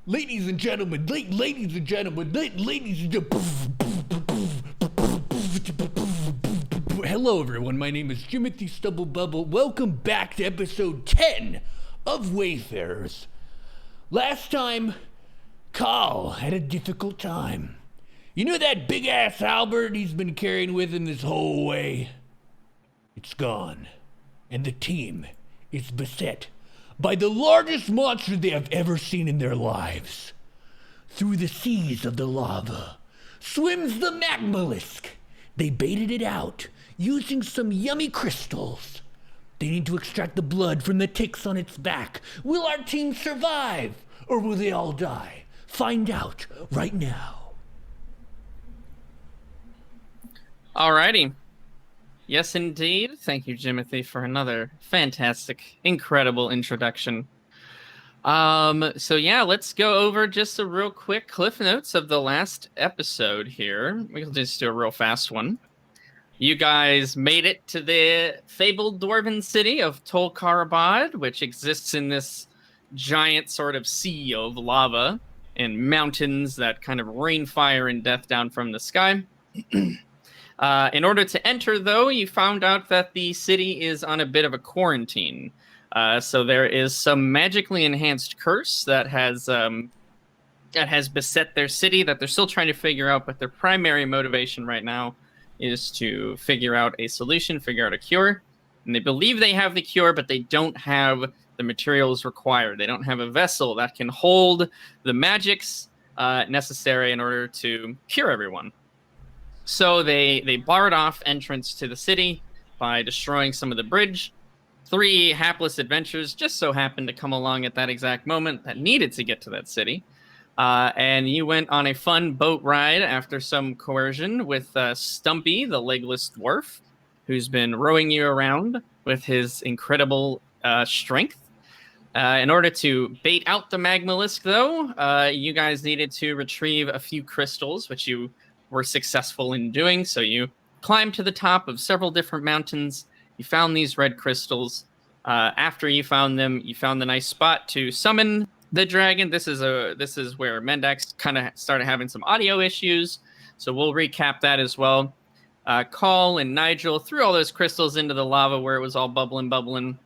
Ladies and gentlemen, ladies and gentlemen, ladies and gentlemen. Hello, everyone. My name is Jimothy Stubblebubble. Welcome back to episode 10 of Wayfarers. Last time, Carl had a difficult time. You know that big-ass Albert he's been carrying with him this whole way? It's gone. And the team is beset by the largest monster they have ever seen in their lives. Through the seas of the lava swims the magmalisk. They baited it out using some yummy crystals. They need to extract the blood from the ticks on its back. Will our team survive, or will they all die? Find out right now. Alrighty. Yes, indeed. Thank you, Jimothy, for another fantastic, incredible introduction. So yeah, let's go over just a real quick cliff notes of the last episode here. We'll just do a real fast one. You guys made it to the fabled dwarven city of Tol Karabad, which exists in this giant sort of sea of lava and mountains that kind of rain fire and death down from the sky. In order to enter, though, you found out that the city is on a bit of a quarantine. So there is some magically enhanced curse that has beset their city that they're still trying to figure out, but their primary motivation right now is to figure out a solution, figure out a cure. And they believe they have the cure, but they don't have the materials required. They don't have a vessel that can hold the magics necessary in order to cure everyone. So they barred off entrance to the city by destroying some of the bridge. 3 hapless adventurers just so happened to come along at that exact moment that needed to get to that city. And you went on a fun boat ride after some coercion with Stumpy, the legless dwarf, who's been rowing you around with his incredible strength. In order to bait out the magmalisk, though, you guys needed to retrieve a few crystals, which you were successful in doing. So you climbed to the top of several different mountains. You found these red crystals. After you found them, you found the nice spot to summon the dragon. This is where Mendax kind of started having some audio issues. So we'll recap that as well. Call and Nigel threw all those crystals into the lava where it was all bubbling,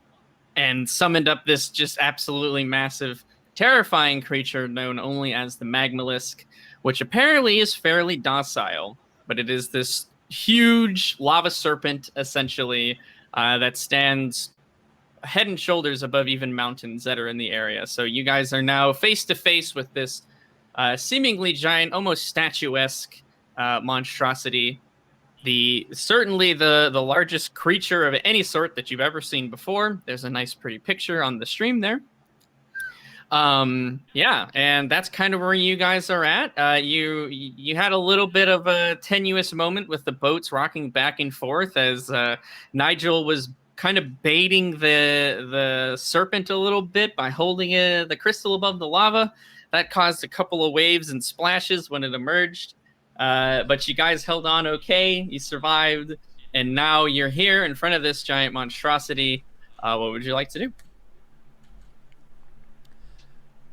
and summoned up this just absolutely massive, terrifying creature known only as the magmalisk, which apparently is fairly docile, but it is this huge lava serpent, essentially, that stands head and shoulders above even mountains that are in the area. So you guys are now face to face with this seemingly giant, almost statuesque monstrosity. Certainly the largest creature of any sort that you've ever seen before. There's a nice, pretty picture on the stream there. Yeah, and that's kind of where you guys are at. You had a little bit of a tenuous moment with the boats rocking back and forth as Nigel was kind of baiting the serpent a little bit by holding the crystal above the lava. That caused a couple of waves and splashes when it emerged. But you guys held on okay. You survived, and now you're here in front of this giant monstrosity. What would you like to do?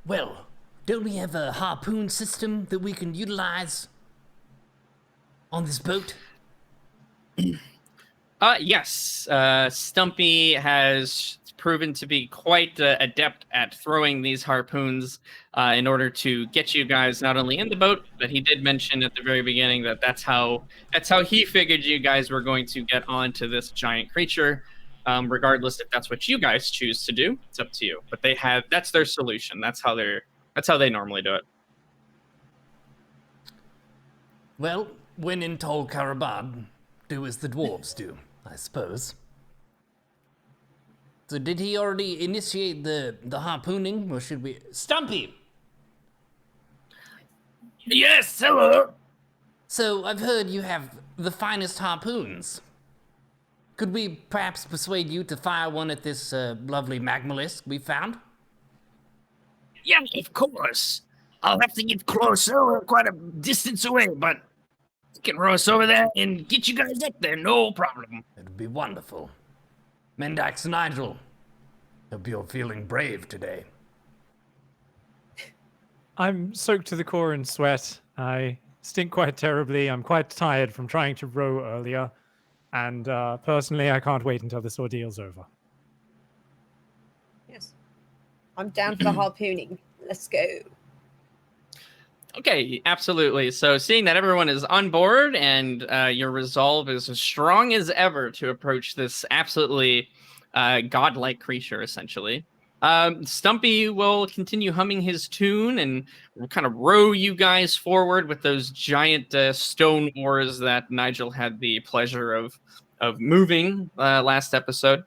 Well, don't we have a harpoon system that we can utilize on this boat? Yes. Stumpy has proven to be quite adept at throwing these harpoons in order to get you guys not only in the boat, but he did mention at the very beginning that that's how he figured you guys were going to get onto this giant creature. Regardless if that's what you guys choose to do, it's up to you. But that's their solution. That's how they normally do it. Well, when in Tol Karabad, do as the dwarves do, I suppose. So did he already initiate the harpooning, or should we... Stumpy! Yes, hello! So I've heard you have the finest harpoons. Could we perhaps persuade you to fire one at this lovely magmalisk we found? Yeah, of course. I'll have to get closer. We're quite a distance away, but I can row us over there and get you guys up there, no problem. It would be wonderful. Mendax and Nigel, hope you're feeling brave today. I'm soaked to the core in sweat. I stink quite terribly. I'm quite tired from trying to row earlier. And personally, I can't wait until this ordeal's over. Yes. I'm down for the harpooning. Let's go. Okay, absolutely. So seeing that everyone is on board and your resolve is as strong as ever to approach this absolutely godlike creature, essentially, Stumpy will continue humming his tune and kind of row you guys forward with those giant stone oars that Nigel had the pleasure of moving last episode.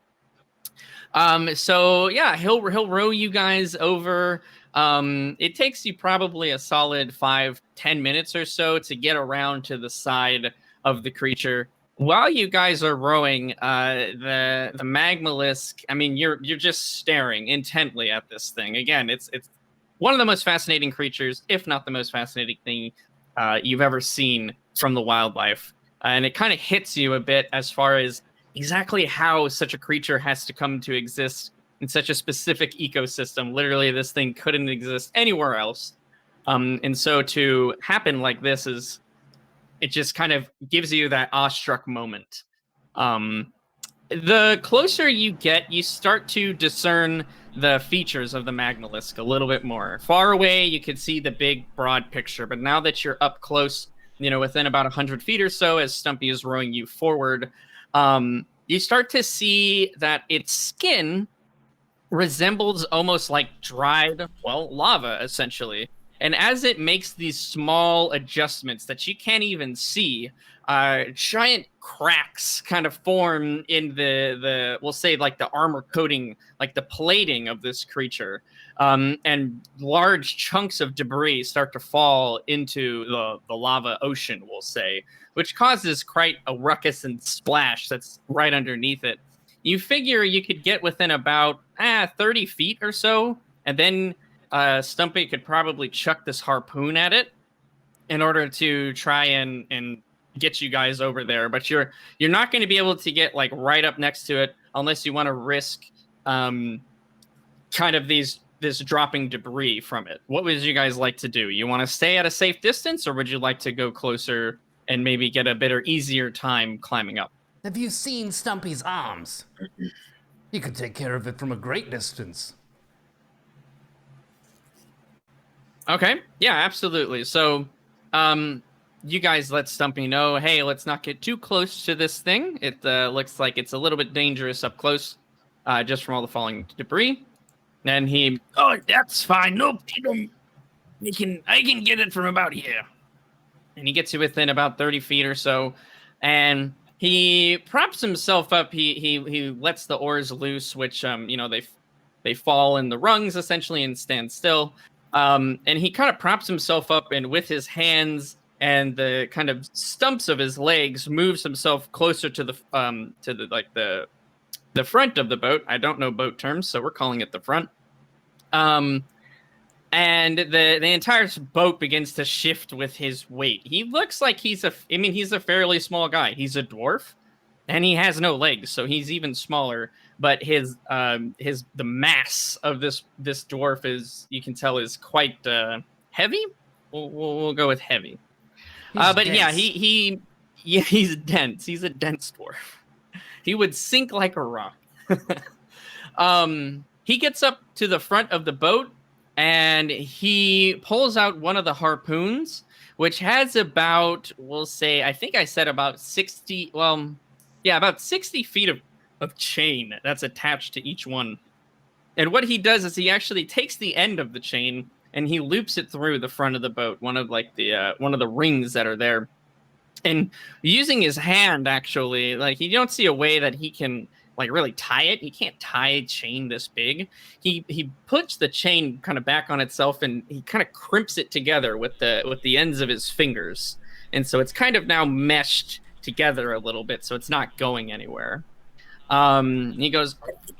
So yeah, he'll row you guys over. It takes you probably a solid 5-10 minutes or so to get around to the side of the creature. While you guys are rowing, the Magmalisk, I mean, you're just staring intently at this thing. Again, it's one of the most fascinating creatures, if not the most fascinating thing you've ever seen from the wildlife. And it kind of hits you a bit as far as exactly how such a creature has to come to exist in such a specific ecosystem. Literally, this thing couldn't exist anywhere else. And so to happen like this it just kind of gives you that awestruck moment. The closer you get, you start to discern the features of the Magmalisk a little bit more. Far away, you could see the big, broad picture, but now that you're up close, within about 100 feet or so, as Stumpy is rowing you forward, you start to see that its skin resembles almost like dried, lava, essentially. And as it makes these small adjustments that you can't even see, giant cracks kind of form in the we'll say like the armor coating, like the plating of this creature. And large chunks of debris start to fall into the lava ocean, we'll say, which causes quite a ruckus and splash that's right underneath it. You figure you could get within about 30 feet or so, and then Stumpy could probably chuck this harpoon at it in order to try and get you guys over there. But you're not going to be able to get like right up next to it unless you want to risk kind of this dropping debris from it. What would you guys like to do? You want to stay at a safe distance, or would you like to go closer and maybe get a better, easier time climbing up? Have you seen Stumpy's arms? He could take care of it from a great distance. Okay, yeah, absolutely. So, you guys let Stumpy know, hey, let's not get too close to this thing. It looks like it's a little bit dangerous up close, just from all the falling debris. And he, Oh, that's fine. No problem. I can get it from about here. and he gets you within about 30 feet or so, and he props himself up. He lets the oars loose, which they fall in the rungs essentially and stand still. And he kind of props himself up, and with his hands and the kind of stumps of his legs, moves himself closer to the front of the boat. I don't know boat terms, so we're calling it the front. And the entire boat begins to shift with his weight. He looks like he's a fairly small guy. He's a dwarf, and he has no legs, so he's even smaller. But the mass of this dwarf is, you can tell, is quite heavy. We'll go with heavy. But dense. Yeah, he's dense. He's a dense dwarf. He would sink like a rock. He gets up to the front of the boat, and he pulls out one of the harpoons, which has about, we'll say, I think I said about 60, about 60 feet of chain that's attached to each one. And what he does is he actually takes the end of the chain and he loops it through the front of the boat, one of the rings that are there. And using his hand, actually, like, you don't see a way that he can like really tie it. He can't tie a chain this big. He puts the chain kind of back on itself, and he kind of crimps it together with the ends of his fingers. And so it's kind of now meshed together a little bit, so it's not going anywhere. He goes,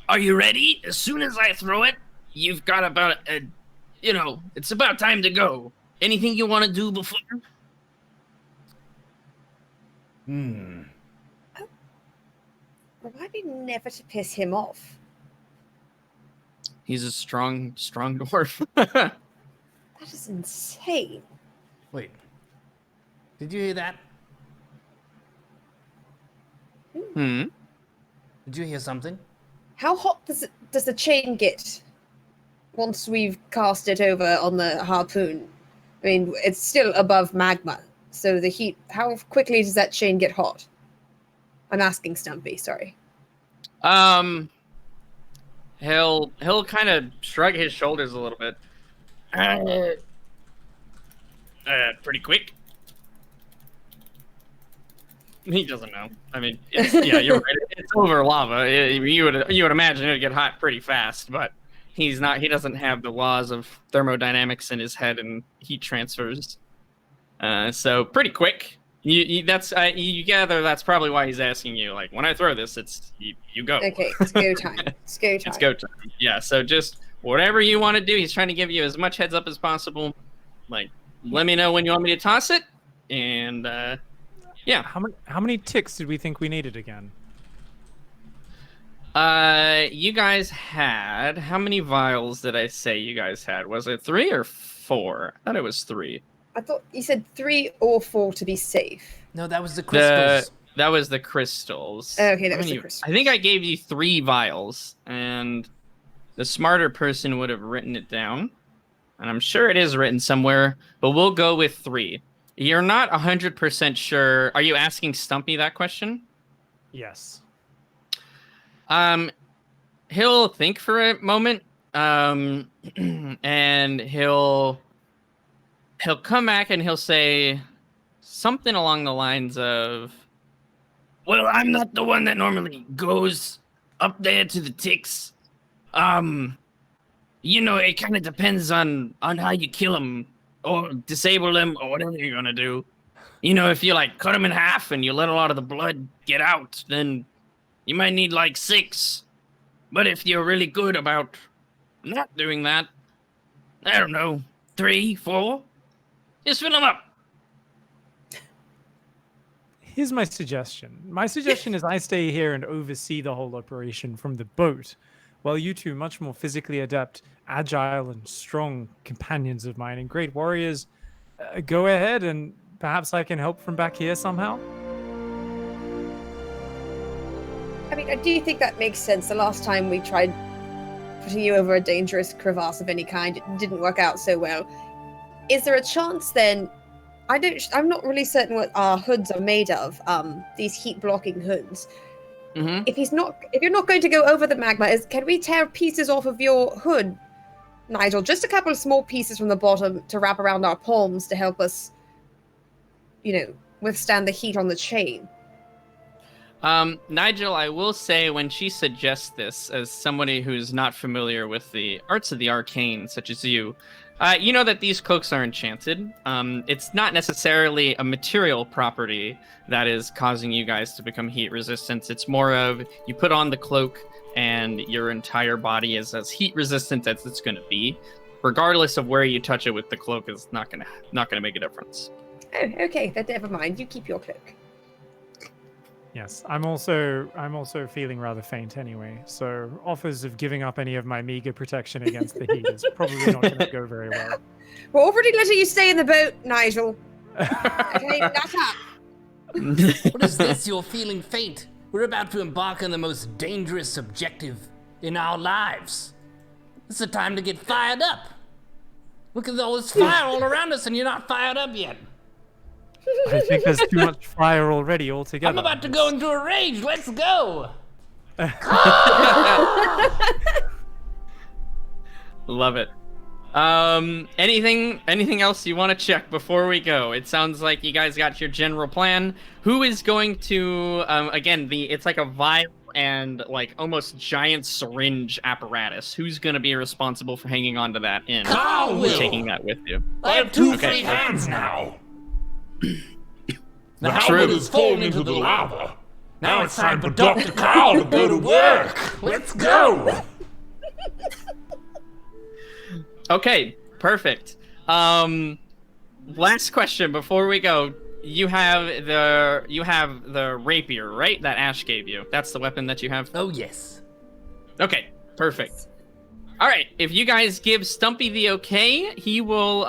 Are you ready? As soon as I throw it, you've got about it's about time to go. Anything you want to do before? Remind me never to piss him off. He's a strong dwarf. That is insane. Wait. Did you hear that? Hmm. Did you hear something? How hot does the chain get once we've cast it over on the harpoon? I mean, it's still above magma, so the heat. How quickly does that chain get hot? I'm asking Stumpy. Sorry. He'll kind of shrug his shoulders a little bit. Pretty quick. He doesn't know. I mean, yeah, you're right. It's over lava. You would imagine it would get hot pretty fast, but he's not. He doesn't have the laws of thermodynamics in his head and heat transfers. So pretty quick. You gather that's probably why he's asking you. Like, when I throw this, it's you go. Okay, it's go time. It's go time. It's go time. Yeah. So just whatever you want to do. He's trying to give you as much heads up as possible. Like, let me know when you want me to toss it, and yeah. How many ticks did we think we needed again? You guys had how many vials did I say you guys had? Was it 3 or 4? I thought it was 3. I thought you said 3 or 4 to be safe. No, that was the crystals. That was the crystals. Okay, that was the crystals. I think I gave you 3 vials, and the smarter person would have written it down. And I'm sure it is written somewhere, but we'll go with 3. You're not 100% sure. Are you asking Stumpy that question? Yes. He'll think for a moment, and he'll come back and he'll say something along the lines of, Well, I'm not the one that normally goes up there to the ticks. It kind of depends on how you kill them or disable them or whatever you're gonna do. If you like cut them in half and you let a lot of the blood get out, then you might need like 6. But if you're really good about not doing that, I don't know, 3, 4, just fill them up. Here's my suggestion. My suggestion is I stay here and oversee the whole operation from the boat, while you two, much more physically adept, agile, and strong companions of mine and great warriors, go ahead, and perhaps I can help from back here somehow. I mean, I do think that makes sense. The last time we tried putting you over a dangerous crevasse of any kind, it didn't work out so well. Is there a chance then? I'm not really certain what our hoods are made of. These heat-blocking hoods. mm-hmm. If you're not going to go over the magma, can we tear pieces off of your hood, Nigel? Just a couple of small pieces from the bottom to wrap around our palms to help us, withstand the heat on the chain. Nigel, I will say, when she suggests this, as somebody who's not familiar with the arts of the arcane, such as you know that these cloaks are enchanted. It's not necessarily a material property that is causing you guys to become heat resistant. It's more of you put on the cloak and your entire body is as heat resistant as it's going to be. Regardless of where you touch it with the cloak, is not going to make a difference. Oh, okay, then never mind. You keep your cloak. Yes, I'm also feeling rather faint anyway, so offers of giving up any of my meager protection against the heat is probably not going to go very well. We're already letting you stay in the boat, Nigel. Okay, that's up. What is this? You're feeling faint. We're about to embark on the most dangerous objective in our lives. It's the time to get fired up. Look at all this fire all around us and you're not fired up yet. I think there's too much fire already altogether. I'm about to go into a rage. Let's go. Love it. Anything else you want to check before we go? It sounds like you guys got your general plan. Who is going to it's like a vial and like almost giant syringe apparatus. Who's going to be responsible for hanging on to that and taking that with you? I have 2 free hands now. The helmet has fallen into the lava. Now it's time for Dr. Carl to go to work. Let's go. Okay, perfect. Last question before we go. You have the rapier, right? That Ash gave you. That's the weapon that you have? Oh, yes. Okay, perfect. All right, if you guys give Stumpy the okay, he will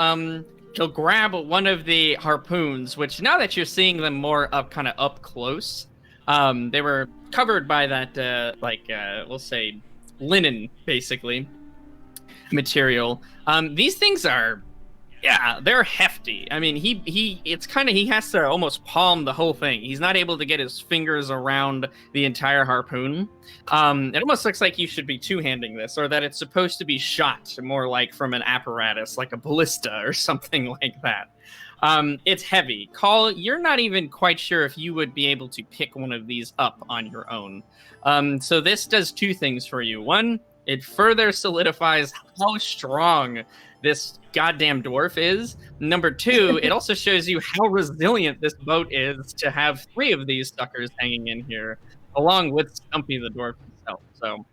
he'll grab one of the harpoons, which now that you're seeing them more kind of up close, they were covered by that we'll say linen basically material. These things are, yeah, they're hefty. I mean, he has to almost palm the whole thing. He's not able to get his fingers around the entire harpoon. It almost looks like you should be two-handing this, or that it's supposed to be shot more like from an apparatus, like a ballista or something like that. It's heavy. Call, you're not even quite sure if you would be able to pick one of these up on your own. So this does two things for you. One, it further solidifies how strong this goddamn dwarf is. Number two, it also shows you how resilient this boat is to have three of these suckers hanging in here, along with Stumpy the dwarf himself. So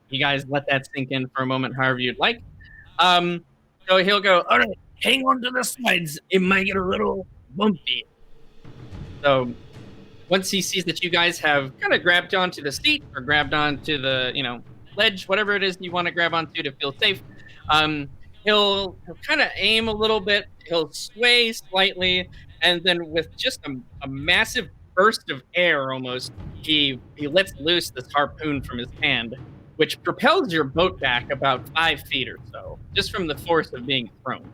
you guys let that sink in for a moment, however you'd like. So he'll go, all right, hang on to the sides. It might get a little bumpy. So once he sees that you guys have kind of grabbed onto the seat or grabbed onto the, ledge, whatever it is you want to grab onto to feel safe, he'll kind of aim a little bit, he'll sway slightly, and then with just a massive burst of air almost, he lets loose this harpoon from his hand, which propels your boat back about 5 feet or so, just from the force of being thrown.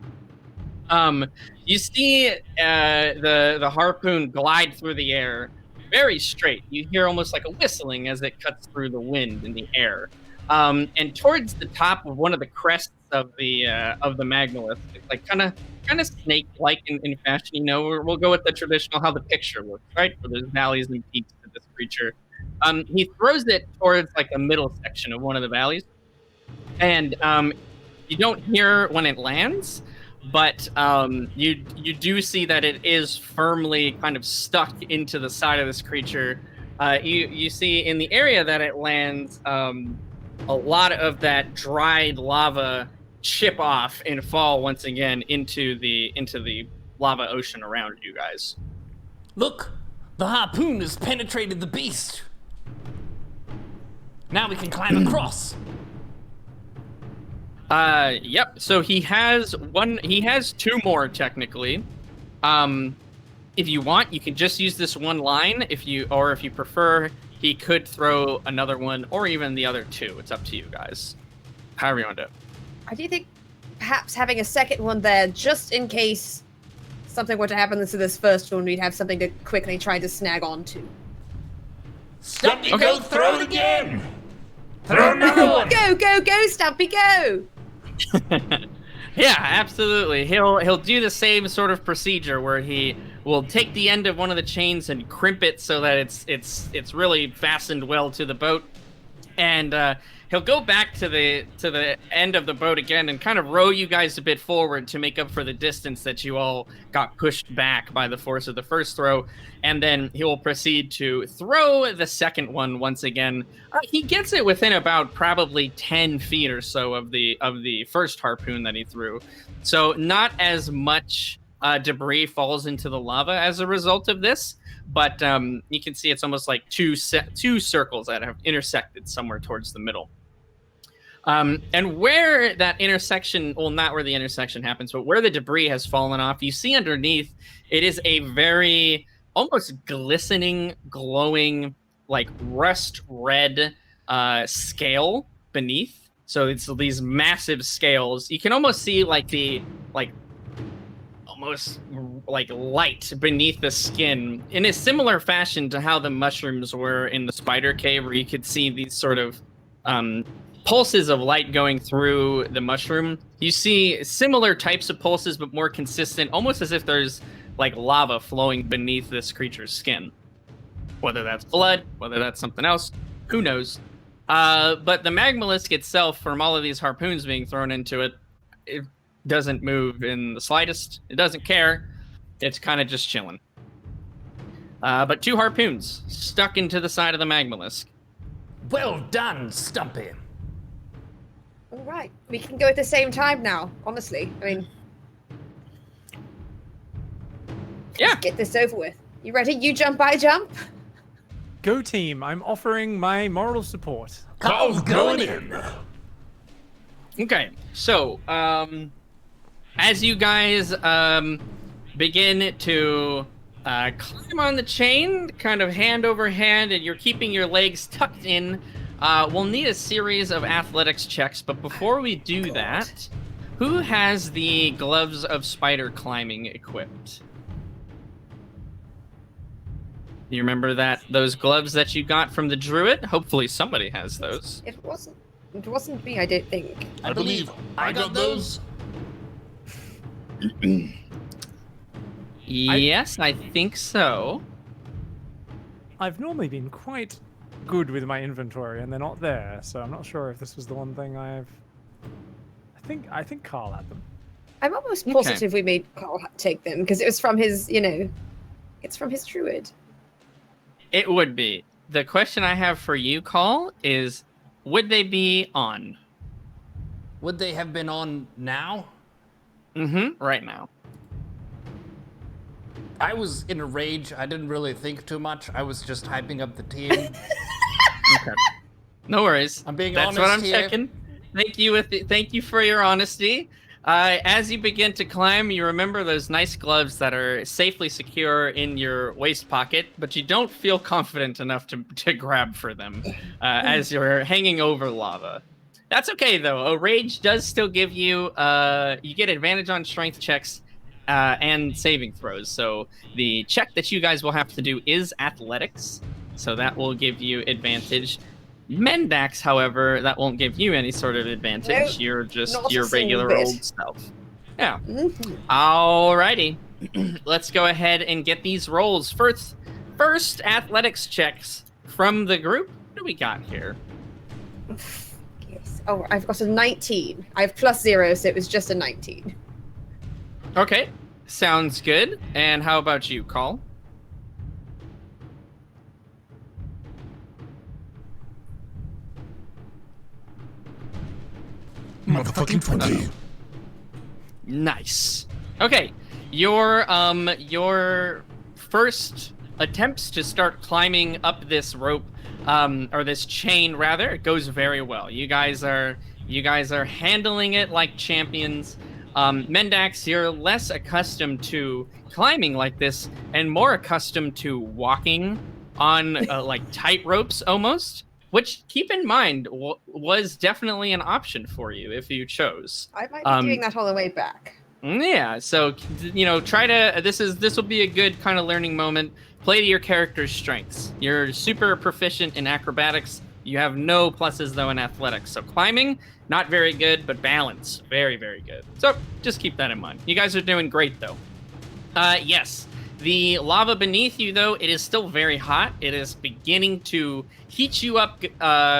You see the harpoon glide through the air very straight. You hear almost like a whistling as it cuts through the wind in the air. And towards the top of one of the crests of the Magmalith, it's like kind of snake-like in fashion. We'll go with the traditional how the picture looks, right? Where there's valleys and peaks to this creature. He throws it towards like the middle section of one of the valleys, and you don't hear when it lands, but you do see that it is firmly kind of stuck into the side of this creature. You see in the area that it lands, a lot of that dried lava chip off and fall once again into the lava ocean around you guys. Look, the harpoon has penetrated the beast. Now we can climb across. Yep. So he has 2 more technically. If you want, you can just use this one line. If you prefer, he could throw another one or even the other 2. It's up to you guys. However you want to do it. I do think perhaps having a second one there, just in case something were to happen to this first one, we'd have something to quickly try to snag onto. Stumpy, go throw it again! Throw another one! Go, Stumpy, go! Yeah, absolutely. He'll do the same sort of procedure where he will take the end of one of the chains and crimp it so that it's really fastened well to the boat, and he'll go back to the end of the boat again and kind of row you guys a bit forward to make up for the distance that you all got pushed back by the force of the first throw, and then he will proceed to throw the second one once again. He gets it within about probably 10 feet or so of the first harpoon that he threw, so not as much debris falls into the lava as a result of this, but you can see it's almost like two circles that have intersected somewhere towards the middle. And where that intersection, well, not where the intersection happens, but where the debris has fallen off, you see underneath, it is a very almost glistening, glowing, like rust red scale beneath. So it's these massive scales. You can almost see almost like light beneath the skin in a similar fashion to how the mushrooms were in the spider cave, where you could see these sort of pulses of light going through the mushroom. You see similar types of pulses, but more consistent, almost as if there's like lava flowing beneath this creature's skin. Whether that's blood, whether that's something else, who knows? But the Magmalisk itself, from all of these harpoons being thrown into it, it doesn't move in the slightest. It doesn't care. It's kind of just chilling. But 2 harpoons stuck into the side of the Magmalisk. Well done, Stumpy. All right, we can go at the same time now, honestly. I mean, yeah. Let's get this over with. You ready? You jump, I jump. Go team, I'm offering my moral support. Carl's going in. Okay, so as you guys begin to climb on the chain, kind of hand over hand, and you're keeping your legs tucked in, we'll need a series of athletics checks. But before we do that, who has the gloves of spider climbing equipped? You remember those gloves that you got from the druid? Hopefully somebody has those. It wasn't me, I don't think. I believe I got those. Yes, I think so. I've normally been quite good with my inventory, and they're not there, so I'm not sure if this was the one thing I think Carl had them. I'm almost positive we made Carl take them because it was from his, it's from his druid. It would be. The question I have for you, Carl, is would they be on? Would they have been on now? Mm-hmm, right now. I was in a rage. I didn't really think too much. I was just hyping up the team. Okay. No worries. I'm being That's honest what I'm here. checking. Thank you for your honesty. As you begin to climb, you remember those nice gloves that are safely secure in your waist pocket, but you don't feel confident enough to grab for them as you're hanging over lava. That's okay, though. A rage does still give you, you get advantage on strength checks and saving throws. So the check that you guys will have to do is athletics. So that will give you advantage. Mendax, however, that won't give you any sort of advantage. Nope, You're just not a your single regular bit. old self. Yeah. Mhm. Alrighty. Let's go ahead and get these rolls. First athletics checks from the group. What do we got here? Yes. Oh, I've got a 19. I have +0, so it was just a 19. Okay. Sounds good. And how about you, Call? Motherfucking 20. Nice. Okay. Your first attempts to start climbing up this rope, or this chain rather, it goes very well. You guys are handling it like champions. Mendax, you're less accustomed to climbing like this and more accustomed to walking on like tight ropes almost, which keep in mind was definitely an option for you if you chose. I might be doing that all the way back. Yeah, so try to. This will be a good kind of learning moment. Play to your character's strengths. You're super proficient in acrobatics. You have no pluses though in athletics. So climbing, not very good, but balance, very, very good. So just keep that in mind. You guys are doing great though. Yes, the lava beneath you though, it is still very hot. It is beginning to heat you up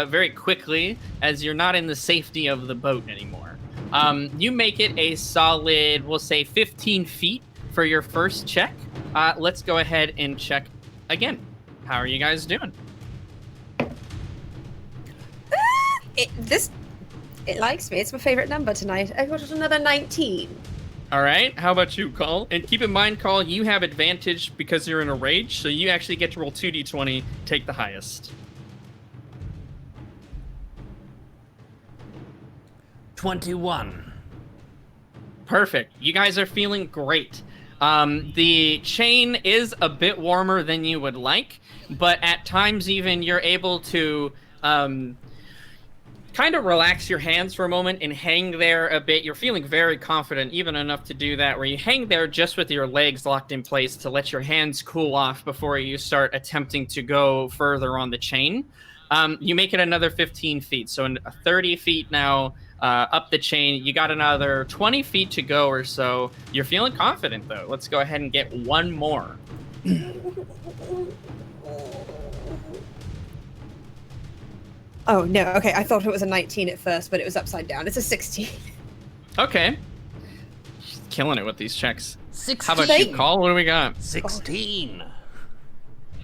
very quickly as you're not in the safety of the boat anymore. You make it a solid, we'll say 15 feet for your first check. Let's go ahead and check again. How are you guys doing? It likes me. It's my favorite number tonight. I got another 19. All right. How about you, Call? And keep in mind, Call, you have advantage because you're in a rage, so you actually get to roll 2d20, take the highest. 21. Perfect. You guys are feeling great. The chain is a bit warmer than you would like, but at times even you're able to kind of relax your hands for a moment and hang there a bit. You're feeling very confident, even enough to do that, where you hang there just with your legs locked in place to let your hands cool off before you start attempting to go further on the chain. You make it another 15 feet, so 30 feet now up the chain. You got another 20 feet to go or so. You're feeling confident, though. Let's go ahead and get one more. Oh, no. Okay, I thought it was a 19 at first, but it was upside down. It's a 16. Okay. She's killing it with these checks. 16. How about you, Call? What do we got? 16.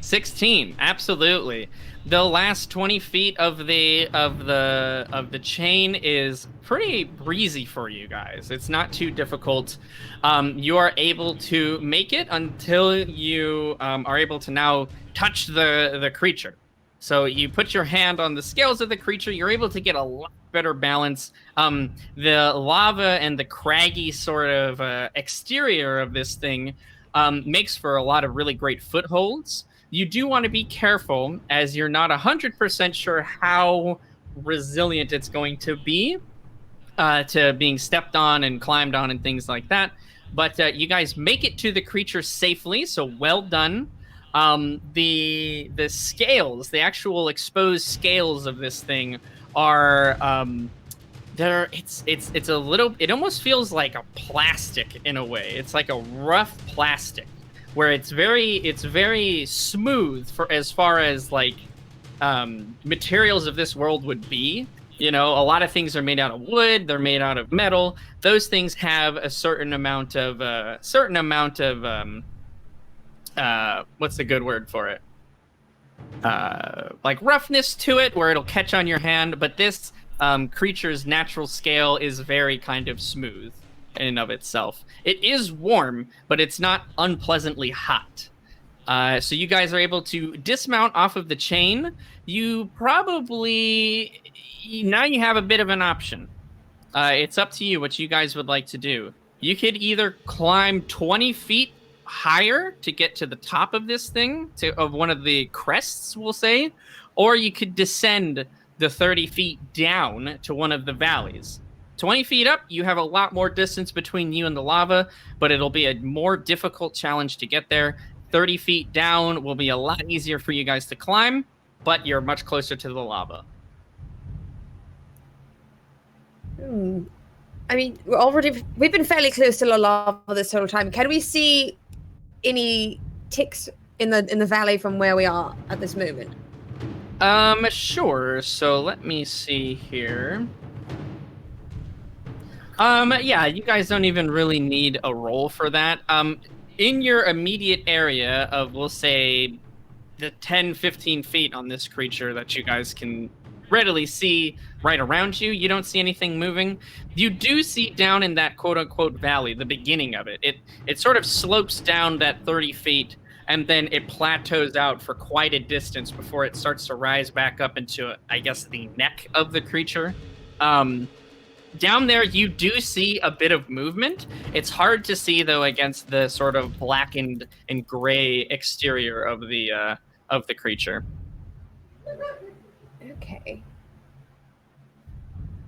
16. Absolutely. The last 20 feet of the chain is pretty breezy for you guys. It's not too difficult. You are able to make it until you are able to now touch the creature. So you put your hand on the scales of the creature, you're able to get a lot better balance. The lava and the craggy sort of exterior of this thing makes for a lot of really great footholds. You do want to be careful, as you're not 100% sure how resilient it's going to be to being stepped on and climbed on and things like that. But you guys make it to the creature safely, so well done. The scales, the actual exposed scales of this thing are it's a little, it almost feels like a plastic in a way. It's like a rough plastic where it's very smooth for as far as like materials of this world would be. You know, a lot of things are made out of wood, they're made out of metal. Those things have a certain amount of what's the good word for it? Like roughness to it, where it'll catch on your hand. But this creature's natural scale is very kind of smooth in and of itself. It is warm, but it's not unpleasantly hot. So you guys are able to dismount off of the chain. You probably, now you have a bit of an option. It's up to you what you guys would like to do. You could either climb 20 feet higher to get to the top of this thing, of one of the crests, we'll say, or you could descend the 30 feet down to one of the valleys. 20 feet up, you have a lot more distance between you and the lava, but it'll be a more difficult challenge to get there. 30 feet down will be a lot easier for you guys to climb, but you're much closer to the lava. I mean, we've been fairly close to the lava this whole time. Can we see any ticks in the valley from where we are at this moment? Sure. So let me see here. Yeah, you guys don't even really need a roll for that. In your immediate area of, we'll say, the 10, 15 feet on this creature that you guys can readily see right around you, you don't see anything moving. You do see down in that quote-unquote valley, the beginning of it. It sort of slopes down that 30 feet, and then it plateaus out for quite a distance before it starts to rise back up into, I guess, the neck of the creature. Down there, you do see a bit of movement. It's hard to see, though, against the sort of blackened and gray exterior of the creature. Okay.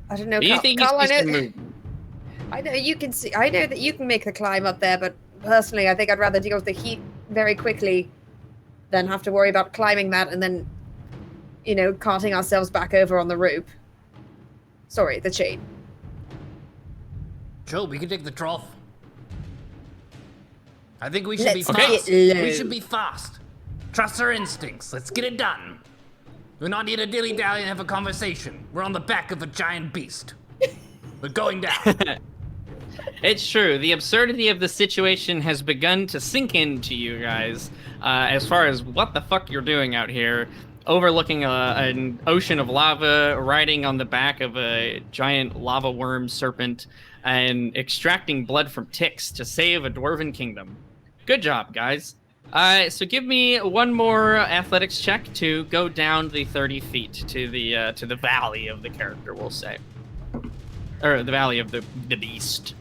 I don't know. Do you think Carl, you see some movement? I know you can see. I know that you can make the climb up there, but personally, I think I'd rather deal with the heat very quickly than have to worry about climbing that and then, you know, carting ourselves back over on the rope. Sorry, the chain. Sure, we can take the trough. I think we should be Let's fast. get low. We should be fast. Trust our instincts. Let's get it done. We're not here to dilly-dally and have a conversation. We're on the back of a giant beast. We're going down. It's true. The absurdity of the situation has begun to sink into you guys as far as what the fuck you're doing out here, overlooking an ocean of lava, riding on the back of a giant lava worm serpent, and extracting blood from ticks to save a dwarven kingdom. Good job, guys. So give me one more athletics check to go down the 30 feet to the valley of the character, we'll say. Or the valley of the beast.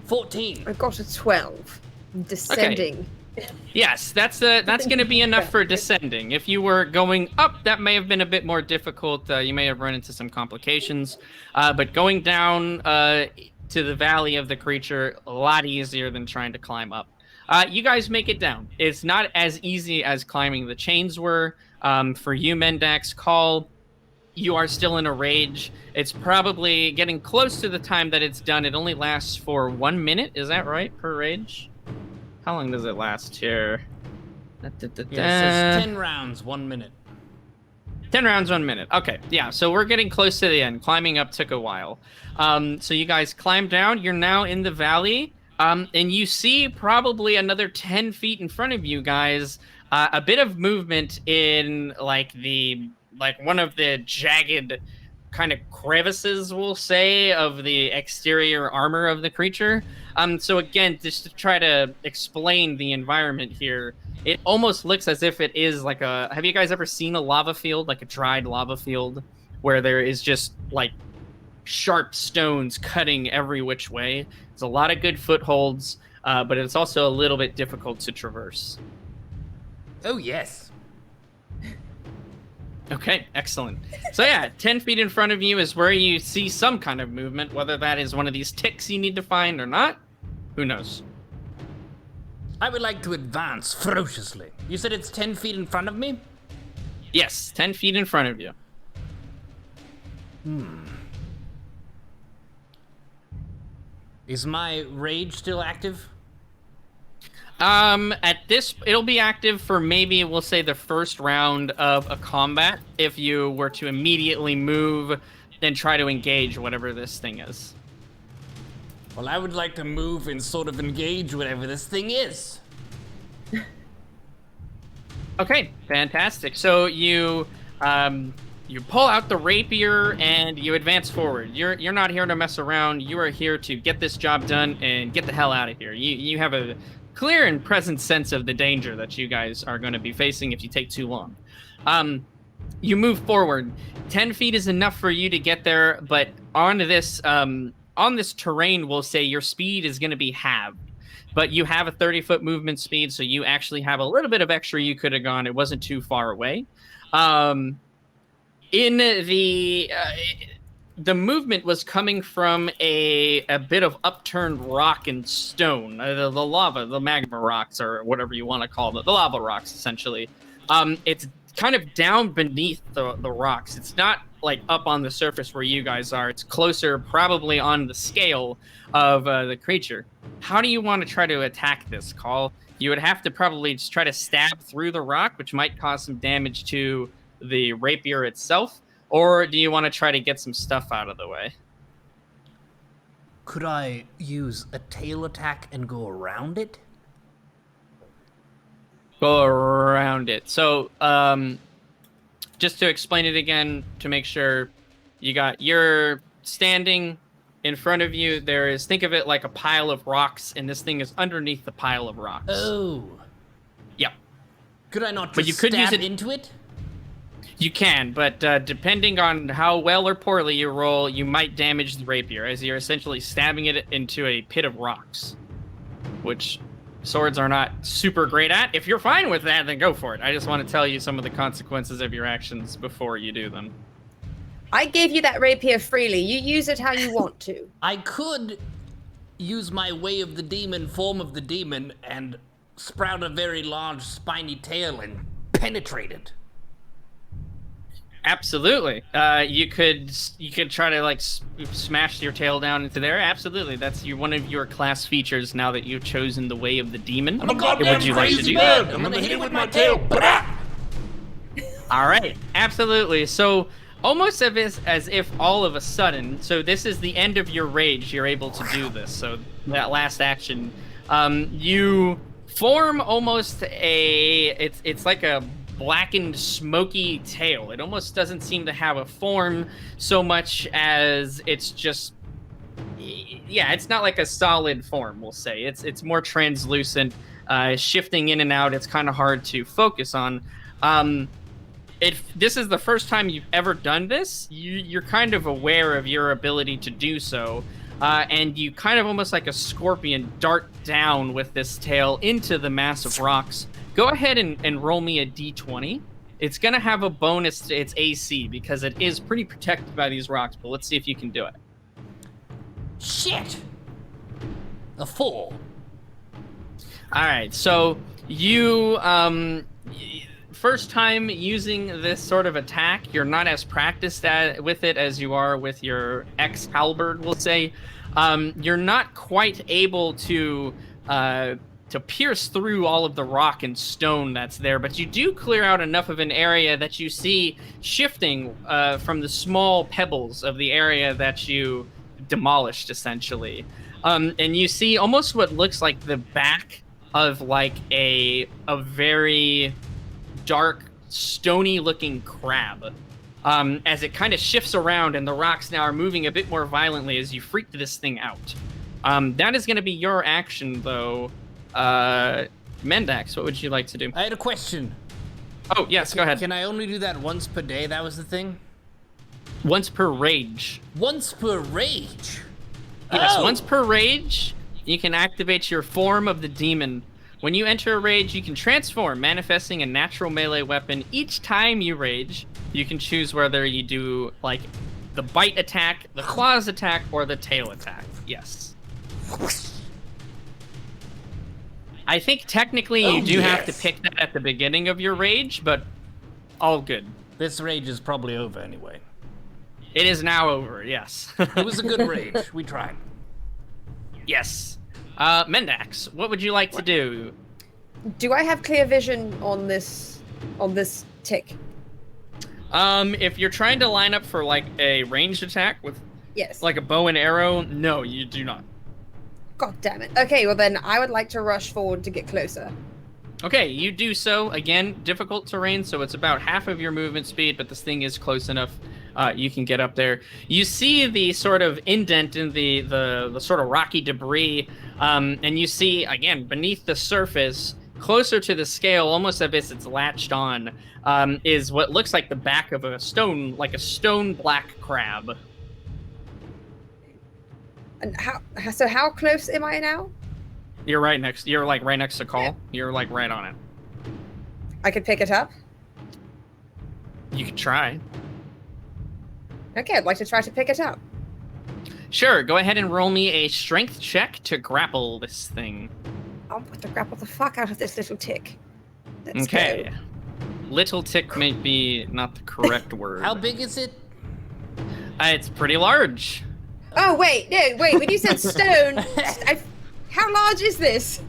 14. I've got a 12. I'm descending. Okay. Yes, that's going to be enough for descending. If you were going up, that may have been a bit more difficult. You may have run into some complications. But going down to the valley of the creature, a lot easier than trying to climb up. You guys make it down. It's not as easy as climbing the chains were. For you, Mendax, Call, you are still in a rage. It's probably getting close to the time that it's done. It only lasts for 1 minute. Is that right, per rage? How long does it last here? Yeah, it says 10 rounds, 1 minute. 10 rounds, 1 minute. Okay, yeah, so we're getting close to the end. Climbing up took a while. So you guys climb down. You're now in the valley. And you see probably another 10 feet in front of you guys, a bit of movement in like one of the jagged kind of crevices, we'll say, of the exterior armor of the creature. So again, just to try to explain the environment here, it almost looks as if it is like a... Have you guys ever seen a lava field, like a dried lava field, where there is just like sharp stones cutting every which way? There's a lot of good footholds, but it's also a little bit difficult to traverse. Oh, yes. Okay, excellent. So yeah, 10 feet in front of you is where you see some kind of movement. Whether that is one of these ticks you need to find or not, who knows? I would like to advance ferociously. You said it's 10 feet in front of me? Yes, 10 feet in front of you. Is my rage still active? At this, it'll be active for maybe, we'll say, the first round of a combat, if you were to immediately move and try to engage whatever this thing is. Well, I would like to move and sort of engage whatever this thing is. Okay, fantastic. So you pull out the rapier and you advance forward. You're not here to mess around. You are here to get this job done and get the hell out of here. You have a clear and present sense of the danger that you guys are going to be facing if you take too long. You move forward. 10 feet is enough for you to get there, but on this terrain, we'll say your speed is going to be halved. But you have a 30-foot movement speed, so you actually have a little bit of extra you could have gone. It wasn't too far away. In the movement was coming from a bit of upturned rock and stone, the lava, the magma rocks, or whatever you want to call them, the lava rocks, essentially. It's kind of down beneath the rocks. It's not like up on the surface where you guys are. It's closer, probably on the scale of the creature. How do you want to try to attack this, Call? You would have to probably just try to stab through the rock, which might cause some damage to the rapier itself. Or do you want to try to get some stuff out of the way? Could I use a tail attack and go around it? Go around it. So, just to explain it again, to make sure, you're standing in front of you. There is, think of it like a pile of rocks, and this thing is underneath the pile of rocks. Oh. Yep. Could I not just But you could stab use it into it? You can, but depending on how well or poorly you roll, you might damage the rapier, as you're essentially stabbing it into a pit of rocks, which swords are not super great at. If you're fine with that, then go for it. I just want to tell you some of the consequences of your actions before you do them. I gave you that rapier freely. You use it how you want to. I could use my way of the demon, form of the demon, and sprout a very large spiny tail and penetrate it. Absolutely. You could try to like smash your tail down into there. Absolutely. That's one of your class features now that you've chosen the way of the demon. I'm a goddamn Would you like to crazy do bird. I'm gonna hit it with my tail. Blah! All right. Absolutely. So almost as if all of a sudden, so this is the end of your rage, you're able to do this. So that last action, you form almost it's like a blackened, smoky tail. It almost doesn't seem to have a form so much as it's just, yeah, it's not like a solid form, we'll say. It's more translucent, shifting in and out. It's kind of hard to focus on. If this is the first time you've ever done this, you're kind of aware of your ability to do so, and you kind of almost like a scorpion dart down with this tail into the mass of rocks. Go ahead and roll me a d20. It's going to have a bonus to its AC because it is pretty protected by these rocks, but let's see if you can do it. Shit! A 4. All right, so you, first time using this sort of attack, you're not as practiced with it as you are with your ex-halberd, we'll say. You're not quite able to pierce through all of the rock and stone that's there, but you do clear out enough of an area that you see shifting from the small pebbles of the area that you demolished, essentially. And you see almost what looks like the back of like a very dark, stony-looking crab. As it kind of shifts around and the rocks now are moving a bit more violently as you freak this thing out. That is going to be your action, though. Mendax, what would you like to do? I had a question. Oh, yes, go ahead. Can I only do that once per day? That was the thing? Once per rage. Once per rage? Yes, Oh. once per rage, you can activate your form of the demon. When you enter a rage, you can transform, manifesting a natural melee weapon. Each time you rage, you can choose whether you do, like, the bite attack, the claws attack, or the tail attack. Yes. I think technically you do have to pick that at the beginning of your rage, but all good. This rage is probably over anyway. It is now over, yes. It was a good rage. We tried. Yes. Mendax, what would you like to do? Do I have clear vision on this tick? If you're trying to line up for, like, a ranged attack with, Yes. like, a bow and arrow, no, you do not. God damn it. Okay, well then I would like to rush forward to get closer. Okay, you do so. Again, difficult terrain, so it's about half of your movement speed, but this thing is close enough. You can get up there. You see the sort of indent in the sort of rocky debris, and you see, again, beneath the surface, closer to the scale, almost as if it's latched on, is what looks like the back of a stone, like a stone black crab. And how close am I now? You're right next to Call. Yeah. You're like right on it. I could pick it up? You could try. Okay, I'd like to try to pick it up. Sure, go ahead and roll me a strength check to grapple this thing. I want to grapple the fuck out of this little tick. Let's Okay. go. Little tick may be not the correct word. How big is it? It's pretty large. Oh, wait, when you said stone, how large is this?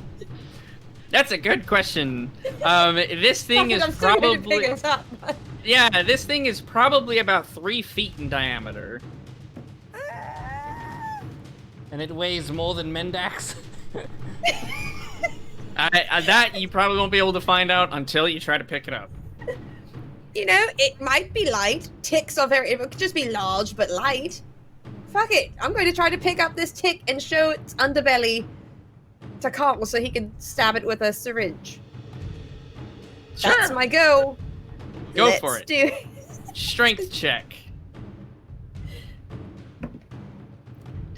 That's a good question. This thing is I'm still going to probably... pick it up. Yeah, this thing is probably about 3 feet in diameter. And it weighs more than Mendax? That you probably won't be able to find out until you try to pick it up. You know, it might be light. Ticks are it could just be large, but light. Fuck it. I'm going to try to pick up this tick and show its underbelly to Carl so he can stab it with a syringe. Sure. That's my goal. Go Let's for it. Do it. Strength check.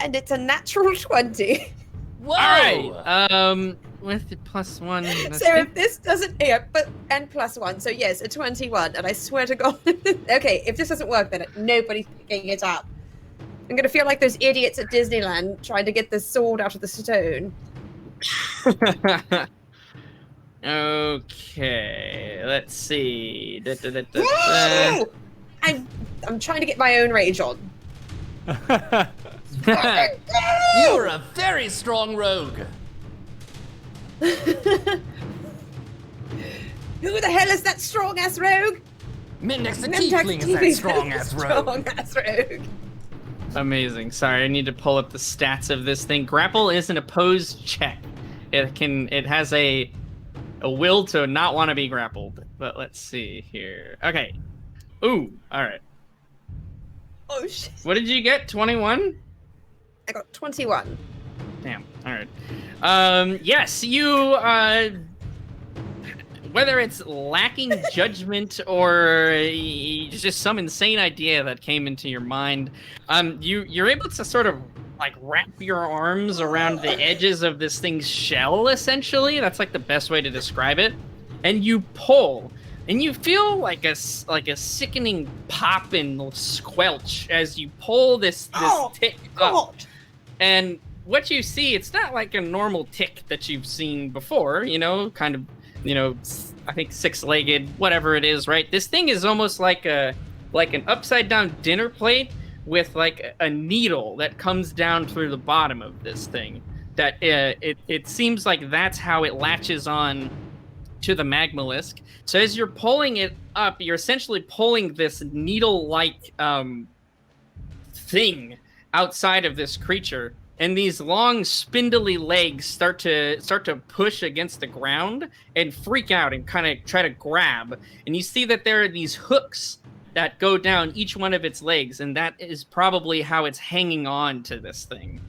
And it's a natural 20. Whoa! Alright, with the +1... that's So it. if this doesn't and +1, so yes, a 21, and I swear to God, okay, if this doesn't work, then nobody's picking it up. I'm gonna feel like those idiots at Disneyland trying to get the sword out of the stone. Okay, let's see. Whoa! I'm trying to get my own rage on. You're a very strong rogue. Who the hell is that strong ass rogue? Mendax the Mendax Tiefling is that Tiefling strong ass rogue. Strong-ass rogue. Amazing. Sorry, I need to pull up the stats of this thing. Grapple is an opposed check. It has a will to not want to be grappled. But let's see here. Okay. Ooh, alright. Oh shit. What did you get? 21? I got 21. Damn. Alright. Yes, you whether it's lacking judgment or just some insane idea that came into your mind, you're able to sort of like wrap your arms around the edges of this thing's shell, essentially. That's like the best way to describe it. And you pull, and you feel like a sickening pop and squelch as you pull this tick up. God. And what you see, it's not like a normal tick that you've seen before, kind of, I think 6-legged, whatever it is, right? This thing is almost like an upside down dinner plate with like a needle that comes down through the bottom of this thing. That it seems like that's how it latches on to the magmalisk. So as you're pulling it up, you're essentially pulling this needle-like thing outside of this creature, and these long spindly legs start to push against the ground and freak out and kind of try to grab. And you see that there are these hooks that go down each one of its legs, and that is probably how it's hanging on to this thing.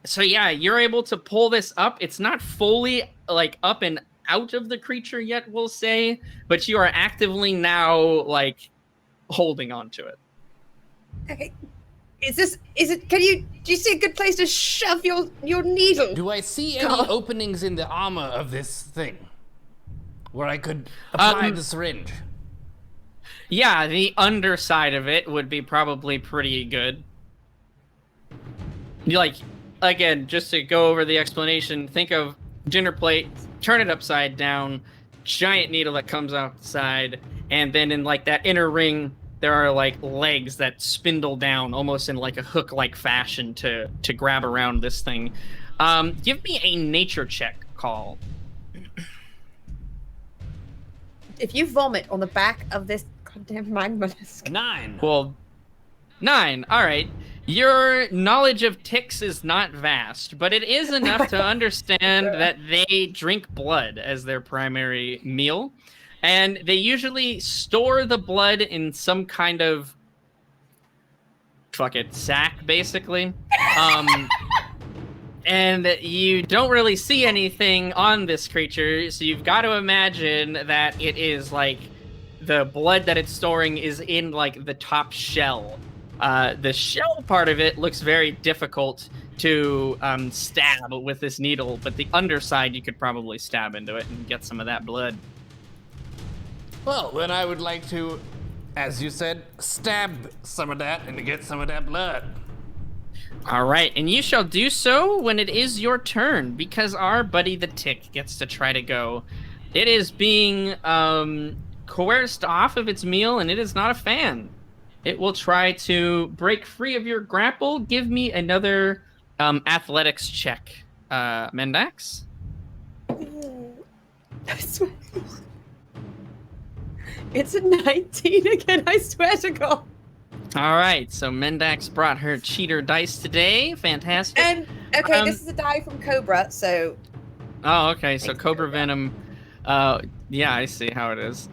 So yeah, you're able to pull this up. It's not fully like up and out of the creature yet, we'll say, but you are actively now like holding on to it. Okay. Do you see a good place to shove your needle? Do I see any God. openings in the armor of this thing where I could apply the syringe? Yeah, the underside of it would be probably pretty good. You like, again, just to go over the explanation, think of dinner plate, turn it upside down, giant needle that comes out the side, and then in like that inner ring, there are like legs that spindle down almost in like a hook-like fashion to grab around this thing. Give me a nature check call. If you vomit on the back of this goddamn magma disc. 9. Well, 9. All right. Your knowledge of ticks is not vast, but it is enough to understand that they drink blood as their primary meal. And they usually store the blood in some kind of sack, basically. And you don't really see anything on this creature, so you've got to imagine that it is like the blood that it's storing is in like the top shell. The shell part of it looks very difficult to stab with this needle, but the underside you could probably stab into it and get some of that blood. Well, then I would like to, as you said, stab some of that and to get some of that blood. All right, and you shall do so when it is your turn, because our buddy the tick gets to try to go. It is being coerced off of its meal, and it is not a fan. It will try to break free of your grapple. Give me another athletics check, Mendax. I swear. It's a 19 again, I swear to God. All right, so Mendax brought her cheater dice today. Fantastic. And, okay, this is a die from Cobra, so... Oh, okay, so Thanks, Cobra Cobra. Venom. Yeah, I see how it is.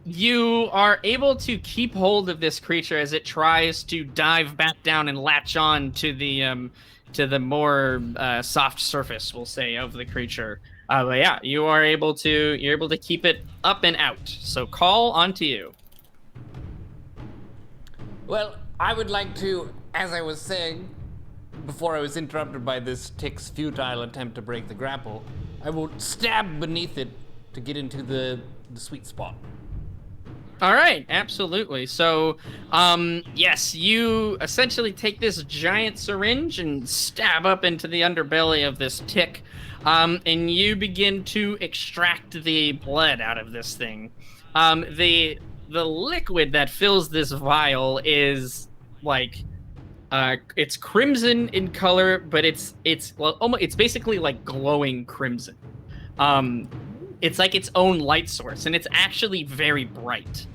You are able to keep hold of this creature as it tries to dive back down and latch on to the more soft surface, we'll say, of the creature. But yeah, you're able to keep it up and out. So call onto you. Well, I would like to, as I was saying, before I was interrupted by this tick's futile attempt to break the grapple, I will stab beneath it to get into the sweet spot. All right, absolutely. So, yes, you essentially take this giant syringe and stab up into the underbelly of this tick, and you begin to extract the blood out of this thing. The liquid that fills this vial is like, it's crimson in color, but it's basically like glowing crimson. It's like its own light source, and it's actually very bright,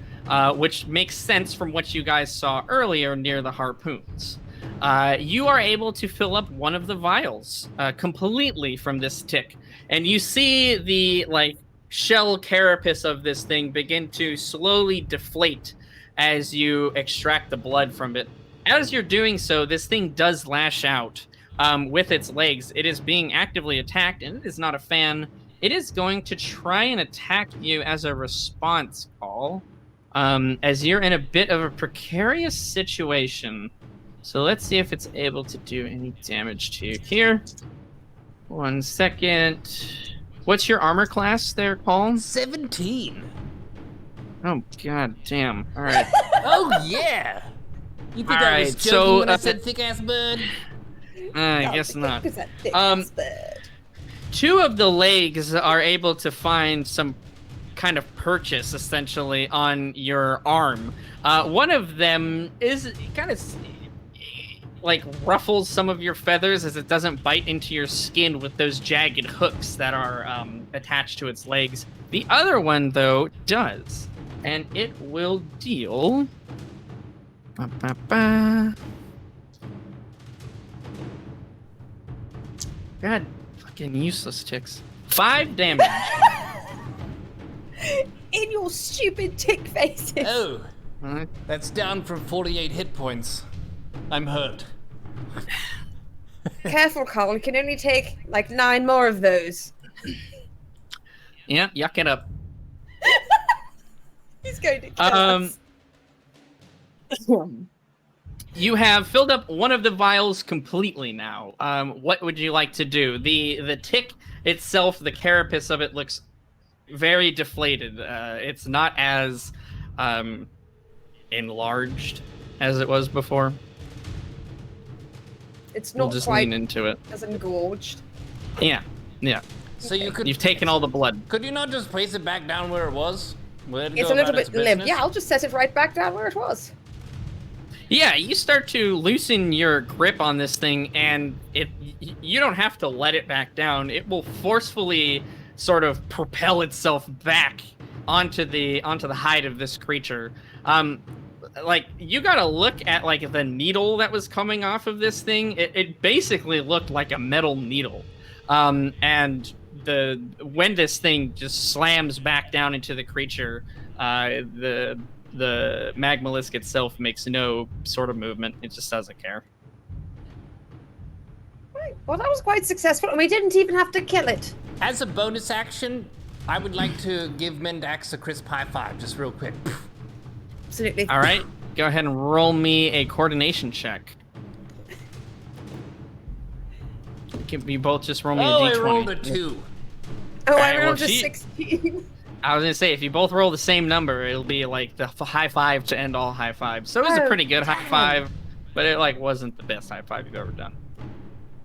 which makes sense from what you guys saw earlier near the harpoons. You are able to fill up one of the vials completely from this tick, and you see the shell carapace of this thing begin to slowly deflate as you extract the blood from it. As you're doing so, this thing does lash out with its legs. It is being actively attacked, and it is not a fan. It is going to try and attack you as a response call, as you're in a bit of a precarious situation. So let's see if it's able to do any damage to you here. 1 second. What's your armor class there, Paul? 17. Oh, god damn. All right. Oh, yeah. You think I was Alright, joking so, when I said thick-ass bird? I guess not. Because that thick ass bird. 2 of the legs are able to find some kind of purchase, essentially, on your arm. One of them is kind of ruffles some of your feathers as it doesn't bite into your skin with those jagged hooks that are attached to its legs. The other one, though, does, and it will deal... God, fucking useless ticks. 5 damage. In your stupid tick faces. Oh, Alright. that's down from 48 hit points. I'm hurt. Careful, Carl. You can only take like 9 more of those. Yeah, yuck it up. He's going to kill us. You have filled up one of the vials completely now. What would you like to do? The tick itself, the carapace of it looks very deflated. It's not as enlarged as it was before. It's We'll not just quite lean into it. as engorged. Yeah. So you could. You've taken all the blood. Could you not just place it back down where it was? Where It's a little bit limp. Yeah, I'll just set it right back down where it was. Yeah, you start to loosen your grip on this thing, and you don't have to let it back down. It will forcefully sort of propel itself back onto the hide of this creature. Like, you gotta look at like the needle that was coming off of this thing. It basically looked like a metal needle, and when this thing just slams back down into the creature, the magmalisk itself makes no sort of movement. It just doesn't care. Right. Well, that was quite successful, and we didn't even have to kill it. As a bonus action, I would like to give Mendax a crisp high five, just real quick. Absolutely. All right, go ahead and roll me a coordination check. Can you both just roll me a Oh, I d20? rolled a 2. Oh, I Alright, well, rolled a she- 16. I was gonna say, if you both roll the same number, it'll be like the high five to end all high fives. So it was a Oh, pretty good high damn. five, but it like wasn't the best high five you've ever done.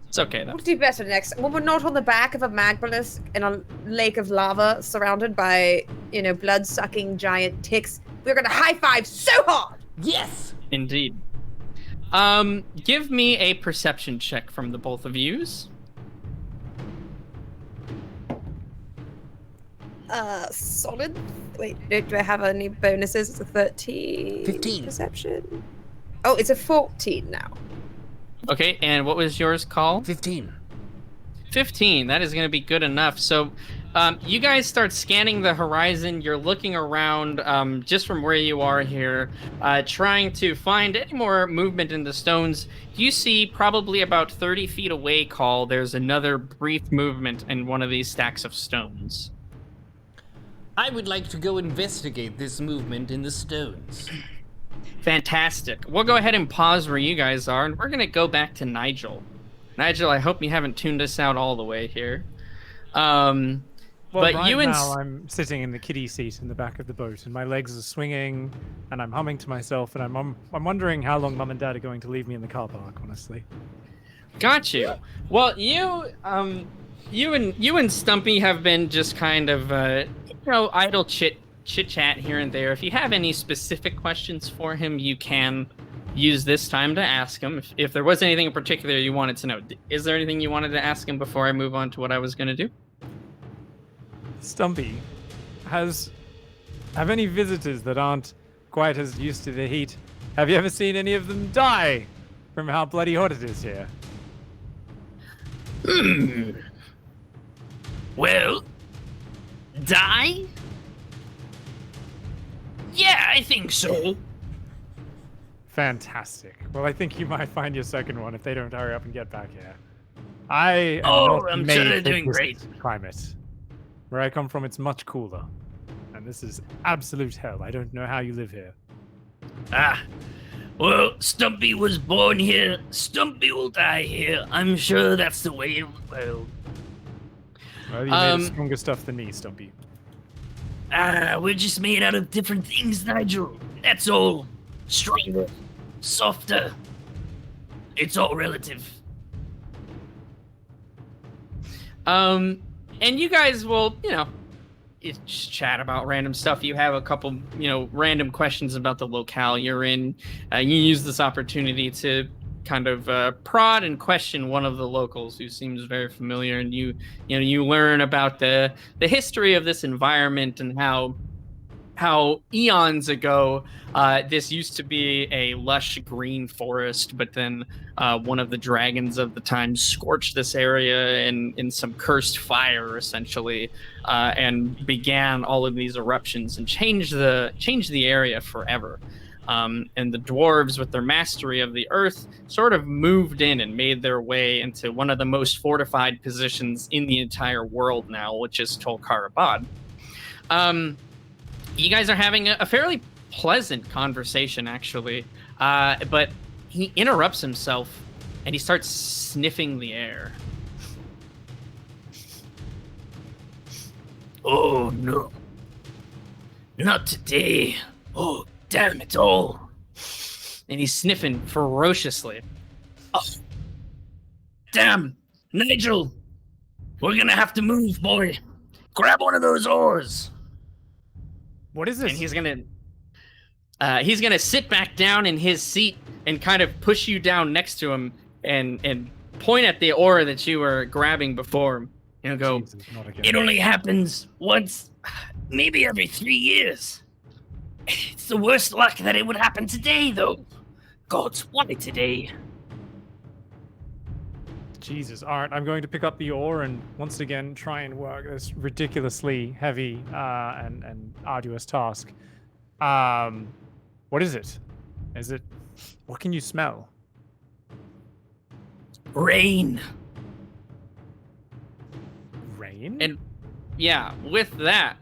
It's okay though. We'll do better next. When we're not on the back of a magmalisk in a lake of lava surrounded by, blood-sucking giant ticks, we're gonna high five so hard! Yes! Indeed. Give me a perception check from the both of yous. Solid. Wait, do I have any bonuses? It's a 13. 15. Perception. Oh, it's a 14 now. Okay, and what was yours, Call? 15. 15. That is going to be good enough. So, you guys start scanning the horizon. You're looking around just from where you are here, trying to find any more movement in the stones. You see probably about 30 feet away, Call, there's another brief movement in one of these stacks of stones. I would like to go investigate this movement in the stones. Fantastic. We'll go ahead and pause where you guys are, and we're going to go back to Nigel. Nigel, I hope you haven't tuned us out all the way here. Well, but right you and now I'm sitting in the kiddie seat in the back of the boat, and my legs are swinging, and I'm humming to myself, and I'm wondering how long Mum and Dad are going to leave me in the car park. Honestly, got you. Well, you and Stumpy have been just kind of idle chit chat here and there. If you have any specific questions for him, you can use this time to ask him. If there was anything in particular you wanted to know, is there anything you wanted to ask him before I move on to what I was going to do? Stumpy, have any visitors that aren't quite as used to the heat? Have you ever seen any of them die from how bloody hot it is here? Well, die? Yeah, I think so. Fantastic. Well, I think you might find your second one if they don't hurry up and get back here. I am Oh, not I'm made sure they're for doing this great. climate. Where I come from, it's much cooler. And this is absolute hell. I don't know how you live here. Well, Stumpy was born here. Stumpy will die here. I'm sure that's the way of the world. Well, you made of stronger stuff than me, Stumpy. We're just made out of different things, Nigel. That's all. Stronger, softer. It's all relative. And you guys will, just chat about random stuff. You have a couple, random questions about the locale you're in. You use this opportunity to kind of prod and question one of the locals who seems very familiar, and you learn about the history of this environment and how eons ago this used to be a lush green forest, but then one of the dragons of the time scorched this area in some cursed fire, essentially, and began all of these eruptions and changed the area forever. And the dwarves, with their mastery of the earth, sort of moved in and made their way into one of the most fortified positions in the entire world now, which is Tolkarabad. You guys are having a fairly pleasant conversation, actually, but he interrupts himself and he starts sniffing the air. Oh, no. Not today. Oh, damn it all. And he's sniffing ferociously. Oh. Damn. Nigel. We're gonna have to move, boy. Grab one of those oars. What is this? And he's gonna sit back down in his seat and kind of push you down next to him and point at the oar that you were grabbing before. He'll go, Jesus, not again. It only happens once, maybe every 3 years. It's the worst luck that it would happen today, though. Gods, why today? Jesus. All right, I'm going to pick up the oar and once again try and work this ridiculously heavy and arduous task. What is it? Is it? What can you smell? Rain. Rain? and yeah, with that,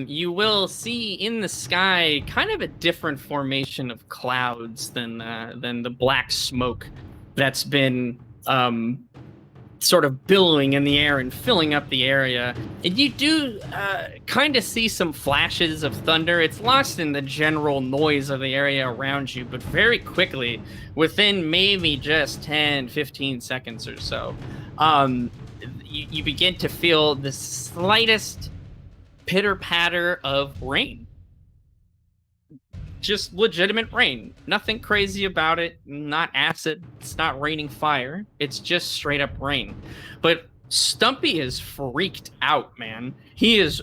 you will see in the sky kind of a different formation of clouds than the black smoke that's been sort of billowing in the air and filling up the area. And you do kind of see some flashes of thunder. It's lost in the general noise of the area around you, but very quickly, within maybe just 10, 15 seconds or so, you begin to feel the slightest pitter-patter of rain. Just legitimate rain. Nothing crazy about it. Not acid. It's not raining fire. It's just straight up rain. But Stumpy is freaked out, man. He is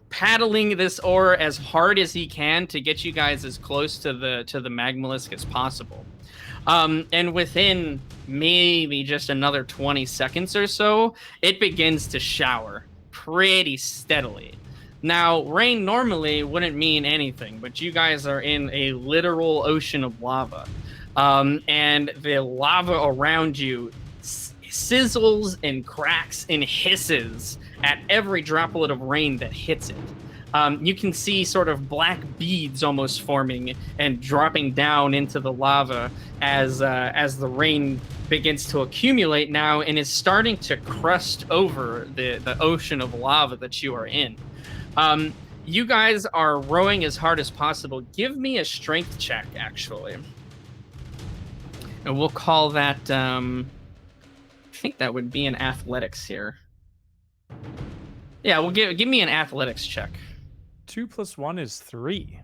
paddling this oar as hard as he can to get you guys as close to the Magmalisk as possible. And within maybe just another 20 seconds or so, it begins to shower pretty steadily. Now, rain normally wouldn't mean anything, but you guys are in a literal ocean of lava. And the lava around you sizzles and cracks and hisses at every droplet of rain that hits it. You can see sort of black beads almost forming and dropping down into the lava as the rain begins to accumulate now and is starting to crust over the ocean of lava that you are in. You guys are rowing as hard as possible. Give me a strength check, actually. And we'll call that, I think that would be an athletics here. Yeah, give me an athletics check. 2 + 1 is 3.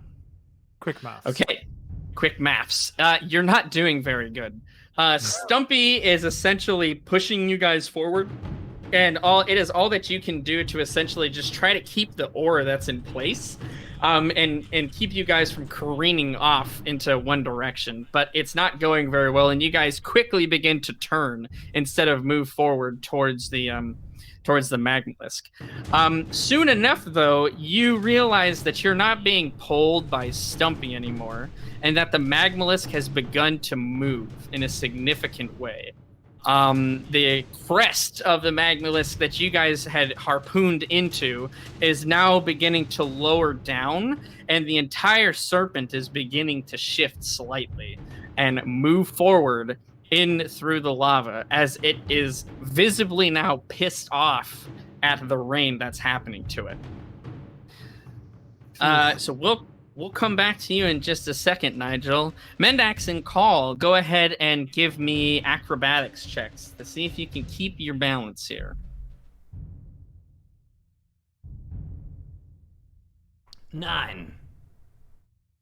Quick math. Okay, quick maths. You're not doing very good. Stumpy is essentially pushing you guys forward. And it is all that you can do to essentially just try to keep the oar that's in place, and keep you guys from careening off into one direction. But it's not going very well, and you guys quickly begin to turn instead of move forward towards the Magmalisk. Soon enough, though, you realize that you're not being pulled by Stumpy anymore, and that the Magmalisk has begun to move in a significant way. The crest of the Magmalisk that you guys had harpooned into is now beginning to lower down, and the entire serpent is beginning to shift slightly and move forward in through the lava as it is visibly now pissed off at the rain that's happening to it. So we'll come back to you in just a second, Nigel. Mendax and Call, go ahead and give me acrobatics checks to see if you can keep your balance here. 9.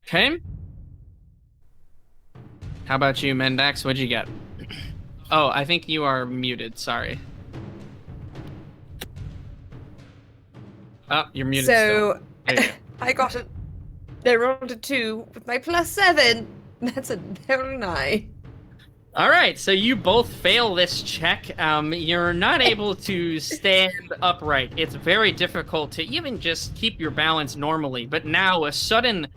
Okay. How about you, Mendax? What'd you get? Oh, I think you are muted. Sorry. Oh, you're muted So still. There you go. I got it. I rolled a 2 with my +7. That's a very 9. All right, so you both fail this check. You're not able to stand upright. It's very difficult to even just keep your balance normally. But now a sudden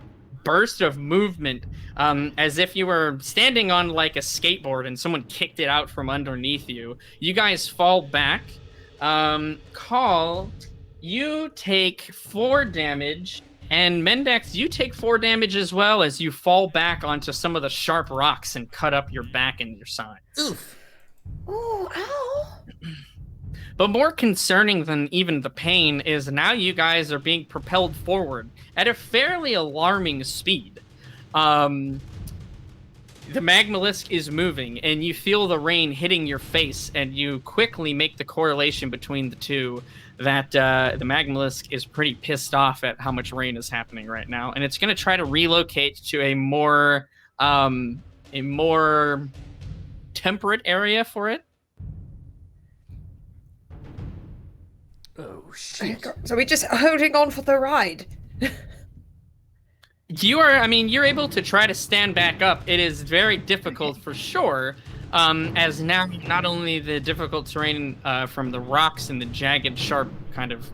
burst of movement, as if you were standing on like a skateboard and someone kicked it out from underneath you. You guys fall back. Call, you take 4 damage, and Mendax, you take 4 damage as well as you fall back onto some of the sharp rocks and cut up your back and your sides. Oof. Oh, ow. But more concerning than even the pain is now you guys are being propelled forward at a fairly alarming speed. The Magmalisk is moving, and you feel the rain hitting your face, and you quickly make the correlation between the two that the Magmalisk is pretty pissed off at how much rain is happening right now, and it's going to try to relocate to a more temperate area for it. Oh, shit. So we're just holding on for the ride. You're able to try to stand back up. It is very difficult for sure, as now not only the difficult terrain from the rocks and the jagged, sharp kind of,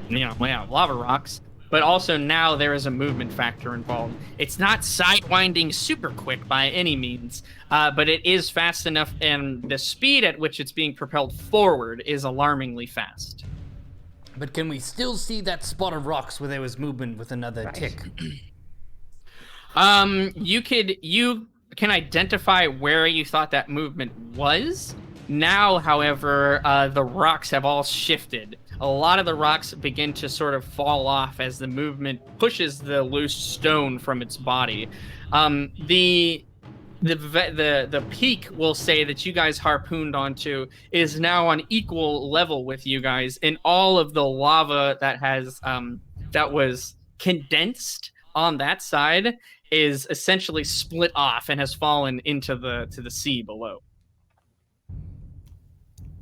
lava rocks, but also now there is a movement factor involved. It's not sidewinding super quick by any means, but it is fast enough, and the speed at which it's being propelled forward is alarmingly fast. But can we still see that spot of rocks where there was movement with another tick? You can identify where you thought that movement was. Now, however, the rocks have all shifted. A lot of the rocks begin to sort of fall off as the movement pushes the loose stone from its body. The peak, we'll say, that you guys harpooned onto is now on equal level with you guys, and all of the lava that has that was condensed on that side is essentially split off and has fallen into the sea below.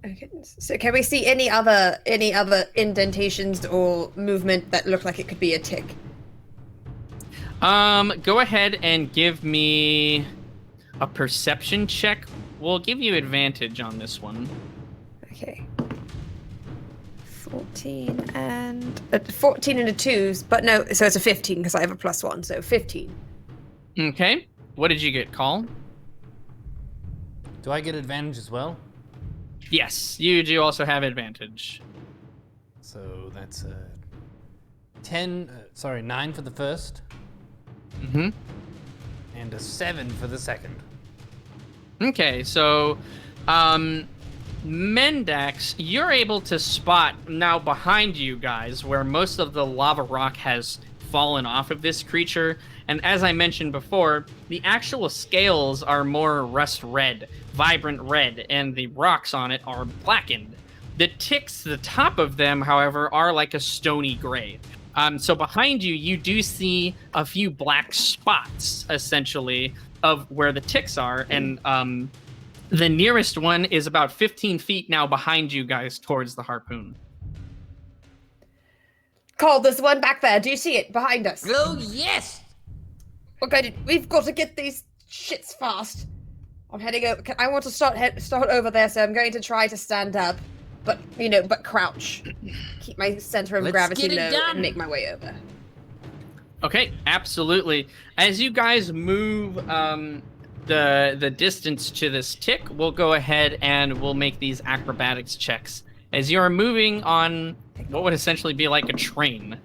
Okay. So can we see any other indentations or movement that look like it could be a tick? Go ahead and give me a perception check. We'll give you advantage on this one. Okay. 14 and a 2s, but no, so it's a 15 because I have a +1, so 15. Okay. What did you get, Call? Do I get advantage as well? Yes, you do also have advantage. So that's 9 for the first. Mm-hmm. And a 7 for the second. Okay, so Mendax, you're able to spot now behind you guys where most of the lava rock has fallen off of this creature. And as I mentioned before, the actual scales are more rust red, vibrant red, and the rocks on it are blackened. The ticks, the top of them, however, are like a stony gray. So behind you, you do see a few black spots, essentially, of where the ticks are. And the nearest one is about 15 feet now behind you guys towards the harpoon. Cole, there's one back there. Do you see it behind us? Oh, yes! Okay, we've got to get these shits fast. I'm heading over. I want to start over there, so I'm going to try to stand up, but crouch. Keep my center of gravity low and make my way over. Okay, absolutely. As you guys move the distance to this tick, we'll go ahead and we'll make these acrobatics checks. As you are moving on what would essentially be like a train.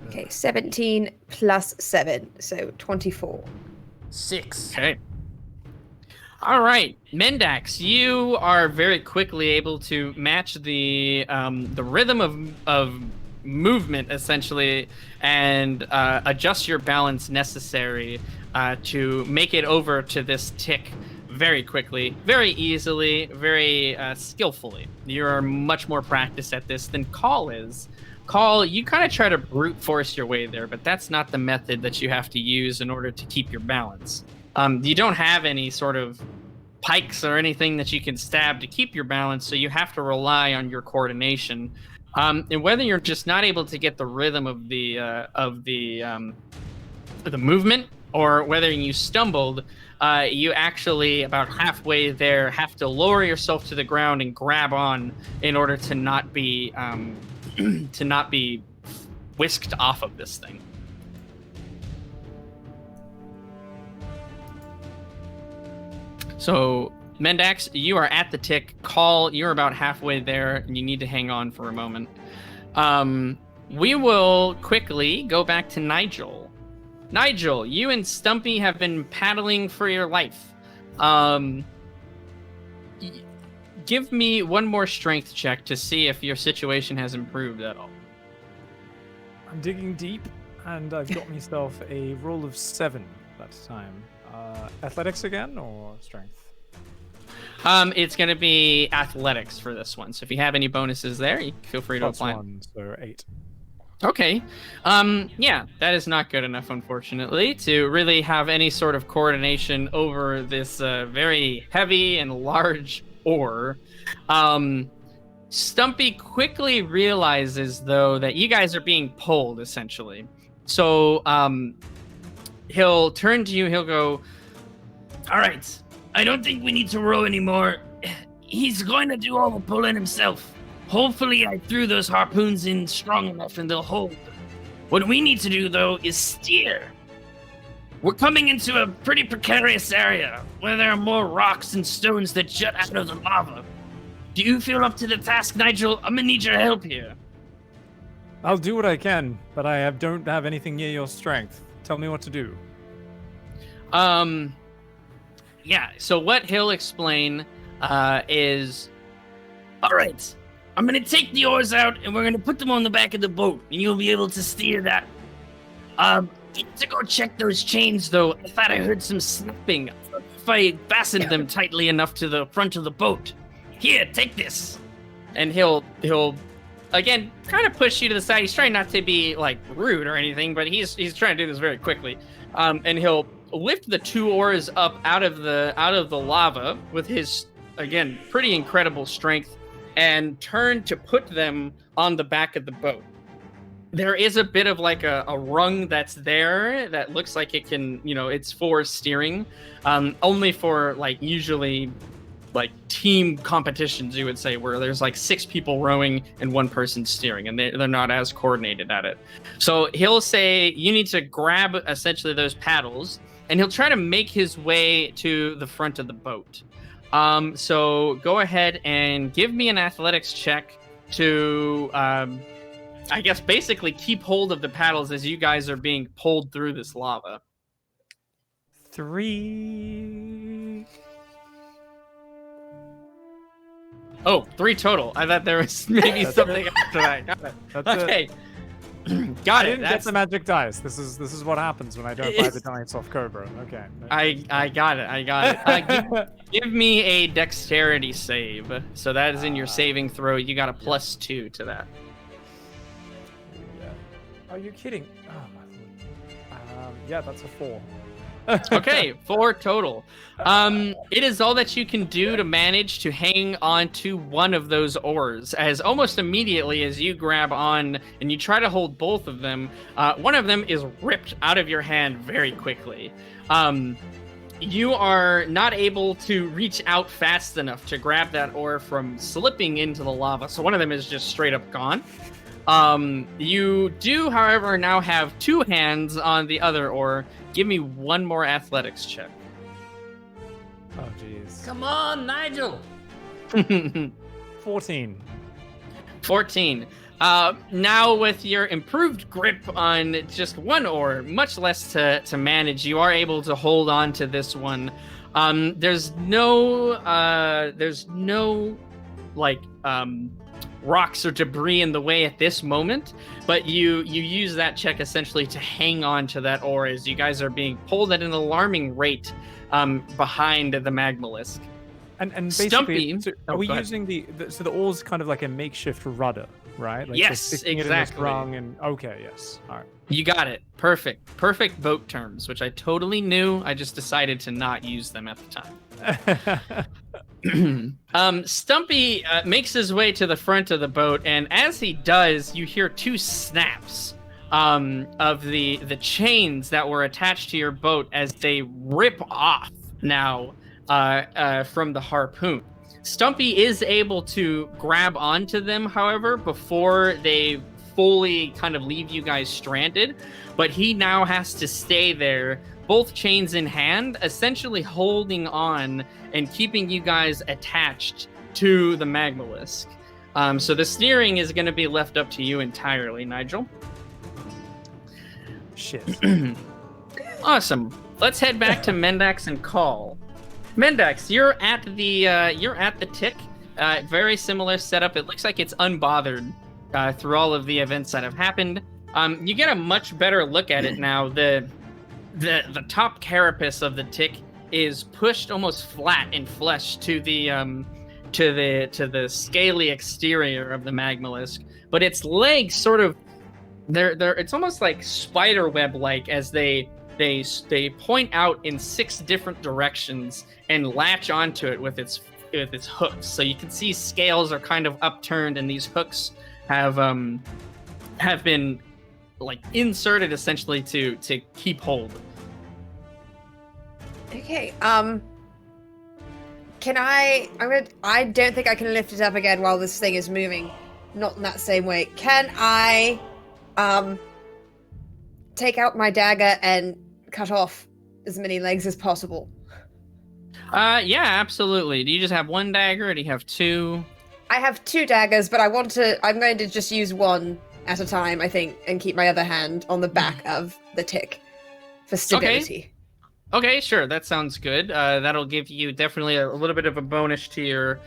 Okay, 17 plus 7, so 24. 6. Okay. All right, Mendax, you are very quickly able to match the rhythm of movement, essentially, and adjust your balance necessary to make it over to this tick very quickly, very easily, very skillfully. You're much more practiced at this than Call is. Call, you kind of try to brute force your way there, but that's not the method that you have to use in order to keep your balance. You don't have any sort of pikes or anything that you can stab to keep your balance, so you have to rely on your coordination. And whether you're just not able to get the rhythm of the movement, or whether you stumbled, you actually about halfway there have to lower yourself to the ground and grab on in order to not be whisked off of this thing. So, Mendax, you are at the tick. Call, you're about halfway there, and you need to hang on for a moment. We will quickly go back to Nigel. Nigel, you and Stumpy have been paddling for your life. Give me one more strength check to see if your situation has improved at all. I'm digging deep, and I've got myself a roll of 7 that time. Athletics again, or strength? It's going to be athletics for this one. So if you have any bonuses there, you feel free to apply. +1, so 8. Okay. Yeah, that is not good enough, unfortunately, to really have any sort of coordination over this very heavy and large ore. Stumpy quickly realizes, though, that you guys are being pulled, essentially. So he'll turn to you, he'll go, All right. I don't think we need to row anymore. He's going to do all the pulling himself. Hopefully I threw those harpoons in strong enough and they'll hold. What we need to do, though, is steer. We're coming into a pretty precarious area where there are more rocks and stones that jut out of the lava. Do you feel up to the task, Nigel? I'm gonna need your help here. I'll do what I can, but I don't have anything near your strength. Tell me what to do. yeah, so what he'll explain is... All right. I'm gonna take the oars out and we're gonna put them on the back of the boat and you'll be able to steer that. Need to go check those chains, though. I thought I heard some snapping. If I fastened them tightly enough to the front of the boat. Here, take this. And he'll again kind of push you to the side. He's trying not to be like rude or anything, but he's trying to do this very quickly. And he'll lift the 2 oars up out of the lava with his, again, pretty incredible strength, and turn to put them on the back of the boat. There is a bit of like a rung that's there that looks like it can, it's for steering, only for like usually like team competitions, you would say, where there's like 6 people rowing and 1 person steering, and they're not as coordinated at it. So he'll say you need to grab essentially those paddles, and he'll try to make his way to the front of the boat. So go ahead and give me an athletics check to, I guess, basically keep hold of the paddles as you guys are being pulled through this lava. 3. Oh, 3 total. I thought there was maybe something after that. Got it. That's okay. I Got it. didn't get the magic dice. This is what happens when I don't buy the dice off Cobra. Okay. I got it. Give me a dexterity save. So that is in your saving throw. You got a +2 to that. Yeah. Are you kidding? Oh my lord. Yeah, that's a 4. Okay, 4 total. It is all that you can do to manage to hang on to one of those oars, as almost immediately as you grab on and you try to hold both of them, one of them is ripped out of your hand very quickly. You are not able to reach out fast enough to grab that oar from slipping into the lava, so one of them is just straight up gone. You do, however, now have 2 hands on the other oar. Give me one more athletics check. Oh jeez. Come on, Nigel. 14. 14. Now with your improved grip on just one oar, much less to manage, you are able to hold on to this one. There's no rocks or debris in the way at this moment, but you use that check essentially to hang on to that oar as you guys are being pulled at an alarming rate behind the magmalisk. And basically, Stumpy. so are we using the oar's kind of like a makeshift rudder, right? Like Yes, sticking it in exactly. this rung and okay, yes. All right. You got it. Perfect boat terms, which I totally knew. I just decided to not use them at the time. Stumpy makes his way to the front of the boat, and as he does, you hear 2 snaps of the chains that were attached to your boat as they rip off now from the harpoon. Stumpy is able to grab onto them, however, before they fully kind of leave you guys stranded, but he now has to stay there, both chains in hand, essentially holding on and keeping you guys attached to the Magmalisk. So the steering is going to be left up to you entirely, Nigel. Shit. Awesome. Let's head back to Mendax and Call. Mendax, you're at the tick. Very similar setup. It looks like it's unbothered through all of the events that have happened. You get a much better look at it now. The top carapace of the tick is pushed almost flat and flush to the scaly exterior of the Magmalisk, but its legs sort of it's almost like spider web like as they point out in 6 different directions and latch onto it with its hooks. So you can see scales are kind of upturned, and these hooks have been like inserted essentially to keep hold. Okay. Can I don't think I can lift it up again while this thing is moving. Not in that same way. Can I take out my dagger and cut off as many legs as possible? Yeah, absolutely. Do you just have one dagger, or do you have 2? I have 2 daggers, but I'm going to just use one at a time, I think, and keep my other hand on the back of the tick for stability. Okay, sure. That sounds good. That'll give you definitely a little bit of a bonus to your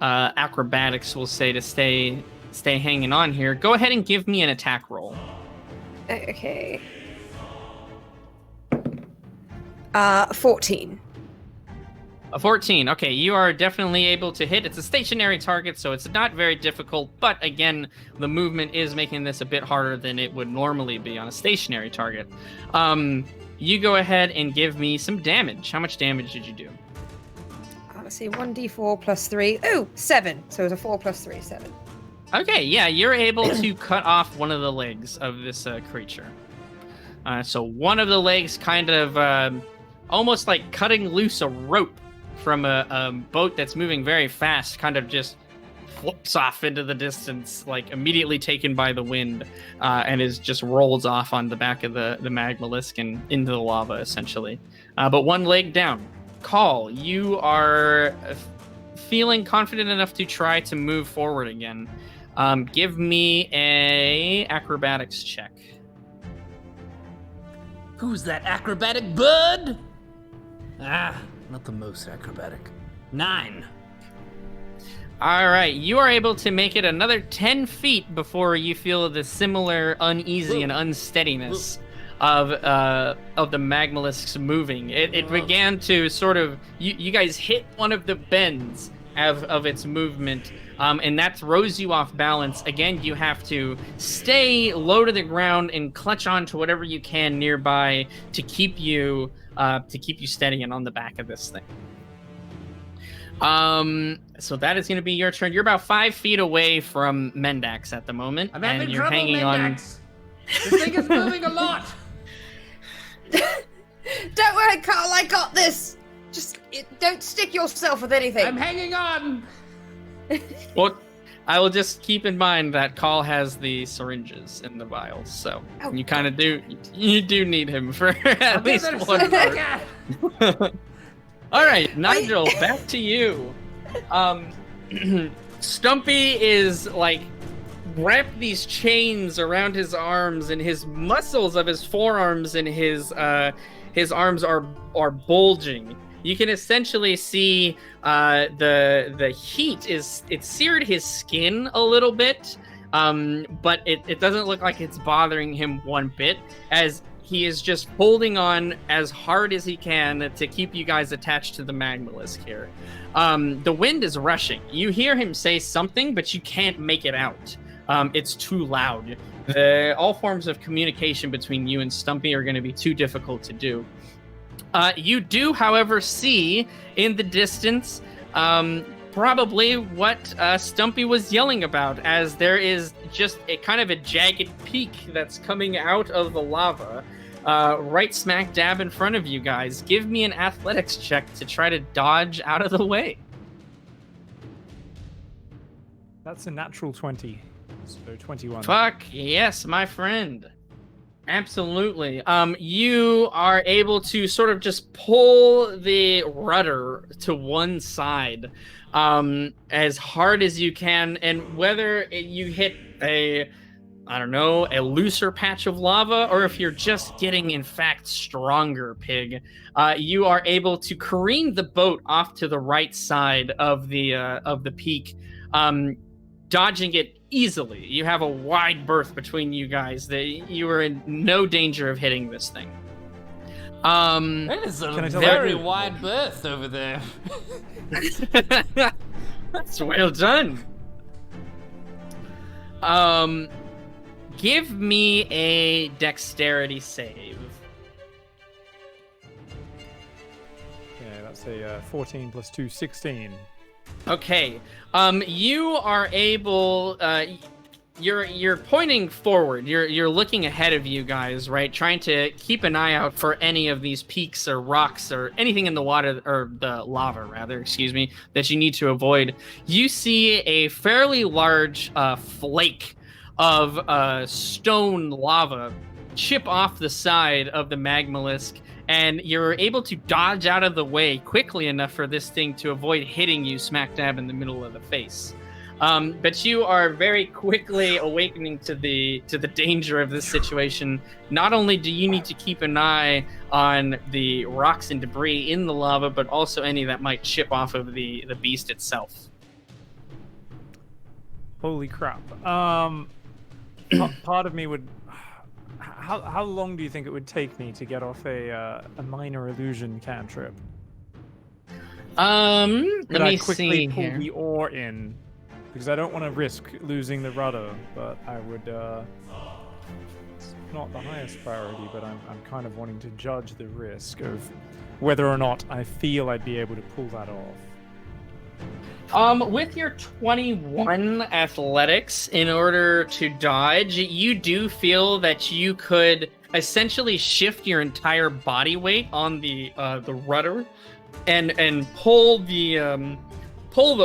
acrobatics, we'll say, to stay hanging on here. Go ahead and give me an attack roll. Okay. 14. A 14. Okay, you are definitely able to hit. It's a stationary target, so it's not very difficult. But again, the movement is making this a bit harder than it would normally be on a stationary target. You go ahead and give me some damage. How much damage did you do? Let's see, 1d4 plus 3. Ooh, 7. So it's a 4 plus 3, 7. Okay, yeah, you're able to cut off one of the legs of this creature. So one of the legs kind of almost like cutting loose a rope from a boat that's moving very fast, kind of just flips off into the distance, like immediately taken by the wind, and is just rolls off on the back of the Magmalisk and into the lava, essentially. But one leg down. Call, you are feeling confident enough to try to move forward again. Give me a acrobatics check. Who's that acrobatic bud? Ah, not the most acrobatic. 9. All right, you are able to make it another 10 feet before you feel the similar uneasy and unsteadiness of the Magmalisk's moving. It began to sort of, you guys hit one of the bends of its movement, and that throws you off balance. Again, you have to stay low to the ground and clutch on to whatever you can nearby to keep you steady and on the back of this thing. So that is going to be your turn. You're about 5 feet away from Mendax at the moment, I'm having and you're trouble, hanging Mendax. This thing is moving a lot. Don't worry, Carl, I got this. Just don't stick yourself with anything. I'm hanging on. Well, I will just keep in mind that Call has the syringes in the vials, so you kind of do need him for at least one part. All right, Nigel, back to you. Stumpy is like wrapped these chains around his arms, and his muscles of his forearms and his arms are bulging. You can essentially see the heat it's seared his skin a little bit, but it doesn't look like it's bothering him one bit, as he is just holding on as hard as he can to keep you guys attached to the Magmalisk here. The wind is rushing. You hear him say something, but you can't make it out. It's too loud. All forms of communication between you and Stumpy are going to be too difficult to do. You do, however, see in the distance probably what Stumpy was yelling about, as there is just a kind of a jagged peak that's coming out of the lava right smack dab in front of you guys. Give me an athletics check to try to dodge out of the way. That's a natural 20. So 21. Fuck yes, my friend. Absolutely. You are able to sort of just pull the rudder to one side, as hard as you can, and whether you hit a looser patch of lava, or if you're just getting, in fact, stronger, Pig, you are able to careen the boat off to the right side of the peak, dodging it easily. You have a wide berth between you guys. You are in no danger of hitting this thing. That is a very wide berth over there. That's well done. Give me a dexterity save. Yeah, that's a 14 plus 2, 16. Okay. You are able. You're pointing forward. You're looking ahead of you guys, right? Trying to keep an eye out for any of these peaks or rocks or anything in the water, or the lava, rather. Excuse me, that you need to avoid. You see a fairly large flake of stone lava chip off the side of the Magmalisk, and you're able to dodge out of the way quickly enough for this thing to avoid hitting you smack dab in the middle of the face. But you are very quickly awakening to the danger of this situation. Not only do you need to keep an eye on the rocks and debris in the lava, but also any that might chip off of the beast itself. Holy crap. Part of me would... How long do you think it would take me to get off a minor illusion cantrip? Let me quickly see pull here. the oar in, because I don't want to risk losing the rudder, but I would... It's not the highest priority, but I'm kind of wanting to judge the risk of whether or not I feel I'd be able to pull that off. With your 21 athletics, in order to dodge, you do feel that you could essentially shift your entire body weight on the rudder, and pull the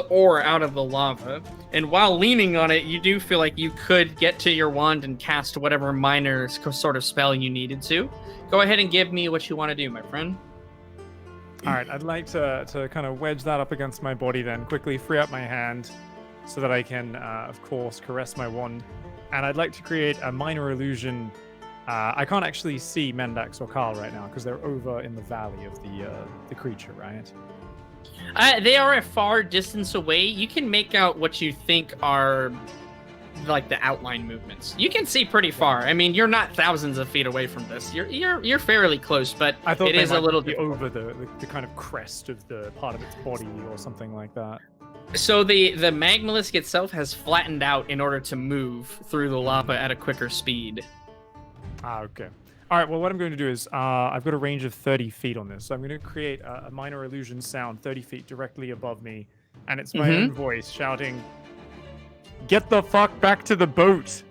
oar out of the lava. And while leaning on it, you do feel like you could get to your wand and cast whatever minor sort of spell you needed to. Go ahead and give me what you want to do, my friend. All right, I'd like to kind of wedge that up against my body, then quickly free up my hand so that I can, of course, caress my wand. And I'd like to create a minor illusion. I can't actually see Mendax or Carl right now because they're over in the valley of the creature, right? They are a far distance away. You can make out what you think are like the outline movements. You can see pretty far. I mean, you're not thousands of feet away from this. You're fairly close, but I thought it is a little be difficult. over the kind of crest of the part of its body or something like that. So the Magmalisk itself has flattened out in order to move through the lava at a quicker speed. Ah, okay. All right, well, what I'm going to do is I've got a range of 30 feet on this, so I'm going to create a minor illusion sound 30 feet directly above me, and it's my own voice shouting, "Get the fuck back to the boat!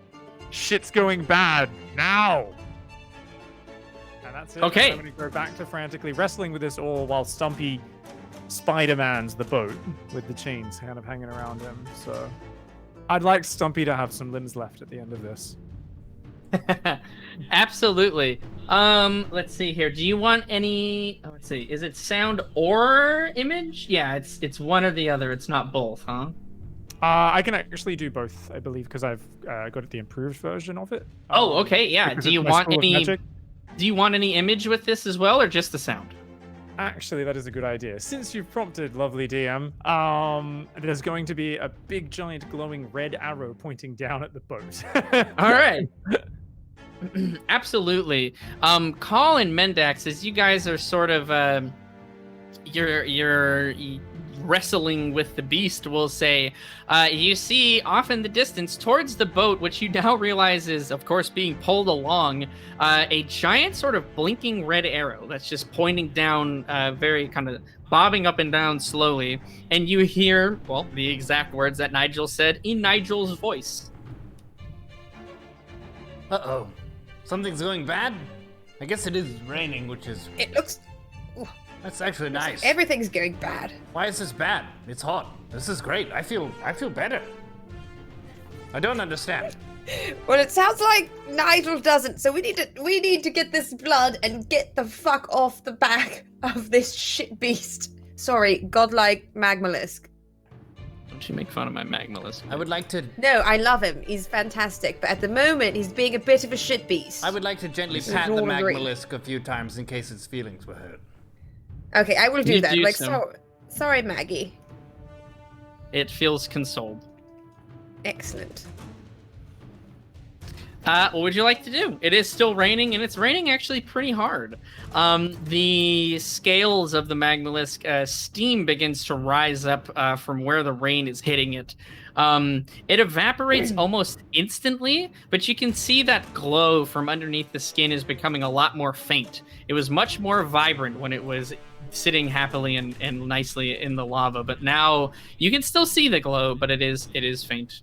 Shit's going bad, now!" And that's it. Okay. I'm going to go back to frantically wrestling with this oar while Stumpy Spider-Mans the boat with the chains kind of hanging around him, so... I'd like Stumpy to have some limbs left at the end of this. Absolutely. Let's see here. Do you want any? Let's see. Is it sound or image? Yeah, it's one or the other. It's not both, huh? I can actually do both, I believe, because I've got the improved version of it. Oh, okay. Yeah. because Do you it's my want School of any? Magic. Do you want any image with this as well, or just the sound? Actually, that is a good idea. Since you've prompted, lovely DM, there's going to be a big, giant, glowing red arrow pointing down at the boat. All right. Absolutely. Call and Mendax, as you guys are sort of you're wrestling with the beast, will say, you see off in the distance towards the boat, which you now realize is, of course, being pulled along, a giant sort of blinking red arrow that's just pointing down, very kind of bobbing up and down slowly. And you hear, well, the exact words that Nigel said in Nigel's voice. Uh-oh. Something's going bad? I guess it is raining, which is... It looks... That's actually nice. Everything's going bad. Why is this bad? It's hot. This is great. I feel better. I don't understand. Well, it sounds like Nigel doesn't, so we need to get this blood and get the fuck off the back of this shit beast. Sorry, godlike magmalisk. Don't you make fun of my magmalisk. I would like to. No, I love him. He's fantastic, but at the moment, he's being a bit of a shit beast. I would like to gently We pat the all agree. magmalisk a few times in case its feelings were hurt. Okay, I will do You that. do Like, so. sorry, Maggie. It feels consoled. Excellent. What would you like to do? It is still raining, and it's raining actually pretty hard. The scales of the magmalisk, steam begins to rise up from where the rain is hitting it. It evaporates almost instantly, but you can see that glow from underneath the skin is becoming a lot more faint. It was much more vibrant when it was sitting happily and nicely in the lava, but now you can still see the glow, but it is faint.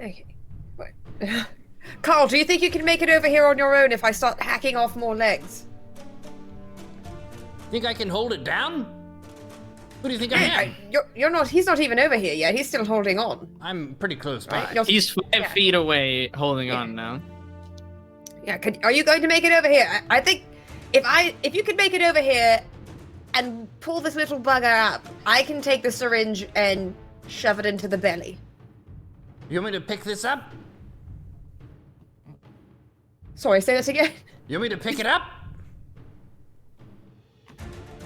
Okay. Wait. Carl, do you think you can make it over here on your own if I start hacking off more legs? Think I can hold it down? Who do you think I am? You're not. He's not even over here yet. He's still holding on. I'm pretty close by. Right? He's 5 feet away, holding on now. Yeah. Are you going to make it over here? I think if you could make it over here and pull this little bugger up, I can take the syringe and shove it into the belly. You want me to pick this up? Sorry, say that again. You want me to pick it up?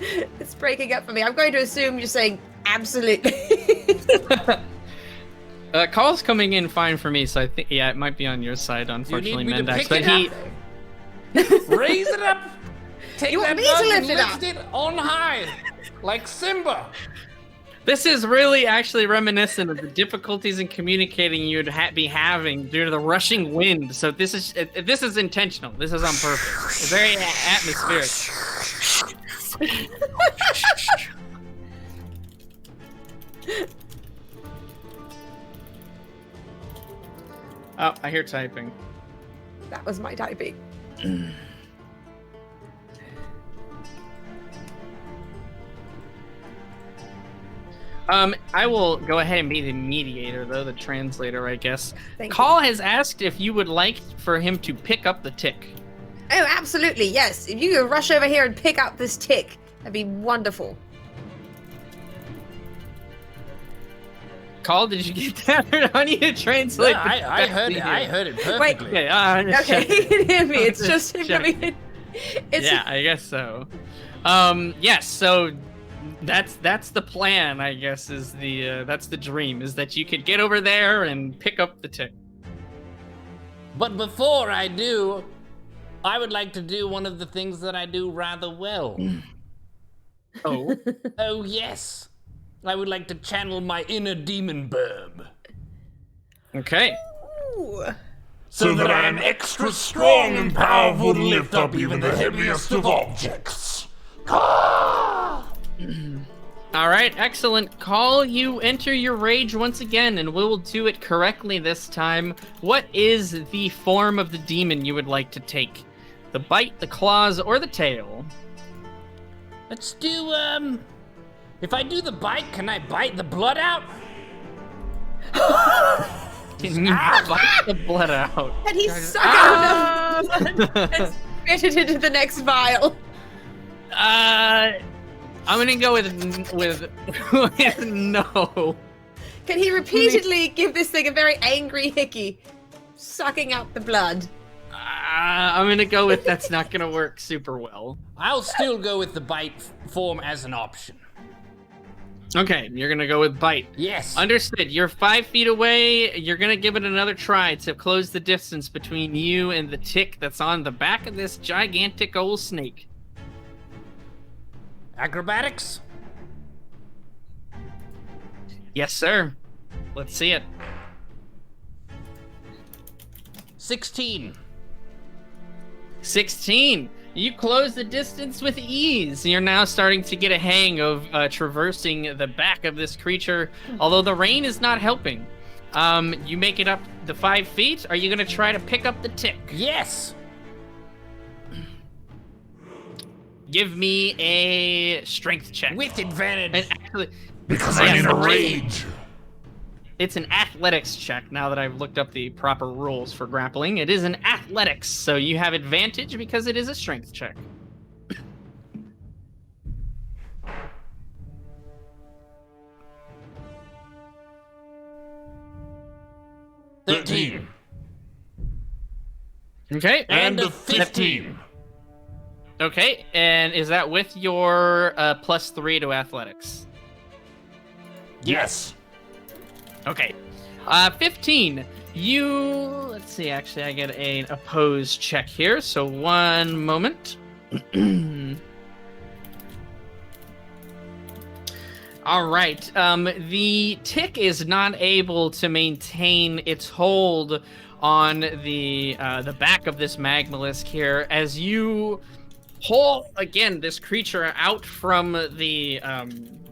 It's breaking up for me. I'm going to assume you're saying absolutely. Call's coming in fine for me, so I think it might be on your side, unfortunately, you need me to Mendax. pick But it up? Raise it up. Take You want that me to bug and lift it up? lift it on high, like Simba. this is really actually reminiscent of the difficulties in communicating you'd be having due to the rushing wind. So this is intentional. This is on purpose. It's very atmospheric. Oh, I hear typing. That was my typing. I will go ahead and be the mediator, though, the translator, I guess. Thank you. Call has asked if you would like for him to pick up the tick. Oh, absolutely, yes. If you could rush over here and pick up this tick, that'd be wonderful. Call, did you get that? Or do I need to translate? No, I heard it perfectly. Wait. Okay, Okay, he can hear me. It's just him Check. coming in. It's Yeah, I guess so. Yes, so that's the plan, I guess, is that's the dream, is that you could get over there and pick up the tick. But before I do, I would like to do one of the things that I do rather well. Oh. Oh, yes. I would like to channel my inner demon burb. Okay. Ooh. So that I am extra strong and powerful to lift up even the heaviest of objects. Ah! All right, excellent. Call, you enter your rage once again, and we'll do it correctly this time. What is the form of the demon you would like to take? The bite, the claws, or the tail? Let's do, if I do the bite, can I bite the blood out? Can you bite the blood out? And he suck out the blood and spit it into the next vial. I'm gonna go with no. Can he repeatedly give this thing a very angry hickey, sucking out the blood? I'm gonna go with that's not gonna work super well. I'll still go with the bite form as an option. Okay, you're gonna go with bite. Yes. Understood. You're 5 feet away. You're gonna give it another try to close the distance between you and the tick that's on the back of this gigantic old snake. Acrobatics? Yes, sir. Let's see it. 16. 16. You close the distance with ease. You're now starting to get a hang of traversing the back of this creature, although the rain is not helping. You make it up the 5 feet. Are you going to try to pick up the tick? Yes. Give me a strength check. With advantage. And actually, Because I'm in a rage. It's an athletics check. Now that I've looked up the proper rules for grappling, it is an athletics, so you have advantage because it is a strength check. $13. Okay. And a 15. Okay, and is that with your +3 to athletics? Yes. Okay. 15. Let's see, actually, I get an opposed check here, so one moment. All right. The tick is not able to maintain its hold on the back of this magmalisk here as you pull again this creature out from the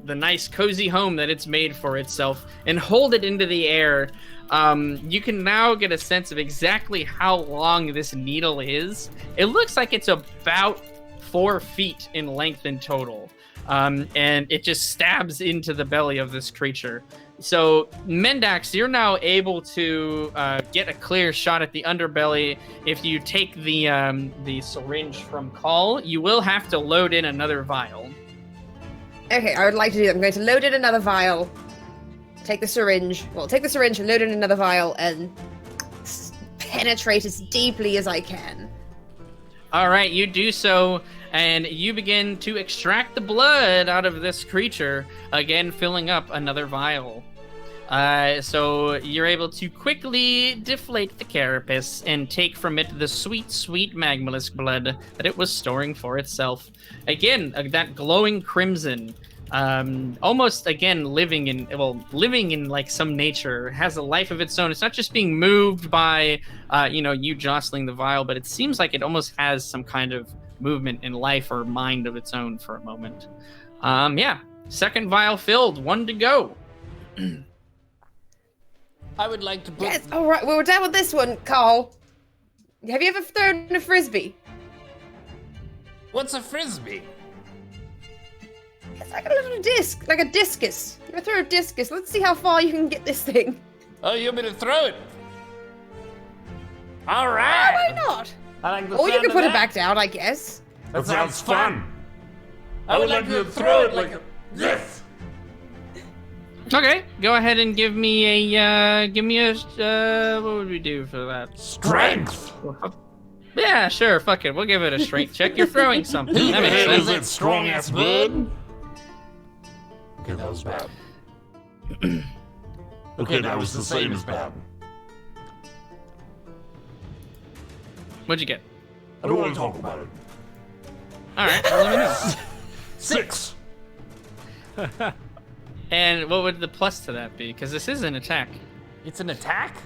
nice cozy home that it's made for itself and hold it into the air. You can now get a sense of exactly how long this needle is. It looks like it's about 4 feet in length in total. And it just stabs into the belly of this creature. So, Mendax, you're now able to get a clear shot at the underbelly. If you take the syringe from Call, you will have to load in another vial. Okay, I would like to do that. I'm going to load in another vial. Take the syringe. Well, take the syringe and load in another vial and penetrate as deeply as I can. All right, you do so, and you begin to extract the blood out of this creature, again filling up another vial. So you're able to quickly deflate the carapace and take from it the sweet, sweet magmalisk blood that it was storing for itself. Again, that glowing crimson, almost again living in like some nature, has a life of its own. It's not just being moved by, you jostling the vial, but it seems like it almost has some kind of movement and life or mind of its own for a moment. Second vial filled, 1 to go. I would like to put... Yes, all right. Well, we're done with this one, Carl. Have you ever thrown a frisbee? What's a frisbee? It's like a little disc, like a discus. You ever throw a discus? Let's see how far you can get this thing. Oh, you want me to throw it? All Why right. not? I like the Or you sound can of put it that. back down, I guess. That sounds fun. I would like to throw it like a... Yes. Okay, go ahead and give me a what would we do for that? Strength. Yeah, sure, fuck it. We'll give it a strength check. You're throwing something. Who That the makes hell is sense. that strong ass bird? Okay, that was bad. Okay, that was the same as bad. What'd you get? I don't want to talk about it. All right, well, let me know. 6. And what would the plus to that be? Because this is an attack. It's an attack?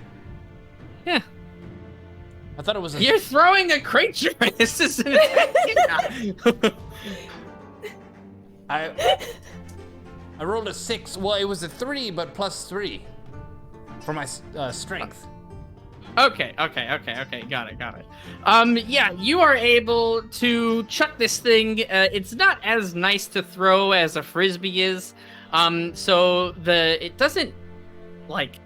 Yeah. I thought it was a... You're throwing a creature. This is an attack. I rolled a 6. Well, it was a 3, but +3 for my strength. Okay. Got it. Yeah, you are able to chuck this thing. It's not as nice to throw as a frisbee is. So it doesn't like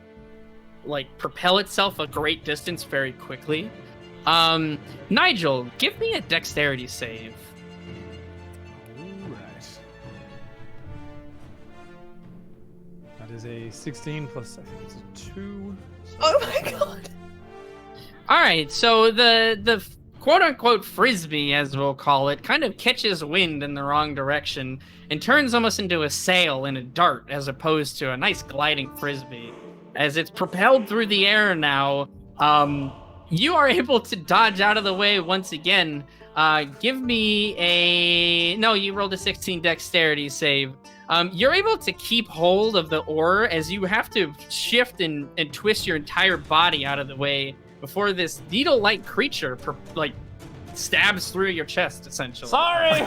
propel itself a great distance very quickly. Nigel, give me a dexterity save. Alright. That is a 16 plus, I think it's a 2. Oh my god. All right, so the quote-unquote frisbee, as we'll call it, kind of catches wind in the wrong direction and turns almost into a sail and a dart as opposed to a nice gliding frisbee. As it's propelled through the air now, you are able to dodge out of the way once again. Give me a... No, you rolled a 16 dexterity save. You're able to keep hold of the oar as you have to shift and twist your entire body out of the way before this needle-like creature stabs through your chest, essentially. Sorry!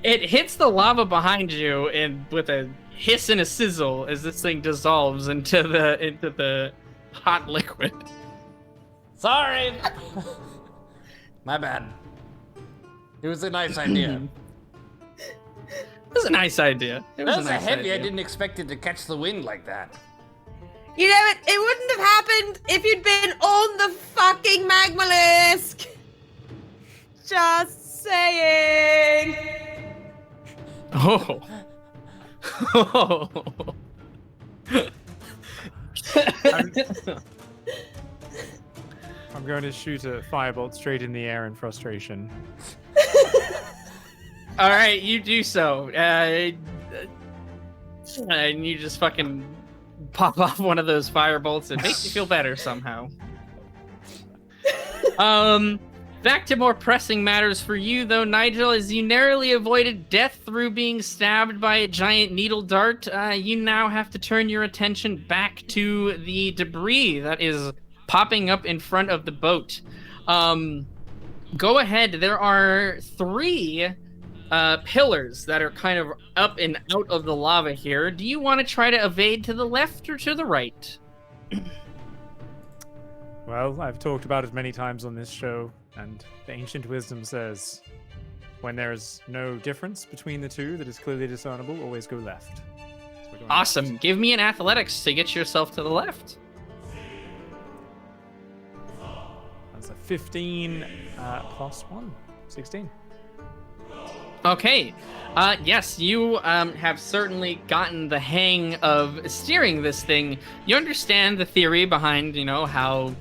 It hits the lava behind you and with a hiss and a sizzle as this thing dissolves into the hot liquid. Sorry! My bad. It was a nice idea. It was a nice idea. It was That was a nice heavy. idea. I didn't expect it to catch the wind like that. You know, it wouldn't have happened if you'd been on the fucking Magmalisk. Just saying. Oh. I'm going to shoot a firebolt straight in the air in frustration. All right, you do so. And you just fucking pop off one of those firebolts. It makes you feel better somehow. Back to more pressing matters for you, though, Nigel. As you narrowly avoided death through being stabbed by a giant needle dart, you now have to turn your attention back to the debris that is popping up in front of the boat. Go ahead. There are 3 pillars that are kind of up and out of the lava here. Do you want to try to evade to the left or to the right? Well, I've talked about it many times on this show, and the ancient wisdom says, when there's no difference between the two that is clearly discernible, always go left. So we're going Awesome. left. Give me an athletics to get yourself to the left. That's a 15 plus 1, 16. Okay. Yes, you have certainly gotten the hang of steering this thing. You understand the theory behind, how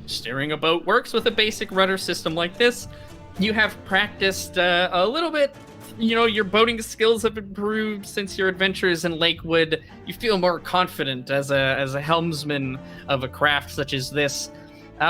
steering a boat works with a basic rudder system like this. You have practiced a little bit. Your boating skills have improved since your adventures in Lakewood. You feel more confident as a helmsman of a craft such as this.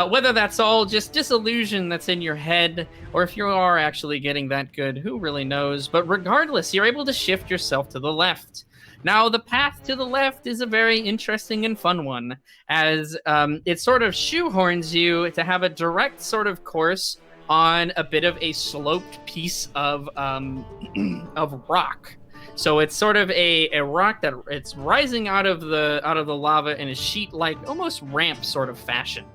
Whether that's all just disillusion that's in your head, or if you are actually getting that good, who really knows? But regardless, you're able to shift yourself to the left. Now, the path to the left is a very interesting and fun one, as it sort of shoehorns you to have a direct sort of course on a bit of a sloped piece of rock. So it's sort of a rock that it's rising out of the lava in a sheet-like, almost ramp sort of fashion.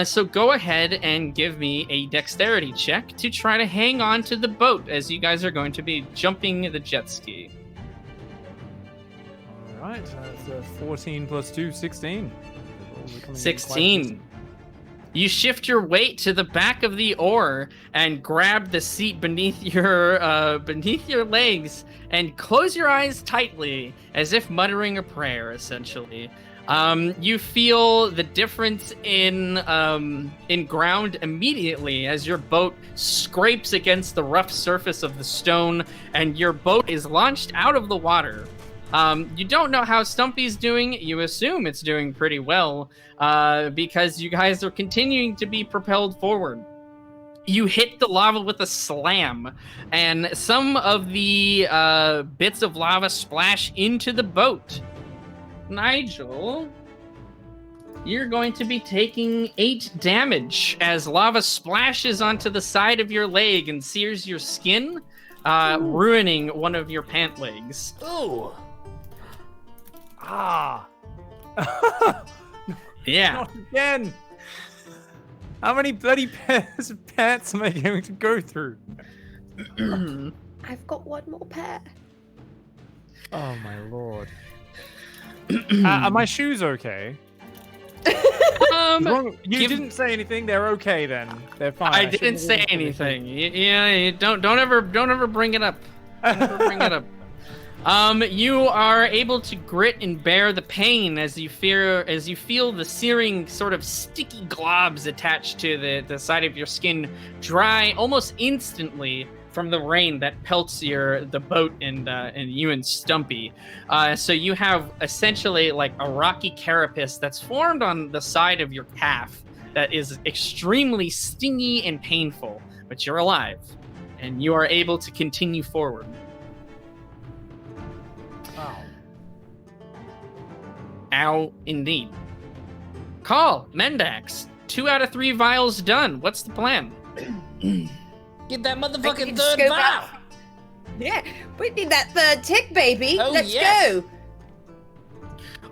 So go ahead and give me a dexterity check to try to hang on to the boat as you guys are going to be jumping the jet ski. All right, that's 14 plus 2, 16. 16. You shift your weight to the back of the oar and grab the seat beneath your legs and close your eyes tightly as if muttering a prayer, essentially. You feel the difference in ground immediately as your boat scrapes against the rough surface of the stone and your boat is launched out of the water. You don't know how Stumpy's doing. You assume it's doing pretty well because you guys are continuing to be propelled forward. You hit the lava with a slam, and some of the bits of lava splash into the boat. Nigel, you're going to be taking 8 damage as lava splashes onto the side of your leg and sears your skin, ruining one of your pant legs. Ooh. Ah! Yeah. Not again! How many bloody pairs of pants am I going to go through? I've got one more pair. Oh my lord. Are my shoes okay? You didn't say anything. They're okay then. They're fine. I didn't say anything. You don't ever bring it up. Don't ever bring it up. You are able to grit and bear the pain as you feel the searing sort of sticky globs attached to the side of your skin dry almost instantly from the rain that pelts the boat and you and Stumpy. So you have essentially like a rocky carapace that's formed on the side of your calf that is extremely stingy and painful, but you're alive and you are able to continue forward. Ow, indeed. Call, Mendax. 2 out of 3 vials done. What's the plan? Get that I motherfucking can just third go vial. back. Yeah, we need that third tick, baby. Oh, Let's yes. go.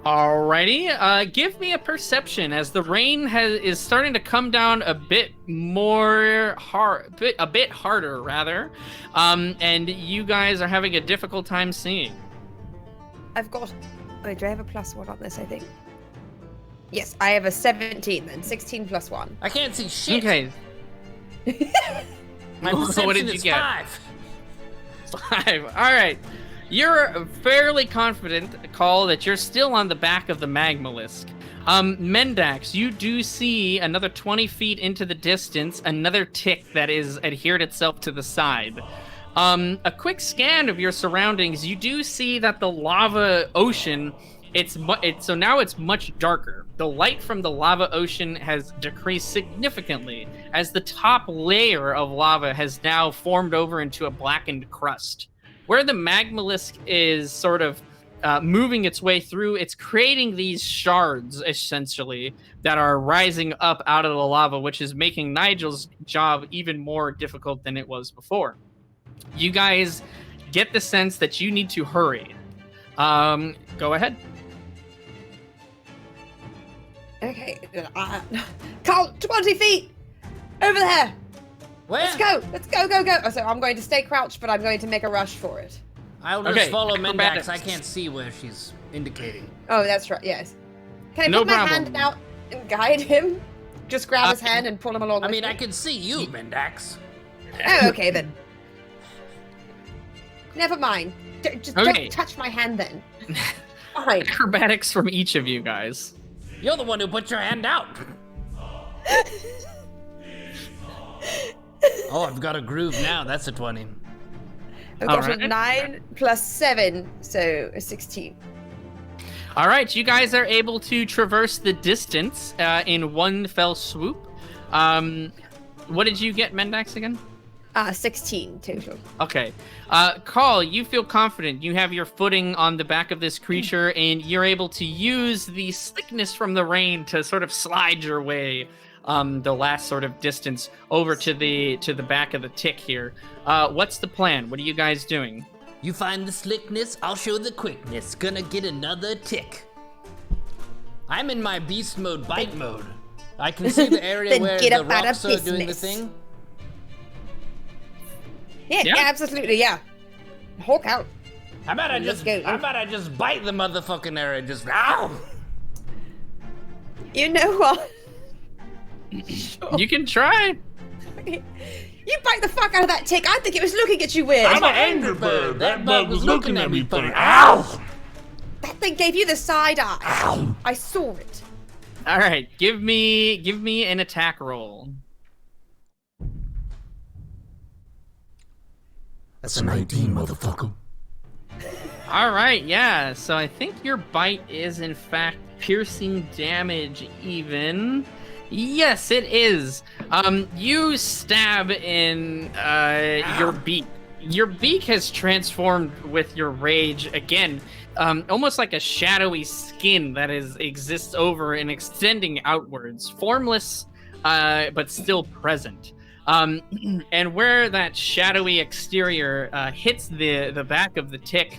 Alrighty, give me a perception as the rain is starting to come down a bit more a bit harder rather, and you guys are having a difficult time seeing. I've got. Wait, do I have a +1 on this? I think. Yes, I have a 17 then. 16 plus 1. I can't see shit. Okay. My What perception did you is get? 5. 5. All right. You're fairly confident, Call, that you're still on the back of the Magmalisk. Mendax, you do see another 20 feet into the distance, another tick that is adhered itself to the side. A quick scan of your surroundings, you do see that the lava ocean, so now it's much darker. The light from the lava ocean has decreased significantly as the top layer of lava has now formed over into a blackened crust. Where the Magmalisk is sort of moving its way through, it's creating these shards, essentially, that are rising up out of the lava, which is making Nigel's job even more difficult than it was before. You guys get the sense that you need to hurry. Go ahead. Okay. Carl, 20 feet! Over there! Where? Let's go! Let's go, go, go! Oh, so I'm going to stay crouched, but I'm going to make a rush for it. I'll just Okay, follow acrobatics. Mendax. I can't see where she's indicating. Oh, that's right, yes. Can I No put my problem. hand out and guide him? Just grab his hand and pull him along I with mean, me? I can see you, Mendax. Oh, okay then. Never mind. Just Okay. don't touch my hand then. Fine. Acrobatics from each of you guys. You're the one who put your hand out. Oh, I've got a groove now. That's a 20. I've got Alright. a 9 plus 7, so a 16. All right, you guys are able to traverse the distance in one fell swoop. What did you get, Mendax, again? 16 total. Okay. Carl, you feel confident. You have your footing on the back of this creature, and you're able to use the slickness from the rain to sort of slide your way the last sort of distance over to the back of the tick here. What's the plan? What are you guys doing? You find the slickness, I'll show the quickness. Gonna get another tick. I'm in my beast mode, bite mode. I can see the area Then where get the up out of rocks are doing the business. thing. Yeah, Yeah. absolutely, yeah. Hawk out. How about I Let's just go. how about I just bite the motherfucking area and just ow? You know what? You can try. You bite the fuck out of that tick. I think it was looking at you weird. I'm an angry bird. That bug was looking at me funny. Ow! That thing gave you the side eye. Ow! I saw it. All right, give me an attack roll. That's a 19, motherfucker. All right, yeah. So I think your bite is in fact piercing damage even. Yes, it is. You stab in your beak. Your beak has transformed with your rage again, almost like a shadowy skin that exists over and extending outwards, formless, but still present. And where that shadowy exterior hits the back of the tick,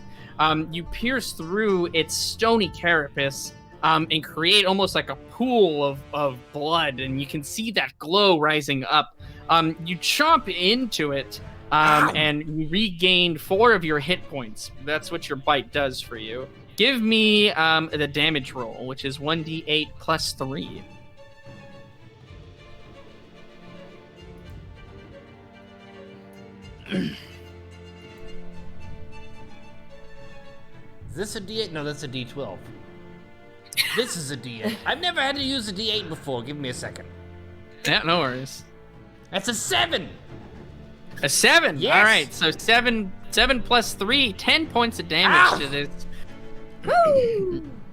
you pierce through its stony carapace and create almost like a pool of blood, and you can see that glow rising up. You chomp into it, and you regained 4 of your hit points. That's what your bite does for you. Give me the damage roll, which is 1d8 plus 3. Is this a D8? No, that's a D12. This is a D8. I've never had to use a D8 before. Give me a second. Yeah, no worries. That's a 7. A 7. Yes. All right, so 7 plus 3, 10 points of damage Ow. to this.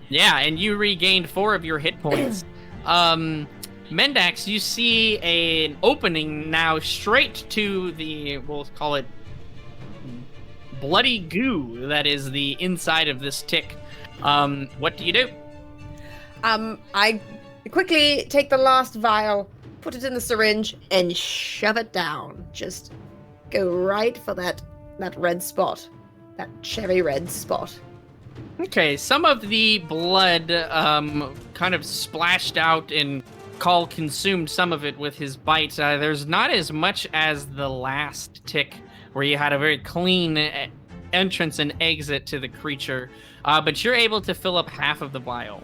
Yeah, and you regained 4 of your hit points. Mendax, you see an opening now straight to the, we'll call it bloody goo that is the inside of this tick. What do you do? I quickly take the last vial, put it in the syringe, and shove it down. Just go right for that red spot. That cherry red spot. Okay, some of the blood kind of splashed out and Call consumed some of it with his bite. There's not as much as the last tick where you had a very clean entrance and exit to the creature, but you're able to fill up half of the vial.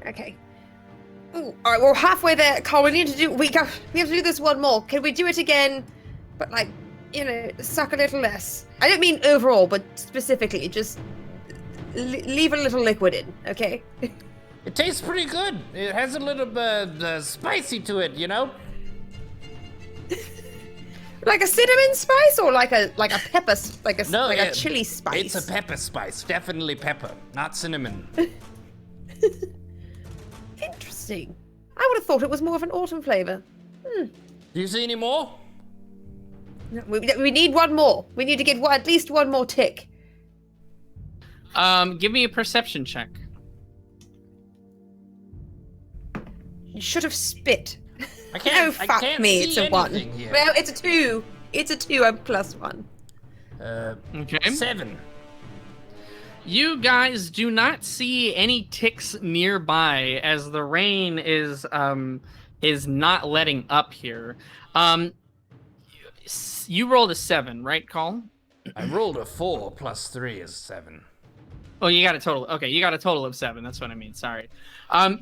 Okay. Ooh, all right, we're halfway there. Carl, we have to do this one more. Can we do it again? But like, suck a little less. I don't mean overall, but specifically, just leave a little liquid in, okay? It tastes pretty good. It has a little spicy to it, Like a cinnamon spice, or like a pepper, a chili spice? It's a pepper spice, definitely pepper, not cinnamon. Interesting. I would have thought it was more of an autumn flavor. Do you see any more? No, we need one more. We need to get at least one more tick. Give me a perception check. You should have spit. I can't. Oh, fuck I can't me! See It's a 1. here. Well, it's a 2. It's a 2. I'm +1. Okay. 7. You guys do not see any ticks nearby as the rain is not letting up here. You rolled a 7, right, Call? I rolled a 4 plus 3 is 7. Oh, you got a total. Okay, you got a total of 7. That's what I mean. Sorry.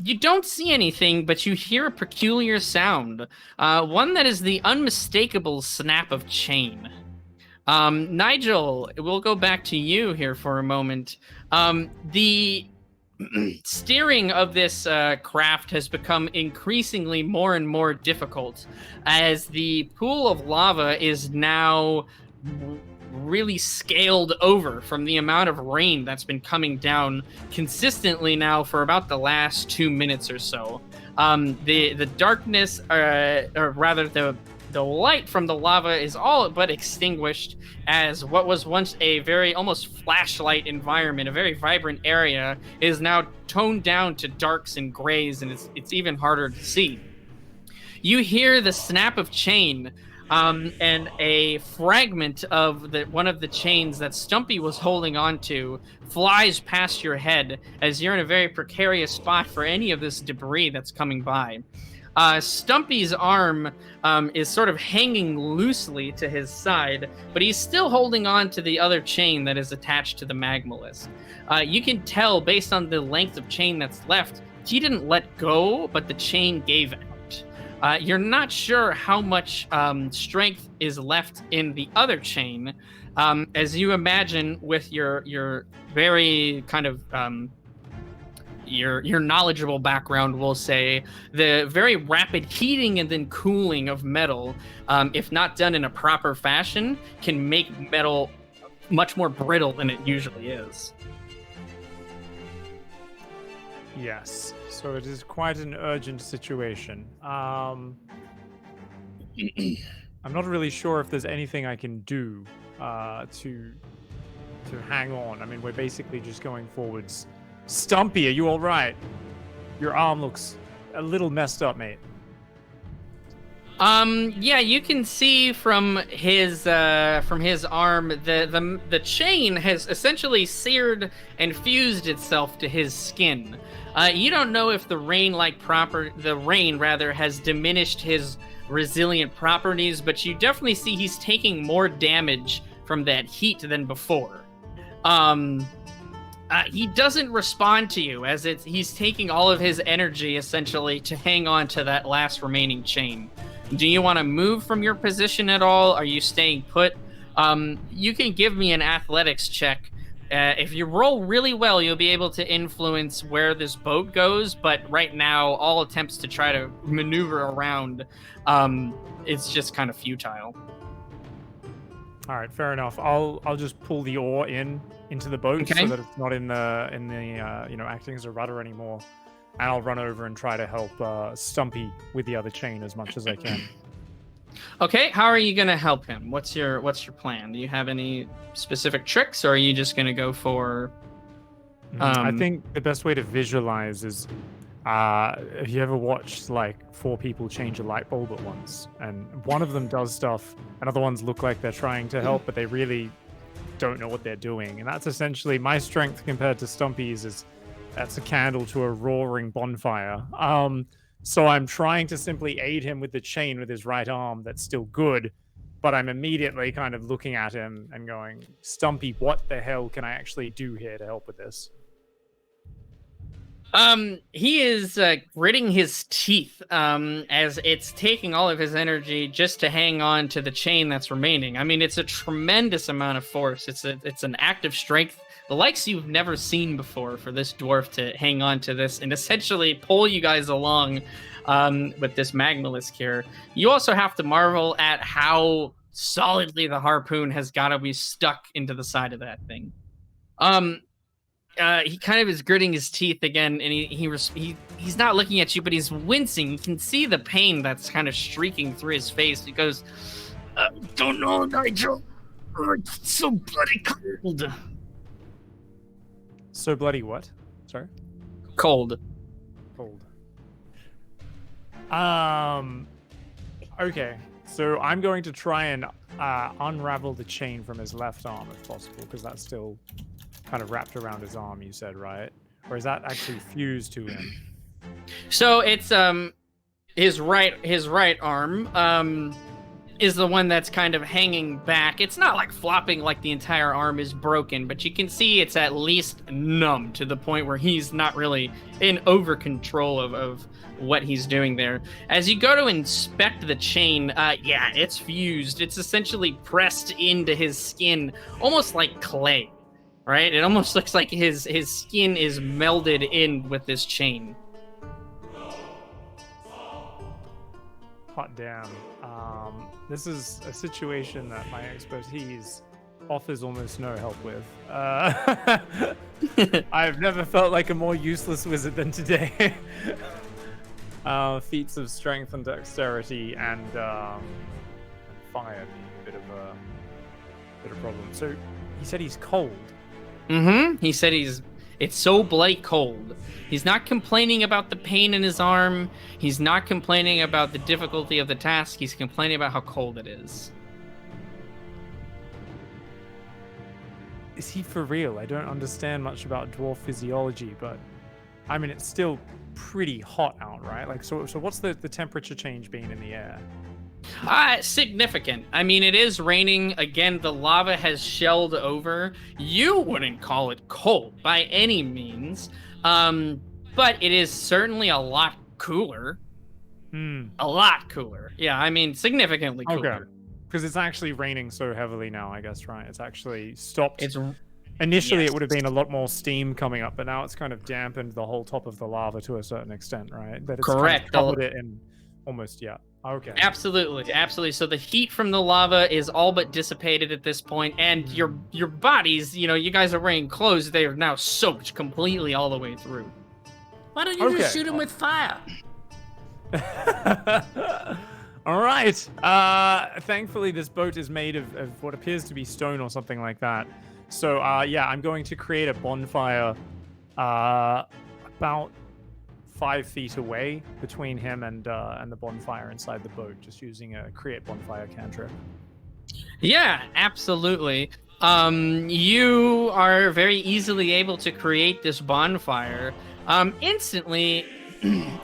You don't see anything, but you hear a peculiar sound. One that is the unmistakable snap of chain. Nigel, we'll go back to you here for a moment. The steering of this craft has become increasingly more and more difficult as the pool of lava is now really scaled over from the amount of rain that's been coming down consistently now for about the last 2 minutes or so. The darkness, or rather the light from the lava is all but extinguished as what was once a very almost flashlight environment, a very vibrant area, is now toned down to darks and grays, and it's even harder to see. You hear the snap of chain, and a fragment of one of the chains that Stumpy was holding onto flies past your head as you're in a very precarious spot for any of this debris that's coming by. Stumpy's arm is sort of hanging loosely to his side, but he's still holding on to the other chain that is attached to the magmalist. You can tell based on the length of chain that's left, he didn't let go, but the chain gave out. You're not sure how much strength is left in the other chain, as you imagine with your very kind of your knowledgeable background, we'll say, the very rapid heating and then cooling of metal, if not done in a proper fashion, can make metal much more brittle than it usually is. Yes. So it is quite an urgent situation. I'm not really sure if there's anything I can do to hang on. I mean, we're basically just going forwards. Stumpy, are you all right? Your arm looks a little messed up, mate. Yeah, you can see from his arm the chain has essentially seared and fused itself to his skin. You don't know if the rain has diminished his resilient properties, but you definitely see he's taking more damage from that heat than before. He doesn't respond to you as he's taking all of his energy essentially to hang on to that last remaining chain. Do you want to move from your position at all? Are you staying put? You can give me an athletics check. If you roll really well, you'll be able to influence where this boat goes, but right now, all attempts to try to maneuver around, it's just kind of futile. All right, fair enough. I'll just pull the oar into the boat Okay. so that it's not in the acting as a rudder anymore, and I'll run over and try to help Stumpy with the other chain as much as I can. Okay, how are you gonna help him? What's your plan? Do you have any specific tricks, or are you just gonna go for? I think the best way to visualize is, have you ever watched like 4 people change a light bulb at once, and one of them does stuff, and other ones look like they're trying to help, but they really don't know what they're doing. And that's essentially my strength compared to Stumpy's is that's a candle to a roaring bonfire. So I'm trying to simply aid him with the chain with his right arm that's still good, but I'm immediately kind of looking at him and going, Stumpy, what the hell can I actually do here to help with this? He is gritting his teeth as it's taking all of his energy just to hang on to the chain that's remaining. I mean, it's a tremendous amount of force. It's an act of strength, the likes you've never seen before for this dwarf to hang on to this and essentially pull you guys along with this Magnolisk here. You also have to marvel at how solidly the harpoon has got to be stuck into the side of that thing. He kind of is gritting his teeth again, and he's not looking at you, but he's wincing. You can see the pain that's kind of streaking through his face. He goes, "Don't know, Nigel. It's so bloody cold." So bloody what? Sorry? Cold. Cold. Okay. So I'm going to try and unravel the chain from his left arm if possible, because that's still kind of wrapped around his arm, you said, right? Or is that actually fused to him? So it's his right arm is the one that's kind of hanging back. It's not like flopping like the entire arm is broken, but you can see it's at least numb to the point where he's not really in over control of what he's doing there. As you go to inspect the chain, yeah, it's fused. It's essentially pressed into his skin, almost like clay. Right? It almost looks like his skin is melded in with this chain. Hot damn. This is a situation that my expertise offers almost no help with. I've never felt like a more useless wizard than today. Feats of strength and dexterity and fire being a bit of a problem. So he said he's cold. Mm-hmm. He said it's so bloody cold. He's not complaining about the pain in his arm. He's not complaining about the difficulty of the task. He's complaining about how cold it is. Is he for real? I don't understand much about dwarf physiology, but I mean, it's still pretty hot out, right? Like, so what's the temperature change been in the air? Significant. I mean, it is raining. Again, the lava has shelled over. You wouldn't call it cold by any means, but it is certainly a lot cooler. A lot cooler. Yeah, I mean, significantly cooler. Okay. Because it's actually raining so heavily now, I guess, right? It's actually stopped. Initially, yes. It would have been a lot more steam coming up, but now it's kind of dampened the whole top of the lava to a certain extent, right? That it's correct. Kind of covered it in almost, yeah. Okay. Absolutely, absolutely. So the heat from the lava is all but dissipated at this point, and your bodies, you guys are wearing clothes. They are now soaked completely all the way through. Why don't you just shoot him with fire? All right. Thankfully, this boat is made of what appears to be stone or something like that. So, yeah, I'm going to create a bonfire about 5 feet away between him and the bonfire inside the boat, just using a create bonfire cantrip. Yeah, absolutely. You are very easily able to create this bonfire instantly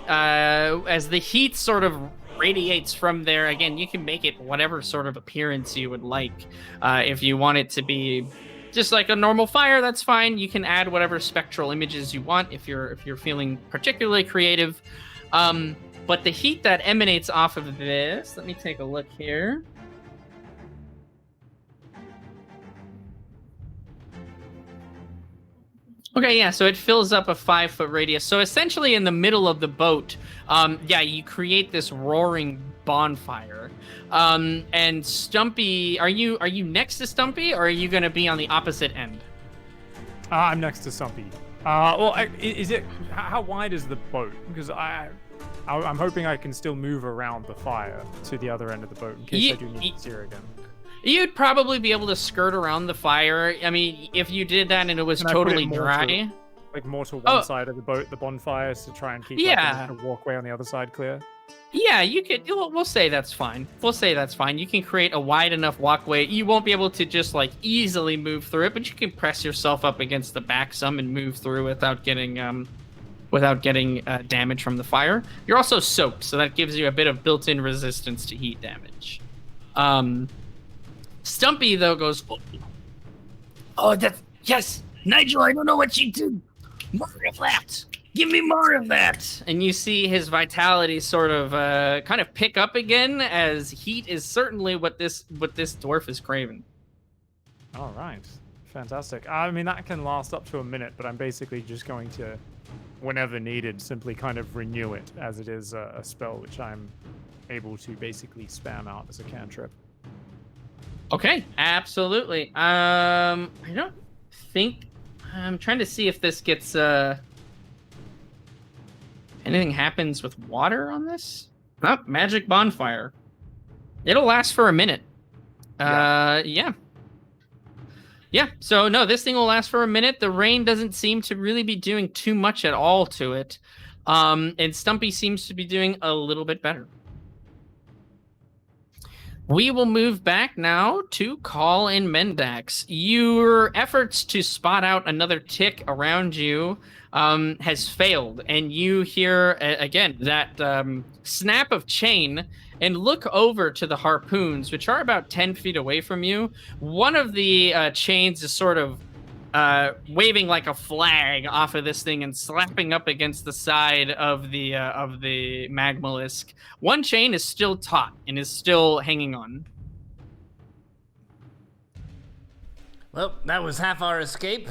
as the heat sort of radiates from there. Again, you can make it whatever sort of appearance you would like. If you want it to be just like a normal fire, that's fine. You can add whatever spectral images you want if you're feeling particularly creative. But the heat that emanates off of this, let me take a look here. Okay, yeah, so it fills up a 5-foot radius. So essentially in the middle of the boat, yeah, you create this roaring bonfire. And Stumpy, are you next to Stumpy, or are you going to be on the opposite end? I'm next to Stumpy. Well, is it? How wide is the boat? Because I'm hoping I can still move around the fire to the other end of the boat in case I do need to steer again. You'd probably be able to skirt around the fire. I mean, if you did that and it was totally dry. More to one side of the boat, the bonfires, to try and keep the walkway on the other side clear? Yeah, you could. We'll say that's fine. We'll say that's fine. You can create a wide enough walkway. You won't be able to just like easily move through it, but you can press yourself up against the back some and move through without getting damage from the fire. You're also soaked, so that gives you a bit of built-in resistance to heat damage. Stumpy though goes, Oh, yes, Nigel. I don't know what you did. More of that. Give me more of that. and you see his vitality sort of kind of pick up again, as heat is certainly what this dwarf is craving. All right, fantastic. I mean, that can last up to a minute, but I'm basically just going to, whenever needed, simply kind of renew it, as it is a spell which I'm able to basically spam out as a cantrip. Okay, absolutely. I don't think I'm trying to see if this gets anything happens with water on this. Oh, magic bonfire. It'll last for a minute. Yeah. So no, this thing will last for a minute. The rain doesn't seem to really be doing too much at all to it. And Stumpy seems to be doing a little bit better. We will move back now to Call and Mendax. Your efforts to spot out another tick around you has failed, and you hear again that snap of chain and look over to the harpoons, which are about 10 feet away from you. One of the chains is sort of waving like a flag off of this thing and slapping up against the side of the magmalisk. One chain is still taut and is still hanging on. Well, that was half our escape.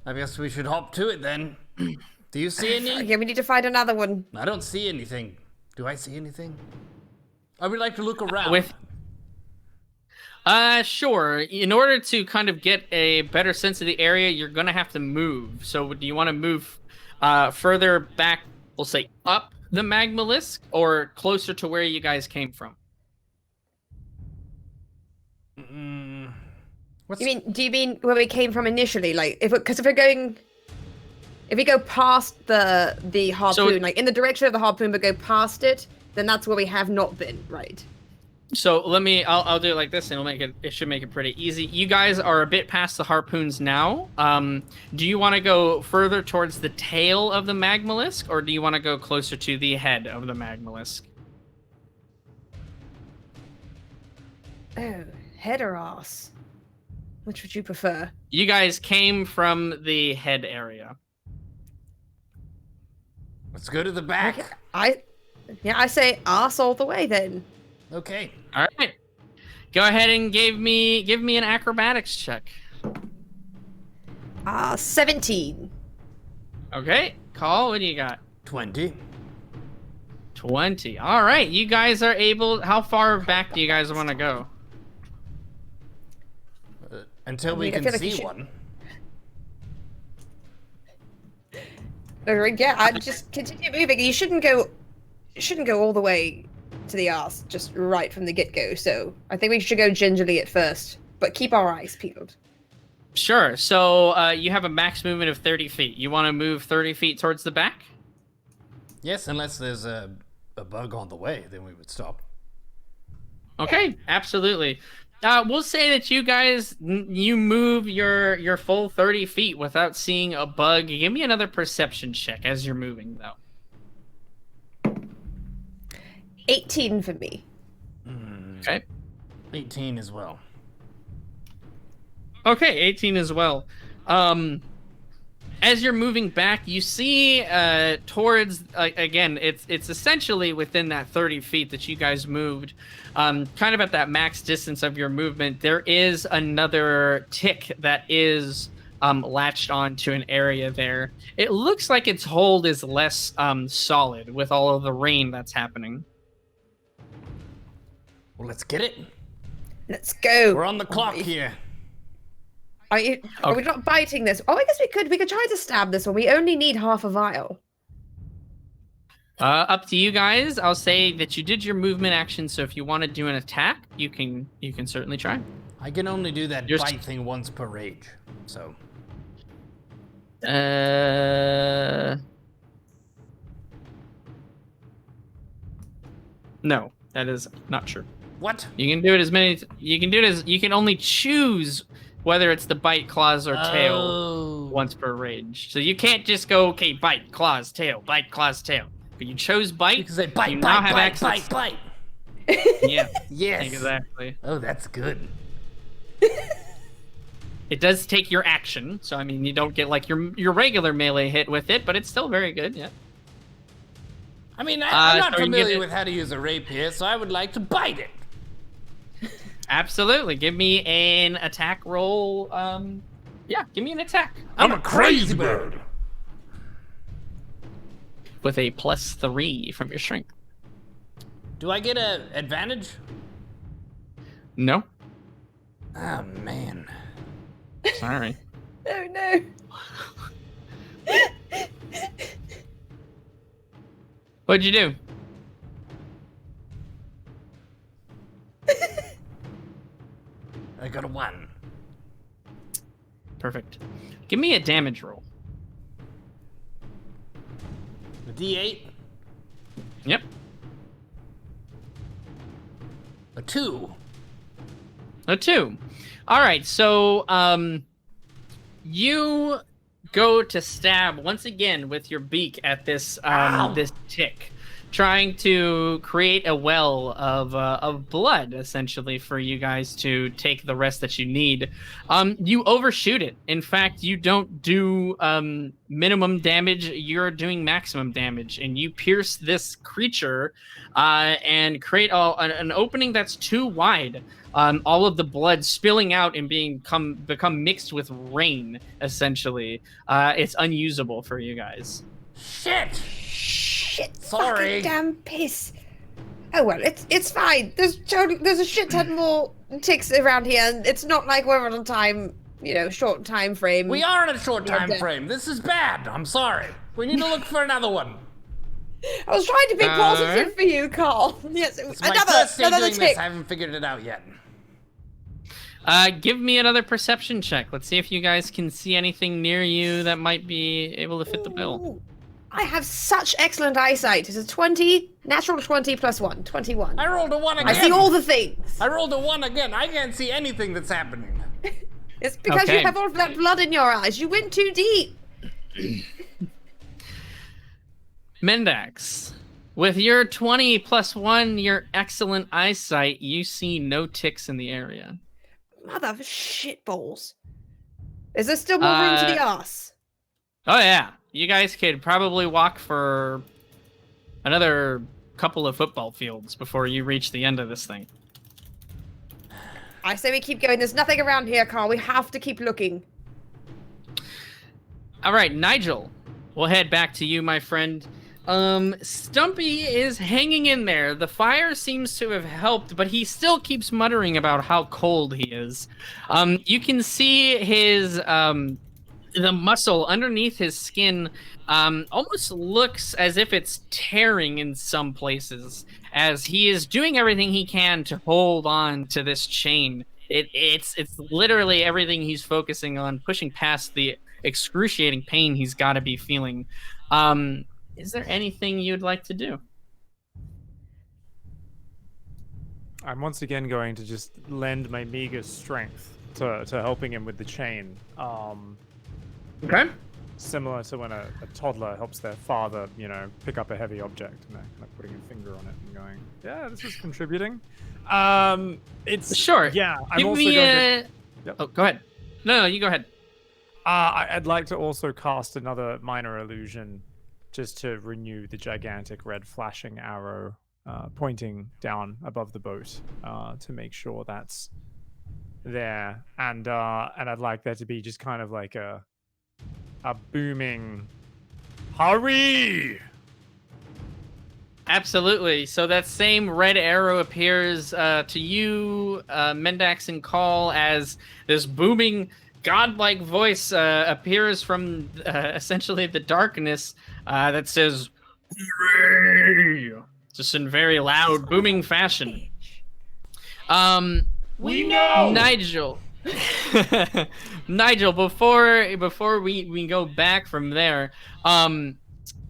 I guess we should hop to it then. Do you see any? Yeah, we need to find another one. I don't see anything. Do I see anything? I would like to look around. Sure. In order to kind of get a better sense of the area, you're going to have to move. So do you want to move further back, we'll say up the magmalisk, or closer to where you guys came from? Do you mean where we came from initially? Like, if we go past the harpoon, like in the direction of the harpoon, but go past it, then that's where we have not been, right? So I'll do it like this, and it should make it pretty easy. You guys are a bit past the harpoons now. Do you want to go further towards the tail of the magmalisk, or do you want to go closer to the head of the magmalisk? Oh, head or ass? Which would you prefer? You guys came from the head area. Let's go to the back. Okay, I say ass all the way then. Okay. All right. Go ahead and give me an acrobatics check. 17. Okay. Call, what do you got? 20. 20. All right. You guys are able. How far back do you guys want to go? Until we can see one. Yeah, I'd just continue moving. You shouldn't go all the way to the arse just right from the get-go. So I think we should go gingerly at first, but keep our eyes peeled. Sure. So you have a max movement of 30 feet. You want to move 30 feet towards the back? Yes, unless there's a bug on the way, then we would stop. Okay, absolutely. We'll say that you guys, you move your full 30 feet without seeing a bug. Give me another perception check as you're moving, though. 18 for me. Okay. 18 as well. Okay, 18 as well. As you're moving back, you see towards, again, it's essentially within that 30 feet that you guys moved, kind of at that max distance of your movement. There is another tick that is latched onto an area there. It looks like its hold is less solid with all of the rain that's happening. Well, let's get it. Let's go. We're on the clock here. Are we not biting this? Oh, I guess we could try to stab this one. We only need half a vial. Up to you guys. I'll say that you did your movement action, so if you want to do an attack, you can certainly try. I can only do that bite thing once per rage, so. No, that is not true. What? You can do it as many. You can do it as you can only choose whether it's the bite, claws, or tail once per rage. So you can't just go, okay, bite, claws, tail, bite, claws, tail. But you chose bite. You can say bite, you bite, now have bite, access. bite. Yeah. Yes. Exactly. Oh, that's good. It does take your action, so I mean you don't get like your regular melee hit with it, but it's still very good. Yeah. I mean, I'm not so you familiar get it- with how to use a rapier, so I would like to bite it. Absolutely. Give me an attack roll. Yeah, give me an attack. I'm a crazy bird. With a +3 from your strength. Do I get an advantage? No. Oh, man. Sorry. Oh no. What'd you do? I got a 1. Perfect. Give me a damage roll. A D8. Yep. A 2. A 2. All right, so you go to stab once again with your beak at this this tick, trying to create a well of blood essentially for you guys to take the rest that you need. You overshoot it. In fact, you don't do minimum damage. You're doing maximum damage, and you pierce this creature and create an opening that's too wide. All of the blood spilling out and become mixed with rain. Essentially, it's unusable for you guys. Shit! Shit. Sorry. Fucking damn piss. Oh well, it's fine. There's a shit ton more ticks around here, and it's not like we're on a time, short time frame. We are in a short time Yeah. frame. This is bad. I'm sorry. We need to look for another one. I was trying to be positive Alright. for you, Carl. Yes, It's my first day another doing tick. this. I haven't figured it out yet. Give me another perception check. Let's see if you guys can see anything near you that might be able to fit the bill. Ooh, I have such excellent eyesight. It's a 20, natural 20 plus 1, 21. I rolled a 1 again. I see all the things. I rolled a 1 again. I can't see anything that's happening. It's because Okay. you have all of that blood in your eyes. You went too deep. Mendax, with your 20 plus 1, your excellent eyesight, you see no ticks in the area. Mother of shit balls. Is there still more room to the arse? Oh yeah, you guys could probably walk for another couple of football fields before you reach the end of this thing. I say we keep going. There's nothing around here, Carl. We have to keep looking. All right, Nigel, we'll head back to you, my friend. Stumpy is hanging in there. The fire seems to have helped, but he still keeps muttering about how cold he is. You can see his the muscle underneath his skin almost looks as if it's tearing in some places, as he is doing everything he can to hold on to this chain. It's literally everything he's focusing on, pushing past the excruciating pain he's got to be feeling. Is there anything you'd like to do? I'm once again going to just lend my meager strength to helping him with the chain. Okay. Similar to when a toddler helps their father, pick up a heavy object, and they're kind of putting a finger on it and going, "Yeah, this is contributing." It's Sure. Yeah, I'm Give also me going a... to. Yep. Oh, go ahead. No, you go ahead. I'd like to also cast another minor illusion, just to renew the gigantic red flashing arrow pointing down above the boat, to make sure that's there, and I'd like there to be just kind of like a booming hurry. Absolutely. So that same red arrow appears to you, Mendax and Call, as this booming godlike voice appears from essentially the darkness that says, "Hooray!" Just in very loud, booming fashion. We know! Nigel. Nigel, before we go back from there,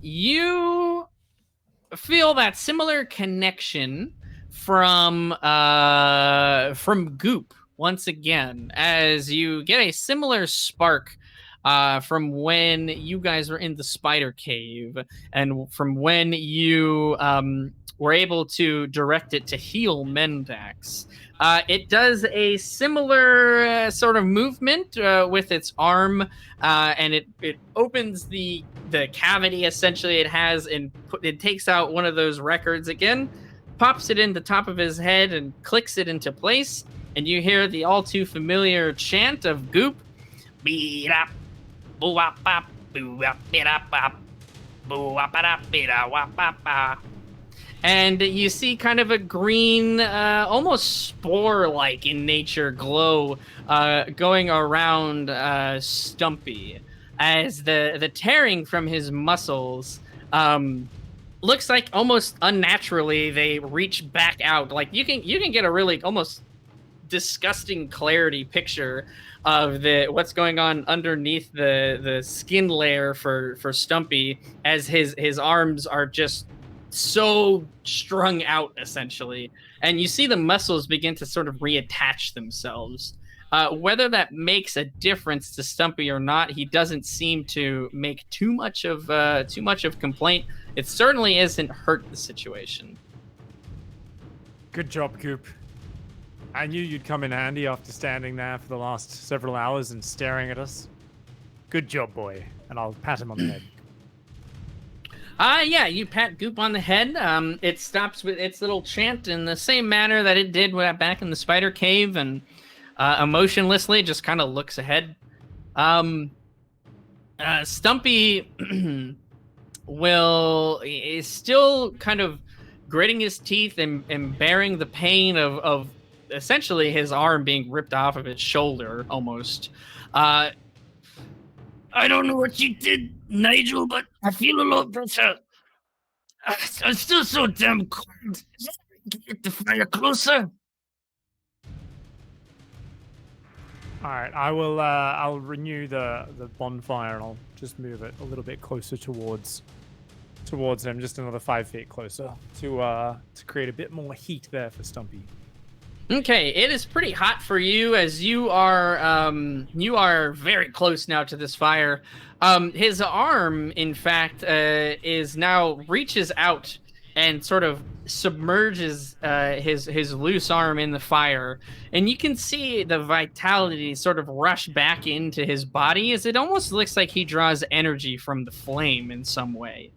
you feel that similar connection from Goop once again, as you get a similar spark from when you guys were in the spider cave, and from when you were able to direct it to heal Mendax. It does a similar sort of movement with its arm, and it opens the cavity essentially it has, and it takes out one of those records again, pops it in the top of his head, and clicks it into place. And you hear the all too familiar chant of Goop. Beep-up, boo-wop-bop, boo-wop, beep-up-bop, boo-wop-a-da-beep-a-wop-bop-bop. And you see kind of a green, almost spore-like in nature glow going around Stumpy, as the tearing from his muscles looks like almost unnaturally they reach back out. Like you can get a really almost disgusting clarity picture of what's going on underneath the skin layer for Stumpy, as his arms are just so strung out essentially, and you see the muscles begin to sort of reattach themselves. Whether that makes a difference to Stumpy or not, he doesn't seem to make too much of complaint. It certainly isn't hurt the situation. Good job, Goop. I knew you'd come in handy after standing there for the last several hours and staring at us. Good job, boy. And I'll pat him on the head. Yeah, you pat Goop on the head. It stops with its little chant in the same manner that it did back in the spider cave, and emotionlessly just kind of looks ahead. Stumpy is still kind of gritting his teeth and bearing the pain of essentially his arm being ripped off of its shoulder, almost. I don't know what you did, Nigel, but I feel a lot better. I'm still so damn cold. Get the fire closer. All right, I will. I'll renew the bonfire, and I'll just move it a little bit closer towards him, just another 5 feet closer to create a bit more heat there for Stumpy. Okay, it is pretty hot for you, as you are very close now to this fire. His arm, in fact, is now reaches out and sort of submerges his loose arm in the fire, and you can see the vitality sort of rush back into his body, as it almost looks like he draws energy from the flame in some way.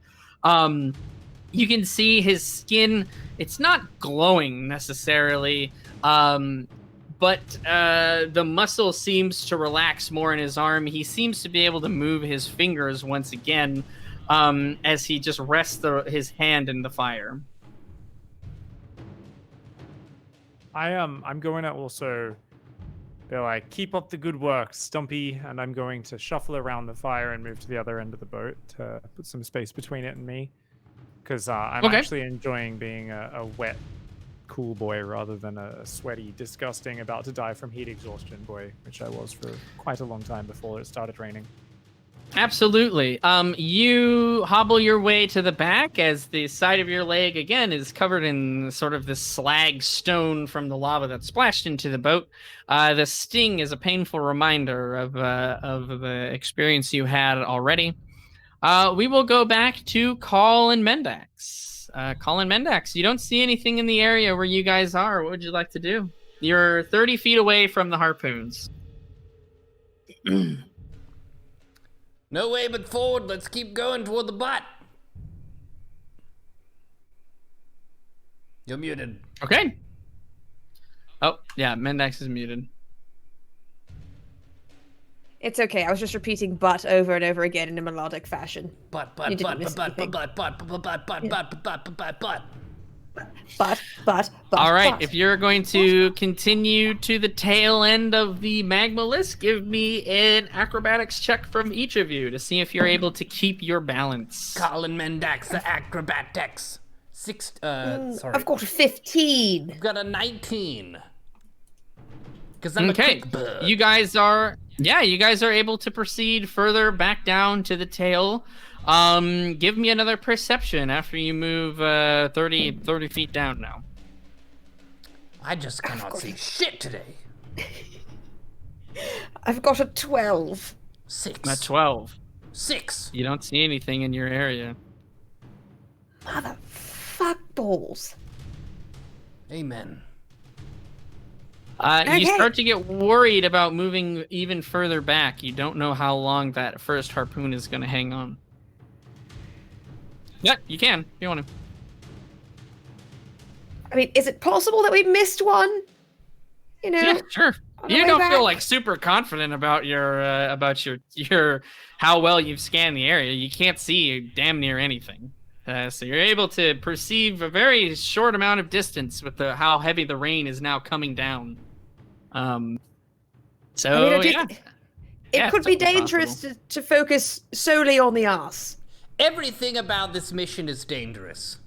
You can see his skin; it's not glowing necessarily. But the muscle seems to relax more in his arm. He seems to be able to move his fingers once again, as he just rests his hand in the fire. I'm going to also be like, keep up the good work, Stumpy, and I'm going to shuffle around the fire and move to the other end of the boat to put some space between it and me, because I'm actually enjoying being a wet, cool boy rather than a sweaty, disgusting, about to die from heat exhaustion boy, which I was for quite a long time before it started raining. Absolutely. You hobble your way to the back, as the side of your leg again is covered in sort of this slag stone from the lava that splashed into the boat. The sting is a painful reminder of the experience you had already. We will go back to Call and Mendax. Colin Mendax, you don't see anything in the area where you guys are. What would you like to do? You're 30 feet away from the harpoons. No way but forward. Let's keep going toward the butt. You're muted. Okay. Oh, yeah, Mendax is muted. It's okay. I was just repeating "but" over and over again in a melodic fashion. But. All right, if you're going to continue to the tail end of the magma list, give me an acrobatics check from each of you to see if you're able to keep your balance. Colin Mendax, the acrobatics. Sorry. I've got a 15. I've got a 19. Because I'm okay. a quick bird. You guys are able to proceed further back down to the tail. Give me another perception after you move 30 feet down now. I just cannot see shit today. I've got a 12. 6. At 12. 6. You don't see anything in your area. Mother fuck balls. Amen. You Okay. start to get worried about moving even further back. You don't know how long that first harpoon is going to hang on. Yeah, you can if you want to. I mean, is it possible that we missed one? You know? Yeah, sure. on the You way don't back? feel like super confident about your how well you've scanned the area. You can't see damn near anything. So you're able to perceive a very short amount of distance with how heavy the rain is now coming down. So I mean, I do yeah. it Yeah, could be it's totally dangerous to focus solely on the arse. Everything about this mission is dangerous.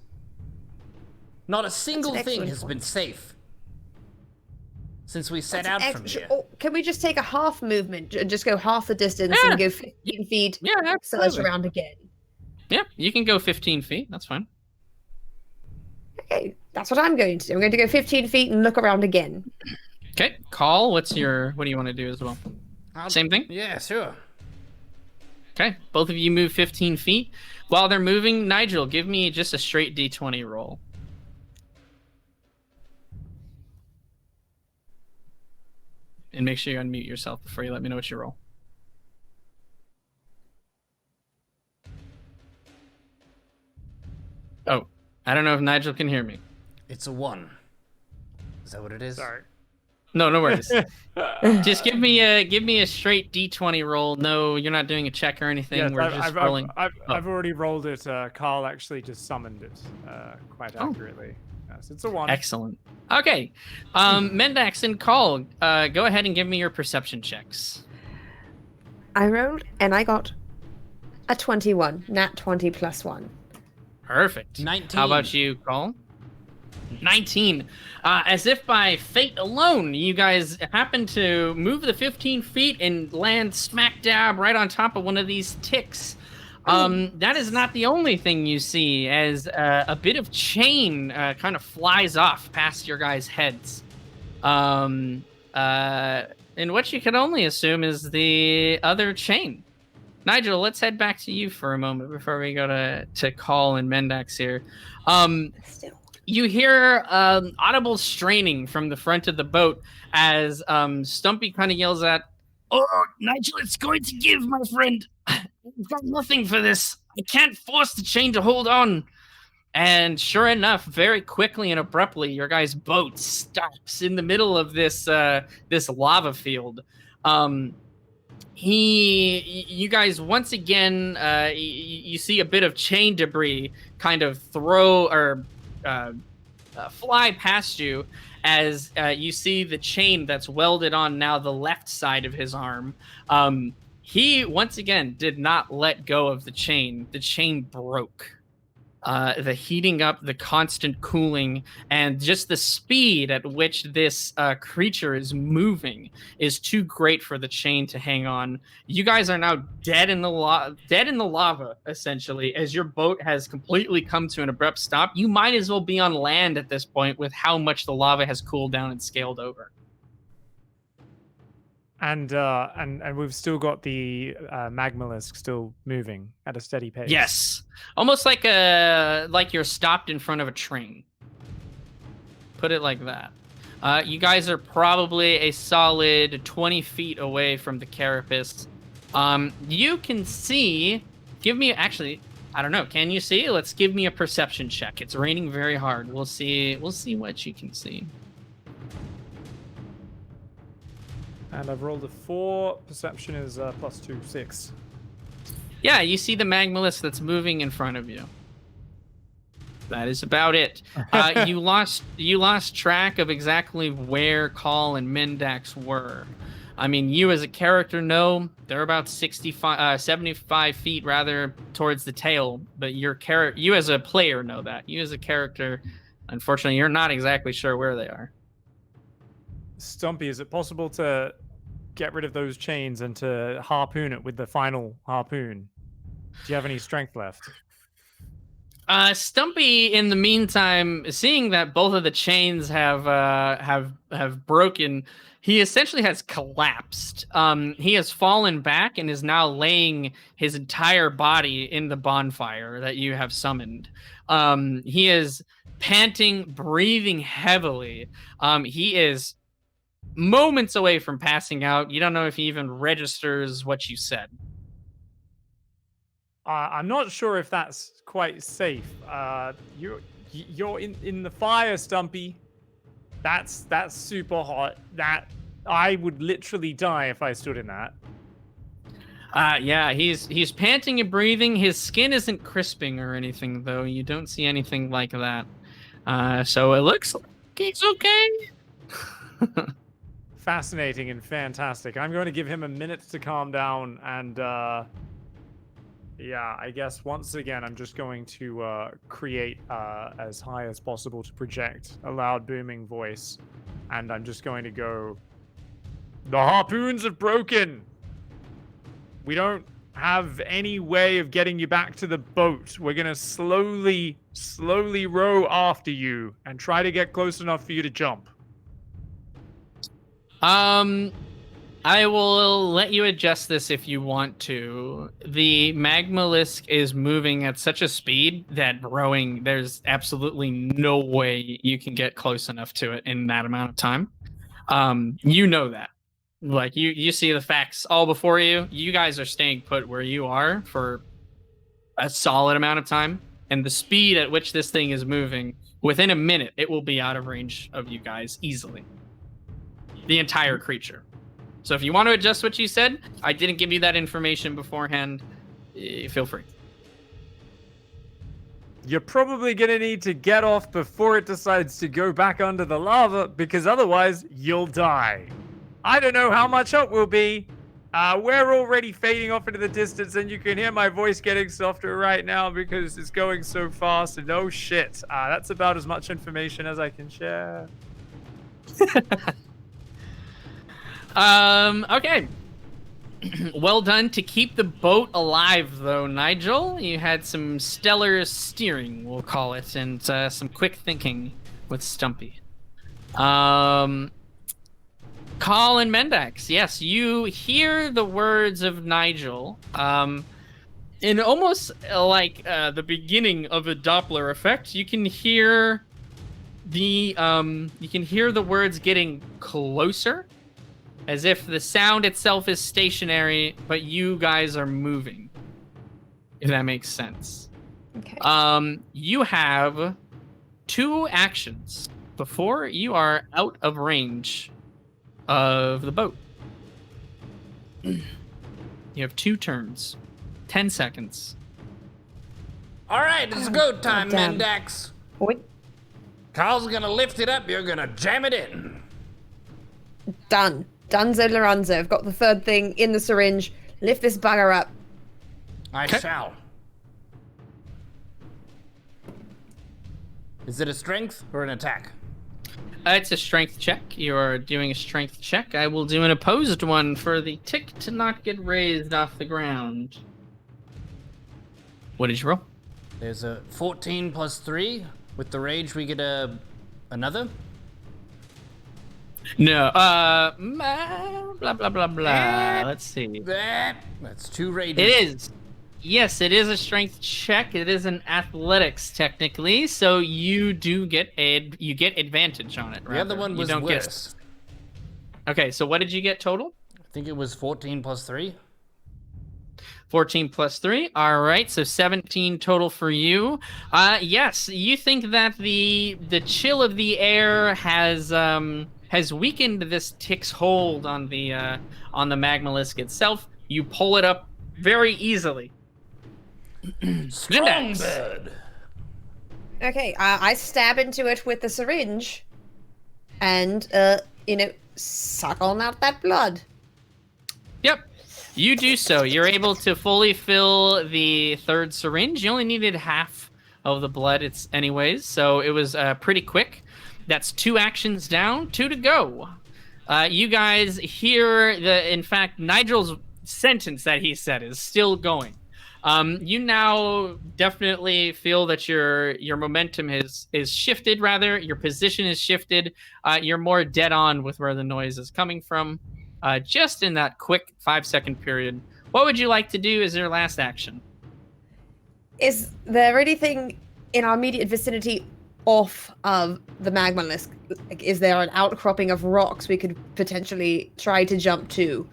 Not a single an thing excellent has been point. safe since we set That's out an from extra- here. or can we just take a half movement and just go half the distance Yeah. and go 15 feet, Yeah, search absolutely. around again? Yeah, you can go 15 feet. That's fine. Okay, that's what I'm going to do. I'm going to go 15 feet and look around again. Okay, Call. What do you want to do as well? Same thing? Yeah, sure. Okay, both of you move 15 feet. While they're moving, Nigel, give me just a straight D20 roll. And make sure you unmute yourself before you let me know what you roll. Oh, I don't know if Nigel can hear me. It's a 1. Is that what it is? Sorry. No, no worries. Just give me a straight D20 roll. No, you're not doing a check or anything. Yes, We're just rolling. I've Oh. already rolled it. Carl actually just summoned it quite Oh. accurately. Yes, it's a 1. Excellent. Okay, Mendax and Call, go ahead and give me your perception checks. I rolled and I got a 21. Nat 20 plus 1. Perfect. 19. How about you, Call? 19. As if by fate alone, you guys happen to move the 15 feet and land smack dab right on top of one of these ticks. That is not the only thing you see, as a bit of chain kind of flies off past your guys' heads. And what you can only assume is the other chain. Nigel, let's head back to you for a moment before we go to Call and Mendax here. Still. You hear audible straining from the front of the boat as Stumpy kind of yells out, Oh, Nigel, it's going to give, my friend. I've got nothing for this. I can't force the chain to hold on. and sure enough, very quickly and abruptly, your guys' boat stops in the middle of this lava field. You guys once again, you see a bit of chain debris kind of fly past you as you see the chain that's welded on now the left side of his arm. He once again did not let go of the chain. The chain broke. The heating up, the constant cooling, and just the speed at which this creature is moving is too great for the chain to hang on. You guys are now dead in the lava, essentially, as your boat has completely come to an abrupt stop. You might as well be on land at this point with how much the lava has cooled down and scaled over. And we've still got the magmalisk still moving at a steady pace. Yes, almost like you're stopped in front of a train. Put it like that. You guys are probably a solid 20 feet away from the carapace. You can see. Actually, I don't know. Can you see? Let's give me a perception check. It's raining very hard. We'll see what you can see. And I've rolled a 4. Perception is +2, 6. Yeah, you see the magmalisk that's moving in front of you. That is about it. You lost track of exactly where Call and Mendax were. I mean, you as a character know they're about 75 feet rather towards the tail, but you as a player know that. You as a character, unfortunately, you're not exactly sure where they are. Stumpy, is it possible to get rid of those chains and to harpoon it with the final harpoon? Do you have any strength left? Stumpy, in the meantime, seeing that both of the chains have broken, he essentially has collapsed. He has fallen back and is now laying his entire body in the bonfire that you have summoned. He is panting, breathing heavily. He is moments away from passing out. You don't know if he even registers what you said. I'm not sure if that's quite safe. You're in the fire, Stumpy. That's super hot. That I would literally die if I stood in that. Yeah, he's panting and breathing. His skin isn't crisping or anything, though. You don't see anything like that. So it looks like he's okay. Fascinating and fantastic. I'm going to give him a minute to calm down, and yeah, I guess once again I'm just going to create as high as possible to project a loud booming voice, and I'm just going to go, "The harpoons have broken. We don't have any way of getting you back to the boat. We're gonna slowly row after you and try to get close enough for you to jump." I will let you adjust this if you want to. The Magmalisk is moving at such a speed that rowing, there's absolutely no way you can get close enough to it in that amount of time. You know that. Like, you see the facts all before you. You guys are staying put where you are for a solid amount of time. And the speed at which this thing is moving, within a minute, it will be out of range of you guys easily. The entire creature. So if you want to adjust what you said, I didn't give you that information beforehand. Feel free. You're probably going to need to get off before it decides to go back under the lava, because otherwise you'll die. I don't know how much up we'll be. We're already fading off into the distance, and you can hear my voice getting softer right now because it's going so fast. And oh shit, that's about as much information as I can share. Okay. Well done to keep the boat alive, though, Nigel. You had some stellar steering, we'll call it, and some quick thinking with Stumpy. Call and Mendax. Yes, you hear the words of Nigel. In almost like the beginning of a Doppler effect, you can hear the words getting closer, as if the sound itself is stationary, but you guys are moving. If that makes sense. Okay. You have 2 actions before you are out of range of the boat. You have 2 turns. 10 seconds. All right, it's go time, damn. Mendax. Wait. Carl's gonna lift it up. You're gonna jam it in. Done. Dunzo Lorenzo. I've got the third thing in the syringe. Lift this bugger up. I shall. Is it a strength or an attack? It's a strength check. You're doing a strength check. I will do an opposed one for the tick to not get raised off the ground. What did you roll? There's a 14 plus 3. With the rage, we get another. No. Blah, blah, blah, blah. Let's see. That's 2 rages. It is. Yes, it is a strength check. It is an athletics, technically. So you do get advantage on it. The other one was worse. Okay, so what did you get total? I think it was 14 plus 3. 14 plus 3. All right, so 17 total for you. Yes, you think that the chill of the air has weakened this tick's hold on the Magmalisk itself. You pull it up very easily. Strong bird. Okay, I stab into it with the syringe, and suck on out that blood. Yep, you do so. You're able to fully fill the 3rd syringe. You only needed half of the blood, anyways, so it was pretty quick. That's 2 actions down, 2 to go. You guys hear in fact, Nigel's sentence that he said is still going. You now definitely feel that your momentum is shifted. Rather, your position is shifted. You're more dead on with where the noise is coming from. Just in that quick 5-second period. What would you like to do as your last action? Is there anything in our immediate vicinity off of the magma list? Like, is there an outcropping of rocks we could potentially try to jump to?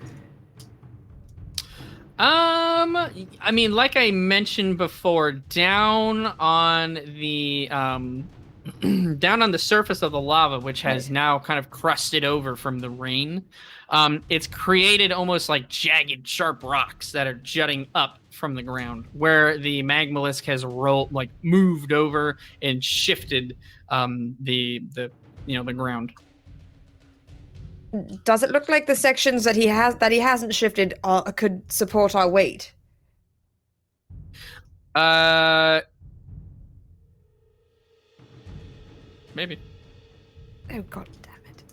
I mean, like I mentioned before, down on the down on the surface of the lava, which has now kind of crusted over from the rain, it's created almost like jagged, sharp rocks that are jutting up from the ground, where the magmalisk has moved over and shifted the ground. Does it look like the sections that he hasn't shifted could support our weight? Maybe. Oh god damn it.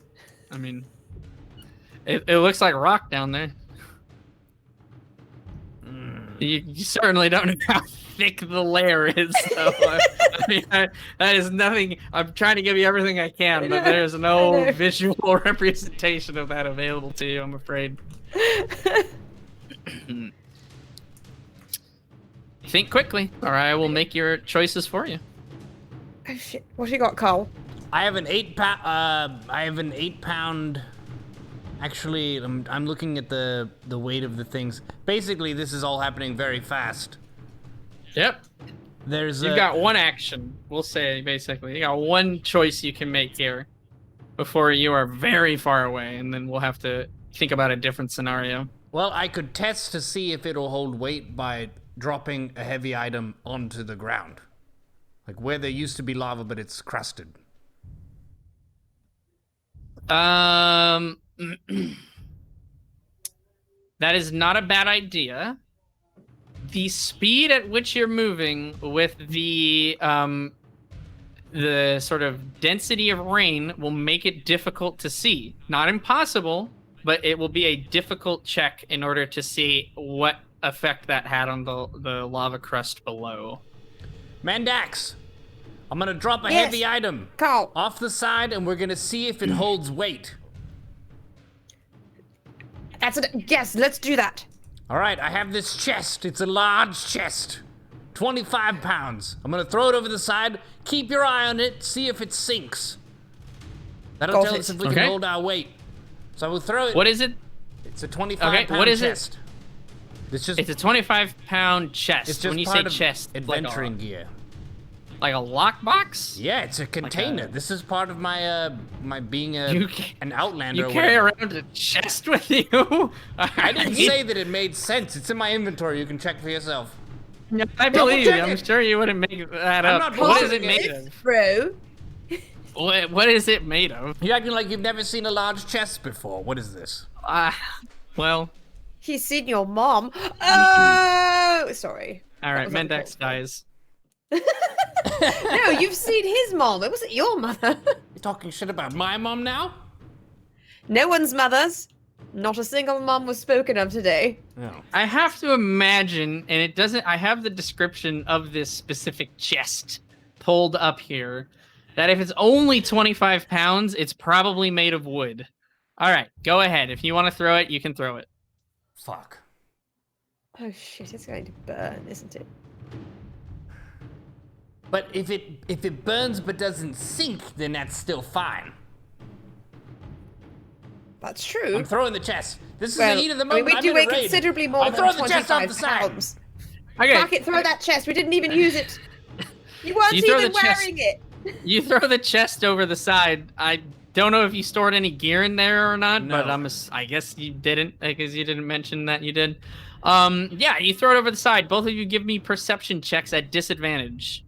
I mean, it looks like rock down there. You certainly don't know how thick the layer is. So, I mean, that is nothing. I'm trying to give you everything I can, but there's no visual representation of that available to you, I'm afraid. Think quickly, or I will make your choices for you. Oh shit! What you got, Carl? I have an 8-pound. Actually, I'm looking at the weight of the things. Basically, this is all happening very fast. Yep. You've got one action, we'll say, basically. You got one choice you can make here before you are very far away, and then we'll have to think about a different scenario. Well, I could test to see if it'll hold weight by dropping a heavy item onto the ground. Like where there used to be lava, but it's crusted. That is not a bad idea. The speed at which you're moving with the sort of density of rain will make it difficult to see. Not impossible, but it will be a difficult check in order to see what effect that had on the lava crust below. Mandax, I'm gonna drop a heavy item Carl. off the side, and we're gonna see if it holds weight. Yes, let's do that. All right, I have this chest. It's a large chest, 25 pounds. I'm gonna throw it over the side. Keep your eye on it. See if it sinks. That'll tell us if we can hold our weight. So I will throw it. What is it? It's a 25-pound chest. It's a 25-pound chest. It's just when you part say of chest, adventuring gear. Like a lockbox? Yeah, it's a container. This is part of my my being an outlander. You carry around a chest with you? I didn't say that it made sense. It's in my inventory. You can check for yourself. Yeah, I believe you. I'm sure you wouldn't make that up. I'm not what is it made of? Bro. What is it made of? You're acting like you've never seen a large chest before. What is this? Well. He's seen your mom. Oh, sorry. All right, Mendax dies. No, you've seen his mom. It wasn't your mother. You're talking shit about my mom now? No one's mothers. Not a single mom was spoken of today. No. I have to imagine, and it doesn't. I have the description of this specific chest pulled up here. That if it's only 25 pounds, it's probably made of wood. All right, go ahead. If you want to throw it, you can throw it. Fuck. Oh shit! It's going to burn, isn't it? But if it burns but doesn't sink, then that's still fine. That's true. I'm throwing the chest. This is the heat of the moment. We do weigh considerably more than 25 pounds. Okay. Fuck it, throw that chest. We didn't even use it. You weren't even wearing it. You throw the chest over the side. I don't know if you stored any gear in there or not, No. but I guess you didn't, because you didn't mention that you did. Yeah, you throw it over the side. Both of you give me perception checks at disadvantage.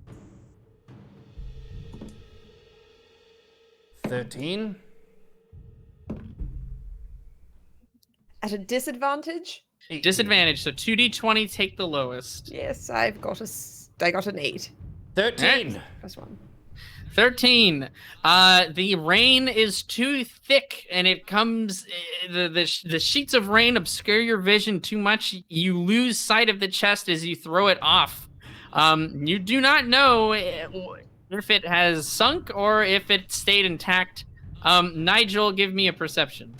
13. At a disadvantage? Disadvantage, so 2d20, take the lowest. Yes, I got an 8. 13. Plus 1. 13. The rain is too thick, and it comes. The sheets of rain obscure your vision too much. You lose sight of the chest as you throw it off. You do not know if it has sunk or if it stayed intact. Nigel, give me a perception.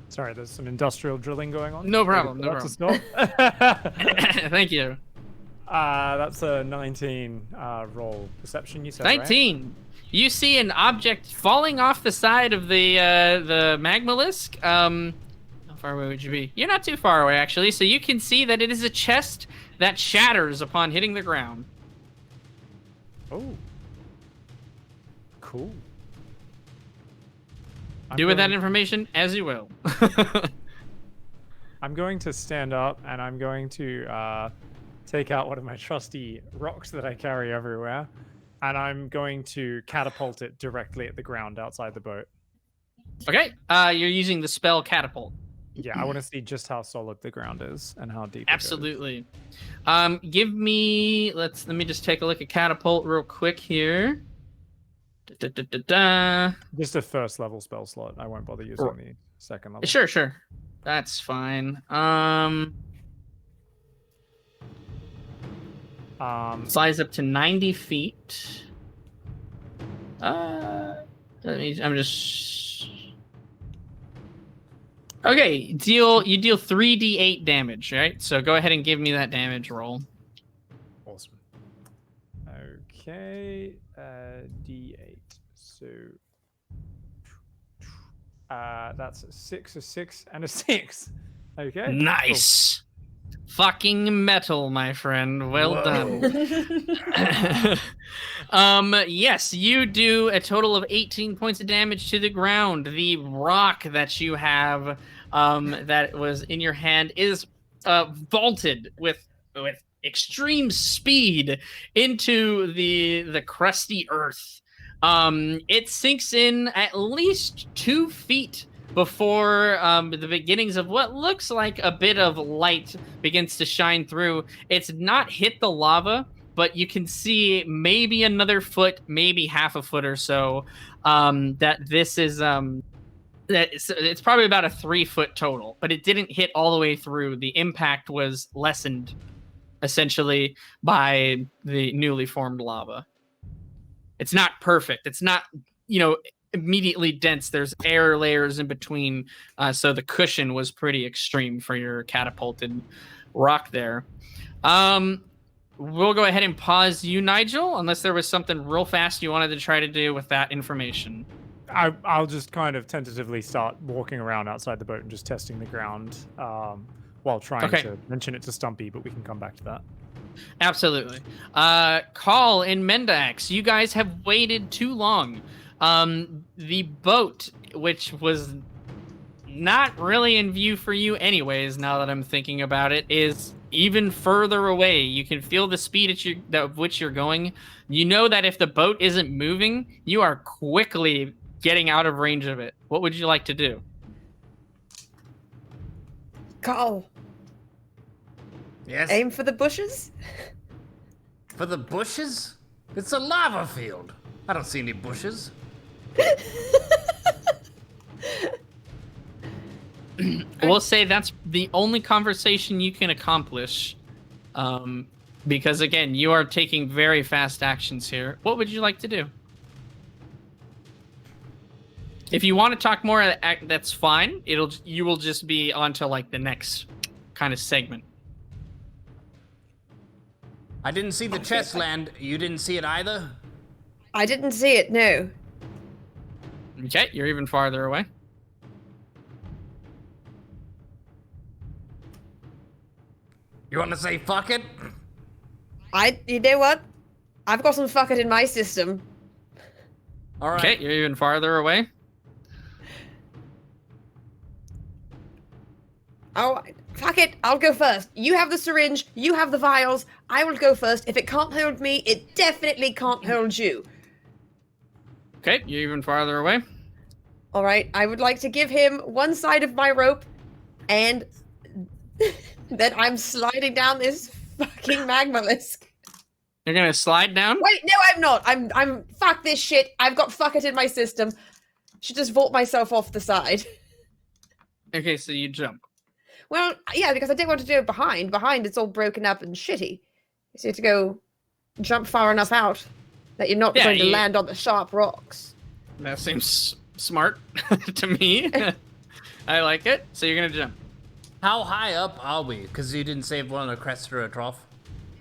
Sorry, there's some industrial drilling going on. No problem. No That's problem. a stop. Thank you. That's a 19 roll. Perception, you said, 19. Right? You see an object falling off the side of the magmalisk. How far away would you be? You're not too far away, actually. So you can see that it is a chest that shatters upon hitting the ground. Oh. Cool. Do with that information as you will. I'm going to stand up and I'm going to take out one of my trusty rocks that I carry everywhere, and I'm going to catapult it directly at the ground outside the boat. Okay, you're using the spell catapult. Yeah, I want to see just how solid the ground is and how deep. Absolutely. Give me. Let me just take a look at catapult real quick here. Just a first level spell slot. I won't bother using the second level. Sure. That's fine. Flies up to 90 feet. I'm just. Okay, you deal 3d8 damage, right? So go ahead and give me that damage roll. Awesome. Okay, d8. So that's a 6, and a 6. Okay. Nice. Cool. Fucking metal, my friend. Well done. Yes, you do a total of 18 points of damage to the ground. The rock that you have that was in your hand is vaulted with extreme speed into the crusty earth. It sinks in at least 2 feet before the beginnings of what looks like a bit of light begins to shine through. It's not hit the lava, but you can see maybe another foot, maybe half a foot or so, that this is it's probably about a 3 foot total, but it didn't hit all the way through. The impact was lessened essentially by the newly formed lava. It's not perfect. It's not, immediately dense. There's air layers in between, so the cushion was pretty extreme for your catapulted rock there. We'll go ahead and pause you, Nigel, unless there was something real fast you wanted to try to do with that information. I'll just kind of tentatively start walking around outside the boat and just testing the ground while trying to mention it to Stumpy, but we can come back to that. Absolutely. Call and Mendax, you guys have waited too long. The boat, which was not really in view for you anyways, now that I'm thinking about it, is even further away. You can feel the speed at which you're going. You know that if the boat isn't moving, you are quickly getting out of range of it. What would you like to do? Carl. Yes? Aim for the bushes? For the bushes? It's a lava field. I don't see any bushes. We'll say that's the only conversation you can accomplish. Because again, you are taking very fast actions here. What would you like to do? If you want to talk more, that's fine. You will just be onto like the next kind of segment. I didn't see the chest land. You didn't see it either? I didn't see it, no. Okay, you're even farther away. You want to say fuck it? You know what? I've got some fuck it in my system. All right. Okay, you're even farther away. Oh, fuck it. I'll go first. You have the syringe. You have the vials. I will go first. If it can't hold me, it definitely can't hold you. Okay, you're even farther away. All right. I would like to give him one side of my rope, and then I'm sliding down this fucking magmalisk. You're gonna slide down? Wait, no, I'm not. I'm fuck this shit. I've got fuck it in my system. Should just vault myself off the side. Okay, so you jump. Well, yeah, because I didn't want to do it behind. Behind, it's all broken up and shitty. So you have to go jump far enough out that you're not going to land on the sharp rocks. That seems smart to me. I like it. So you're gonna jump. How high up are we? Because you didn't save one of the crest or a trough.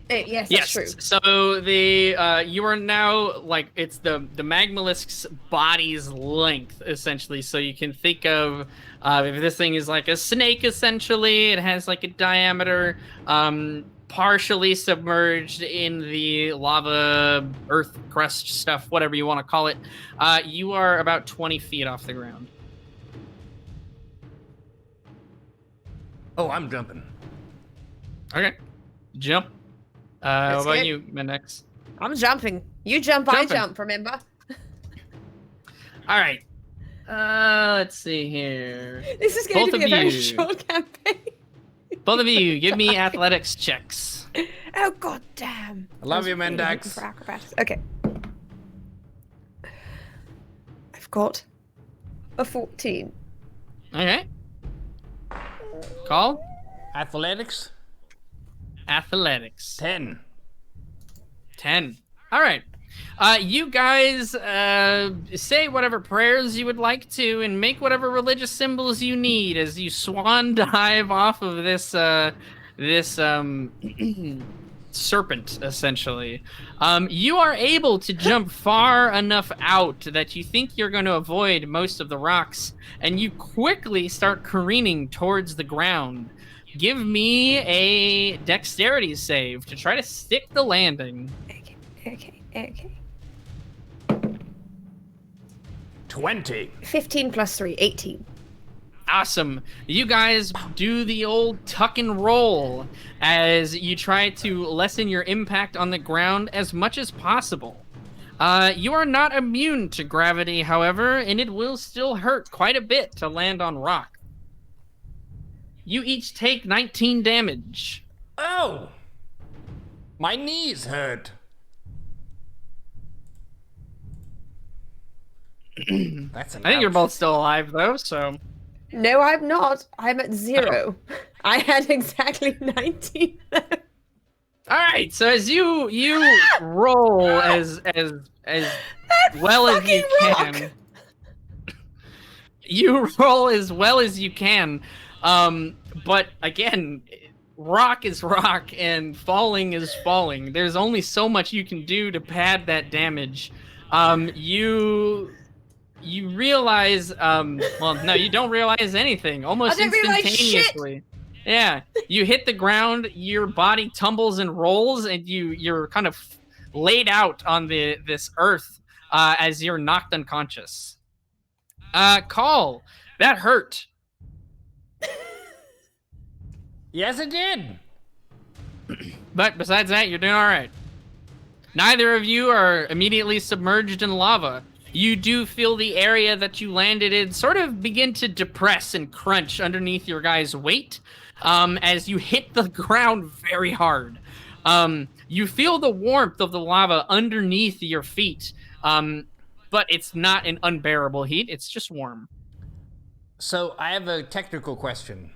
Yes, that's true. So the you are now like it's the magmalisk's body's length essentially. So you can think of if this thing is like a snake essentially, it has like a diameter, partially submerged in the lava, earth crust stuff, whatever you want to call it. You are about 20 feet off the ground. Oh, I'm jumping. Okay, jump. What about you, Mendex? I'm jumping. You jump, I jump, remember? All right. Let's see here. This is going to be a very short campaign. Both of you, give me athletics checks. Oh, god damn. I love you, Mendax. For acrobatics. Okay. I've got a 14. Okay. Call? Athletics? Athletics. 10. 10. All right. You guys say whatever prayers you would like to and make whatever religious symbols you need as you swan dive off of this serpent, essentially. You are able to jump far enough out that you think you're going to avoid most of the rocks, and you quickly start careening towards the ground. Give me a dexterity save to try to stick the landing. Okay. 20. 15 plus 3, 18. Awesome. You guys do the old tuck and roll as you try to lessen your impact on the ground as much as possible. You are not immune to gravity, however, and it will still hurt quite a bit to land on rock. You each take 19 damage. Oh! My knees hurt. That's I think you're both still alive, though, so... No, I'm not. I'm at 0. I had exactly 19. All right, so as you roll as well as you can, you roll as well as you can. But again, rock is rock and falling is falling. There's only so much you can do to pad that damage. You realize, well, no, you don't realize anything. Almost instantaneously. Yeah, you hit the ground, your body tumbles and rolls, and you're kind of laid out on this earth as you're knocked unconscious. Call, that hurt. Yes, it did. But besides that, you're doing all right. Neither of you are immediately submerged in lava. You do feel the area that you landed in sort of begin to depress and crunch underneath your guys' weight as you hit the ground very hard. You feel the warmth of the lava underneath your feet, but it's not an unbearable heat. It's just warm. So I have a technical question.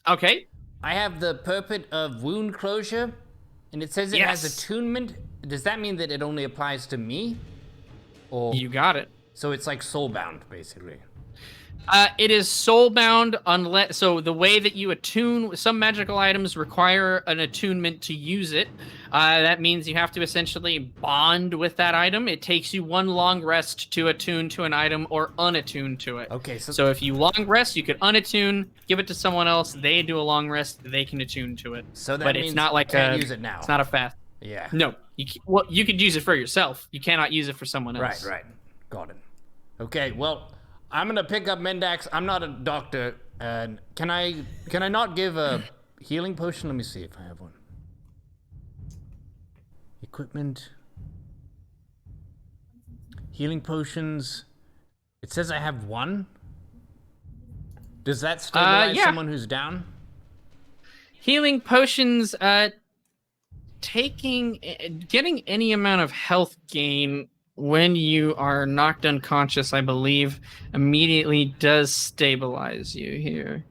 Okay. I have the purport of wound closure, and it says it has attunement. Does that mean that it only applies to me? Or you got it. So it's like soulbound, basically. It is soulbound unless... So the way that you attune... Some magical items require an attunement to use it. That means you have to essentially bond with that item. It takes you one long rest to attune to an item or unattune to it. Okay, so if you long rest, you could unattune, give it to someone else. They do a long rest. They can attune to it. So that but means it's not like can't use it now. It's not a fast... Yeah. No. Well, you could use it for yourself. You cannot use it for someone else. Right. Got it. Okay, well... I'm gonna pick up Mendax. I'm not a doctor. Can I not give a healing potion? Let me see if I have one. Equipment. Healing potions. It says I have one. Does that stabilize someone who's down? Healing potions, getting any amount of health gain when you are knocked unconscious, I believe, immediately does stabilize you here.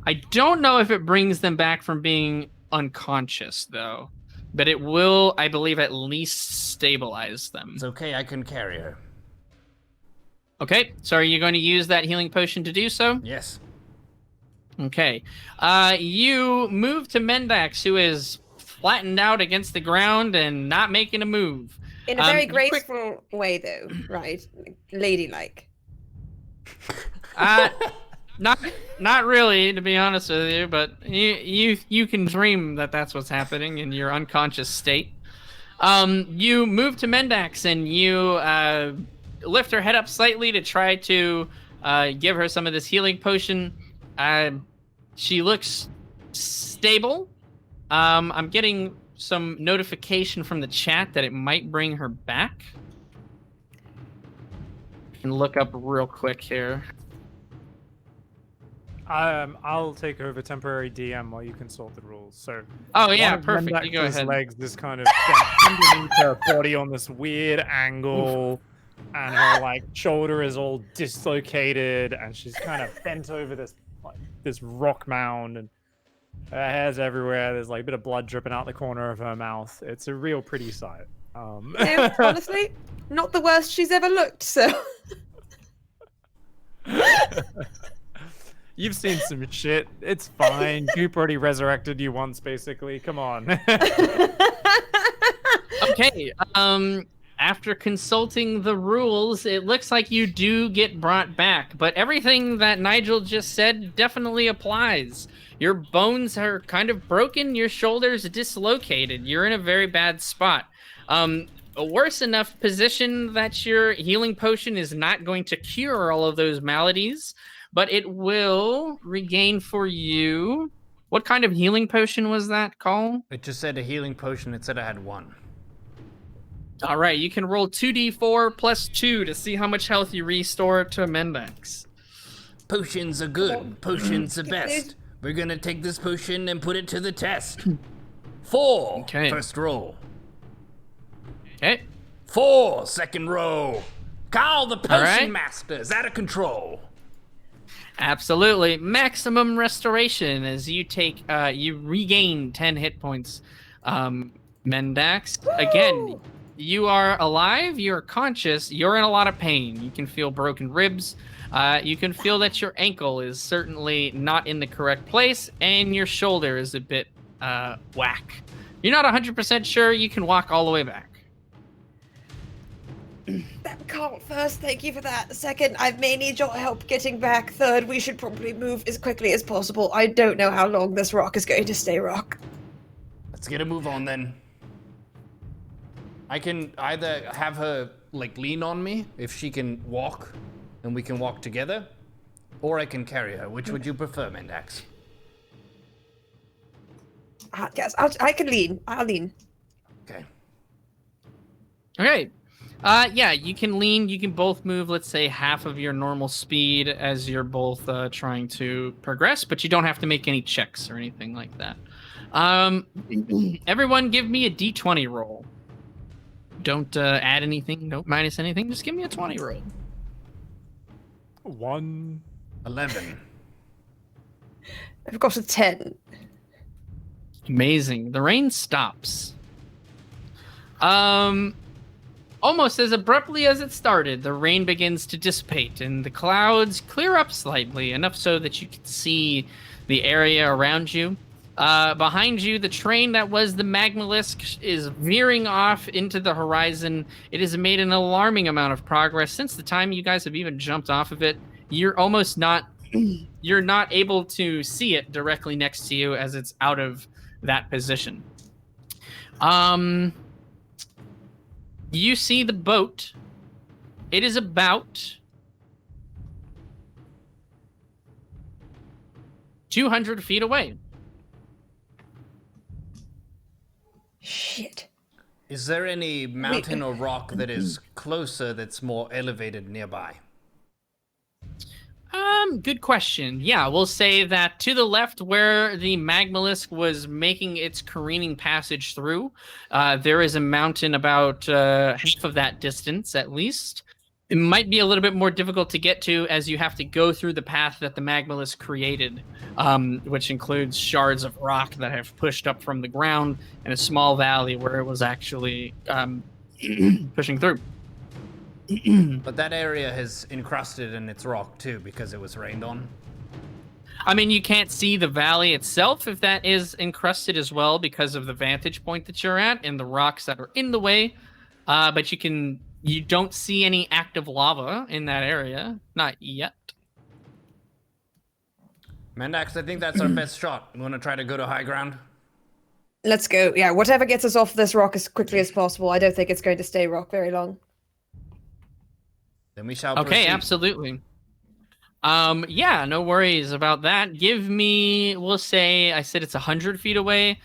I don't know if it brings them back from being unconscious, though. But it will, I believe, at least stabilize them. It's okay, I can carry her. Okay, so are you going to use that healing potion to do so? Yes. Okay. You move to Mendax, who is flattened out against the ground and not making a move. In a very graceful way, though, right? Ladylike. Not really, to be honest with you, but you can dream that that's what's happening in your unconscious state. You move to Mendax and you lift her head up slightly to try to give her some of this healing potion. She looks stable. I'm getting some notification from the chat that it might bring her back. And look up real quick here. I'll take over temporary DM while you consult the rules. So. Oh yeah, one of perfect. You go Mendax's ahead. legs is kind of underneath her body on this weird angle, and her like shoulder is all dislocated, and she's kind of bent over this rock mound, and her hair's everywhere. There's like a bit of blood dripping out the corner of her mouth. It's a real pretty sight. No, honestly, not the worst she's ever looked. So. You've seen some shit. It's fine. Goop already resurrected you once, basically. Come on. Okay. After consulting the rules, it looks like you do get brought back, but everything that Nigel just said definitely applies. Your bones are kind of broken, your shoulders dislocated. You're in a very bad spot. A worse enough position that your healing potion is not going to cure all of those maladies, but it will regain for you. What kind of healing potion was that, Cole? It just said a healing potion. It said I had one. All right, you can roll 2d4 plus 2 to see how much health you restore to Mendax. Potions are good. Potions are best. We're gonna take this potion and put it to the test. 4. Okay. First roll. Okay. 4. Second roll. Call the potion right. master. Is out of control. Absolutely. Maximum restoration as you take, you regain 10 hit points. Mendax, again, you are alive, you're conscious, you're in a lot of pain. You can feel broken ribs. You can feel that your ankle is certainly not in the correct place, and your shoulder is a bit whack. You're not 100% sure you can walk all the way back. That can't first, thank you for that. Second, I may need your help getting back. Third, we should probably move as quickly as possible. I don't know how long this rock is going to stay rock. Let's get a move on then. I can either have her like lean on me if she can walk and we can walk together, or I can carry her. Which would you prefer, Mendax? Yes, I can lean. I'll lean. Okay. Okay. Yeah, you can lean. You can both move, let's say, half of your normal speed as you're both trying to progress, but you don't have to make any checks or anything like that. Everyone give me a d20 roll. Don't add anything, don't minus anything. Just give me a 20 roll. 1. 11. I've got a 10. Amazing. The rain stops. Almost as abruptly as it started, the rain begins to dissipate and the clouds clear up slightly, enough so that you can see the area around you. Behind you, the train that was the Magmalisk is veering off into the horizon. It has made an alarming amount of progress since the time you guys have even jumped off of it. You're almost not, you're not able to see it directly next to you as it's out of that position. You see the boat. It is about 200 feet away. Shit. Is there any mountain or rock that is closer that's more elevated nearby? Good question. Yeah, we'll say that to the left where the Magmalisk was making its careening passage through, there is a mountain about half of that distance at least. It might be a little bit more difficult to get to as you have to go through the path that the Magmalisk created, which includes shards of rock that have pushed up from the ground and a small valley where it was actually pushing through. But that area has encrusted in its rock too because it was rained on. I mean, you can't see the valley itself if that is encrusted as well because of the vantage point that you're at and the rocks that are in the way. But you don't see any active lava in that area. Not yet. Mendax, I think that's our best shot. We want to try to go to high ground. Let's go. Yeah, whatever gets us off this rock as quickly as possible. I don't think it's going to stay rock very long. Then we shall Okay, proceed. absolutely. Yeah, no worries about that. Give me, we'll say, I said it's 100 feet away.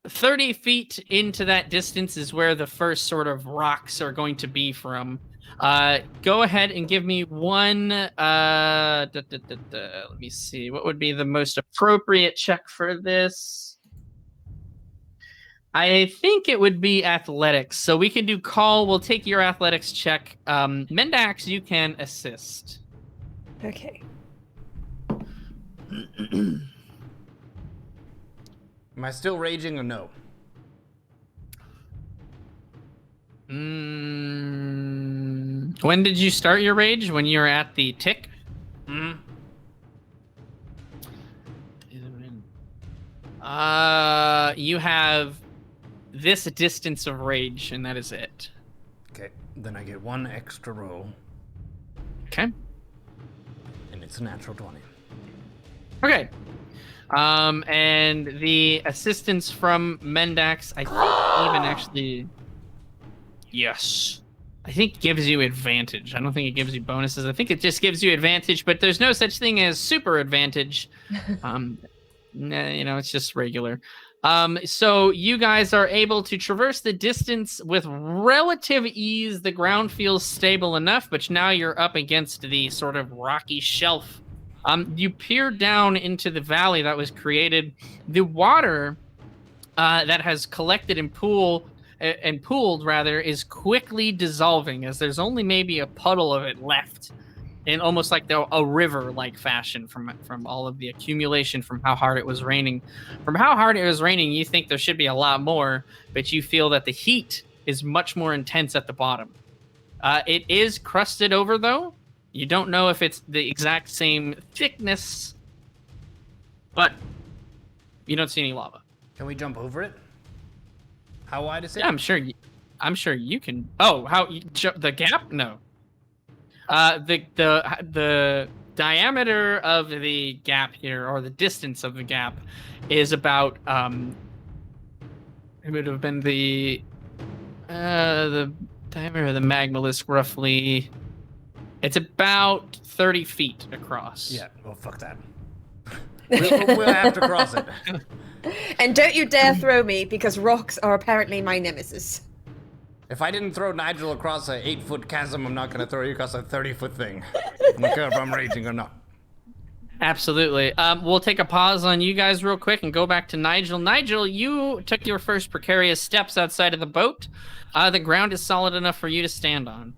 30 feet into that distance is where the first sort of rocks are going to be from. Go ahead and give me one. Let me see. What would be the most appropriate check for this? I think it would be athletics. So we can do call. We'll take your athletics check. Mendax, you can assist. Okay. Am I still raging or no? When did you start your rage? When you were at the tick? Hmm. You have this distance of rage, and that is it. Okay, then I get one extra roll, Okay. and it's a natural 20. Okay. And the assistance from Mendax, I think even actually, yes, I think gives you advantage. I don't think it gives you bonuses. I think it just gives you advantage, but there's no such thing as super advantage. It's just regular. So you guys are able to traverse the distance with relative ease. The ground feels stable enough, but now you're up against the sort of rocky shelf. You peer down into the valley that was created. The water that has collected and pooled is quickly dissolving, as there's only maybe a puddle of it left, in almost like a river-like fashion from all of the accumulation from how hard it was raining. From how hard it was raining, you think there should be a lot more, but you feel that the heat is much more intense at the bottom. It is crusted over, though. You don't know if it's the exact same thickness, but you don't see any lava. Can we jump over it? How wide is it? Yeah, I'm sure you can. Oh, the gap? No. The diameter of the gap here, or the distance of the gap, is about it would have been the diameter of the Magmalisk roughly. It's about 30 feet across. Yeah, well, fuck that. We'll have to cross it. And don't you dare throw me, because rocks are apparently my nemesis. If I didn't throw Nigel across an 8-foot chasm, I'm not going to throw you across a 30-foot thing. I don't care if I'm raging or not. Absolutely. We'll take a pause on you guys real quick and go back to Nigel. Nigel, you took your first precarious steps outside of the boat. The ground is solid enough for you to stand on.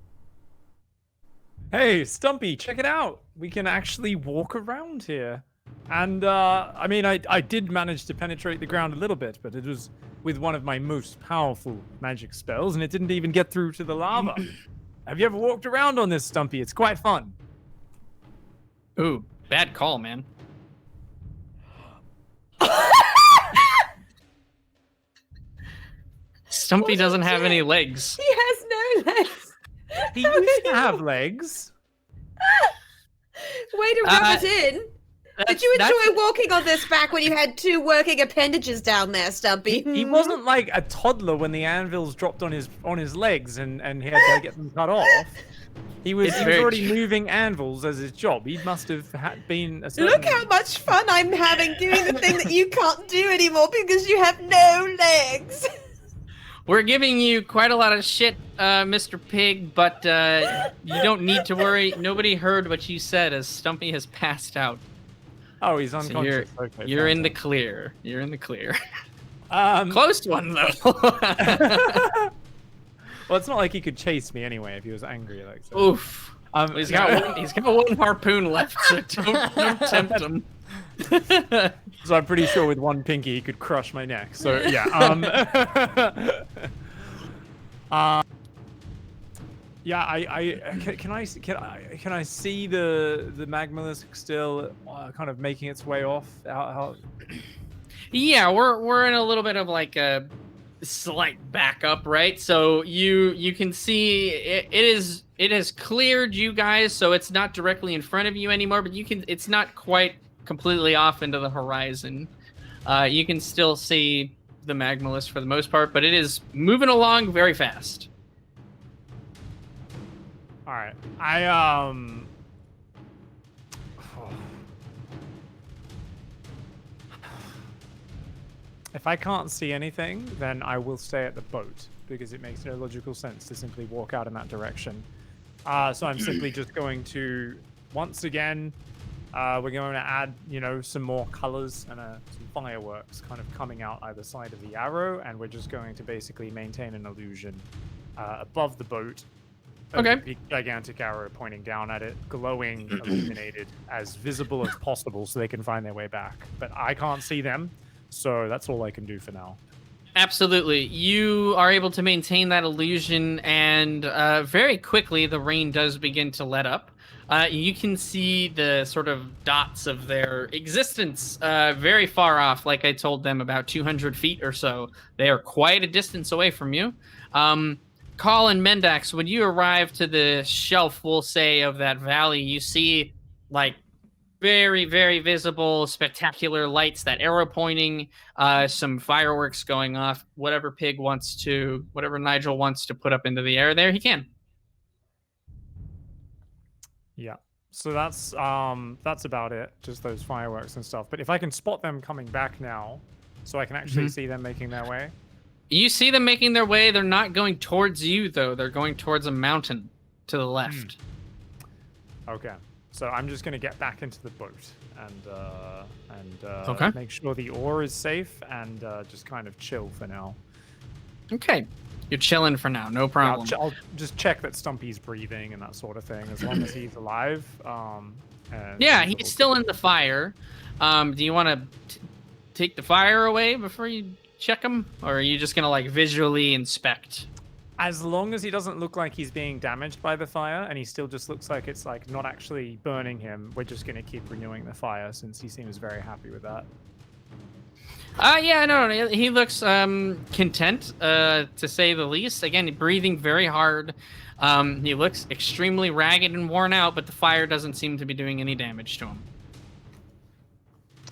Hey, Stumpy, check it out. We can actually walk around here. And, I mean, I did manage to penetrate the ground a little bit, but it was with one of my most powerful magic spells, and it didn't even get through to the lava. Have you ever walked around on this, Stumpy? It's quite fun. Ooh, bad call, man. Stumpy doesn't have any legs. He has no legs. He used to have legs. Way to rub it in. Did you enjoy walking on this back when you had two working appendages down there, Stumpy? He wasn't like a toddler when the anvils dropped on his legs and he had to get them cut off. He was already moving anvils as his job. He must have been a certain... Look how much fun I'm having doing the thing that you can't do anymore because you have no legs. We're giving you quite a lot of shit, Mr. Pig, but you don't need to worry. Nobody heard what you said as Stumpy has passed out. Oh, he's So unconscious. you're in the clear. You're in the clear. Um, Close one, though. well, it's not like he could chase me anyway if he was angry like so. Oof. He's got one harpoon left, so don't tempt him. So I'm pretty sure with one pinky he could crush my neck. So yeah. Can I see the Magmalisk still kind of making its way off? How... Yeah, we're in a little bit of like a slight backup, right? So you can see it has cleared you guys, so it's not directly in front of you anymore, but it's not quite completely off into the horizon. You can still see the Magmalisk for the most part, but it is moving along very fast. All right, If I can't see anything, then I will stay at the boat because it makes no logical sense to simply walk out in that direction. So I'm simply just going to, once again, we're going to add, some more colors and some fireworks kind of coming out either side of the arrow, and we're just going to basically maintain an illusion above the boat. Okay. A big, gigantic arrow pointing down at it, glowing, illuminated, as visible as possible so they can find their way back. But I can't see them, so that's all I can do for now. Absolutely. You are able to maintain that illusion, and very quickly the rain does begin to let up. You can see the sort of dots of their existence very far off, like I told them, about 200 feet or so. They are quite a distance away from you. Call and Mendax, when you arrive to the shelf, we'll say, of that valley, you see, like, very, very visible, spectacular lights, that arrow pointing, some fireworks going off. Whatever Nigel wants to put up into the air there, he can. Yeah. So that's about it. Just those fireworks and stuff. But if I can spot them coming back now, so I can actually see them making their way. You see them making their way. They're not going towards you, though. They're going towards a mountain to the left. Okay. So I'm just going to get back into the boat and okay. Make sure the ore is safe and just kind of chill for now. Okay. You're chilling for now. No problem. I'll just check that Stumpy's breathing and that sort of thing, as long as he's alive. Yeah, he's still in the fire. Do you want to take the fire away before you check him? Or are you just going to, like, visually inspect? As long as he doesn't look like he's being damaged by the fire, and he still just looks like it's, like, not actually burning him, we're just going to keep renewing the fire, since he seems very happy with that. Yeah, no, he looks content, to say the least. Again, breathing very hard. He looks extremely ragged and worn out, but the fire doesn't seem to be doing any damage to him.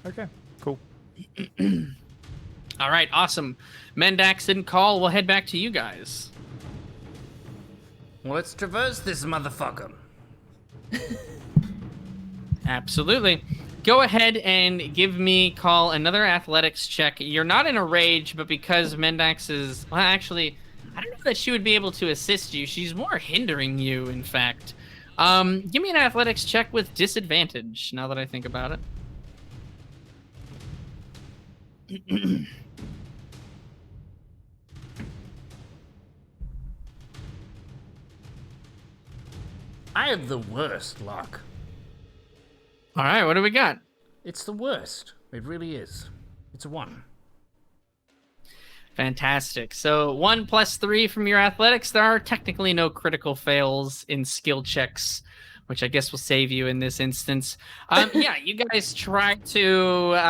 Okay, cool. All right, awesome. Mendax and Call, we'll head back to you guys. Well, let's traverse this motherfucker. Absolutely. Go ahead and give me, Call, another athletics check. You're not in a rage, but because Mendax is... Well, actually, I don't know that she would be able to assist you. She's more hindering you, in fact. Give me an athletics check with disadvantage, now that I think about it. I have the worst luck. All right, what do we got? It's the worst. It really is. It's a 1. Fantastic. So 1 + 3 from your athletics. There are technically no critical fails in skill checks, which I guess will save you in this instance. Yeah, you guys try to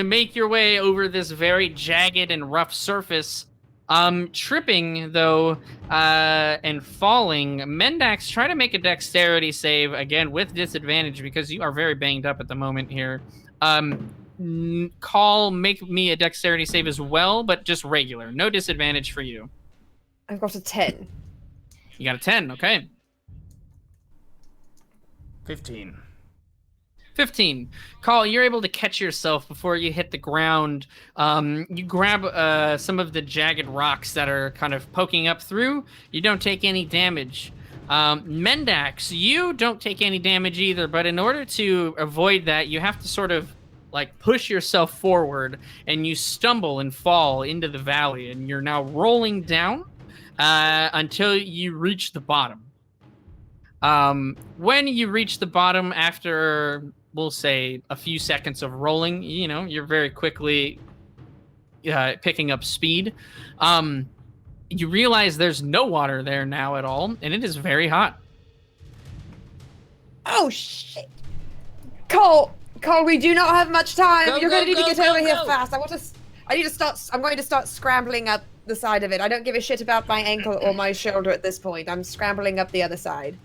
make your way over this very jagged and rough surface. Tripping, though, and falling. Mendax, try to make a dexterity save, again, with disadvantage, because you are very banged up at the moment here. Call, make me a dexterity save as well, but just regular. No disadvantage for you. I've got a 10. You got a 10, okay. 15. 15. Call, you're able to catch yourself before you hit the ground. You grab some of the jagged rocks that are kind of poking up through. You don't take any damage. Mendax, you don't take any damage either, but in order to avoid that, you have to sort of like push yourself forward, and you stumble and fall into the valley, and you're now rolling down until you reach the bottom. When you reach the bottom after, we'll say, a few seconds of rolling, you know, you're very quickly picking up speed. You realize there's no water there now at all, and it is very hot. Oh, shit. Cole, we do not have much time. You're going to need to get over here fast. I'm going to start scrambling up the side of it. I don't give a shit about my ankle or my shoulder at this point. I'm scrambling up the other side.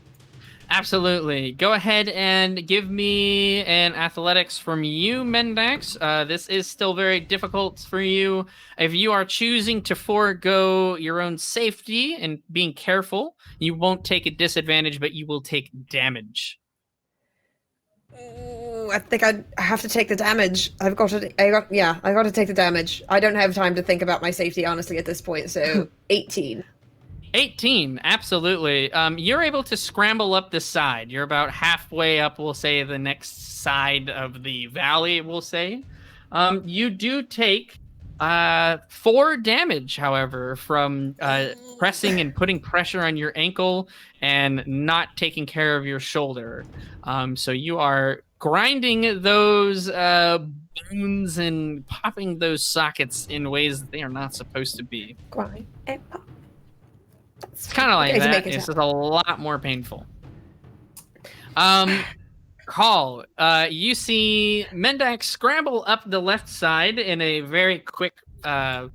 Absolutely. Go ahead and give me an athletics from you, Mendax. This is still very difficult for you. If you are choosing to forego your own safety and being careful, you won't take a disadvantage, but you will take damage. Ooh, I think I have to take the damage. I got to take the damage. I don't have time to think about my safety, honestly, at this point, so 18. 18, absolutely. You're able to scramble up the side. You're about halfway up, we'll say, the next side of the valley, we'll say. You do take 4 damage, however, from pressing and putting pressure on your ankle and not taking care of your shoulder. So you are grinding those bones and popping those sockets in ways that they are not supposed to be. Grind and pop. It's kind of like that. It's just a lot more painful. Call. You see Mendax scramble up the left side in a very quick, not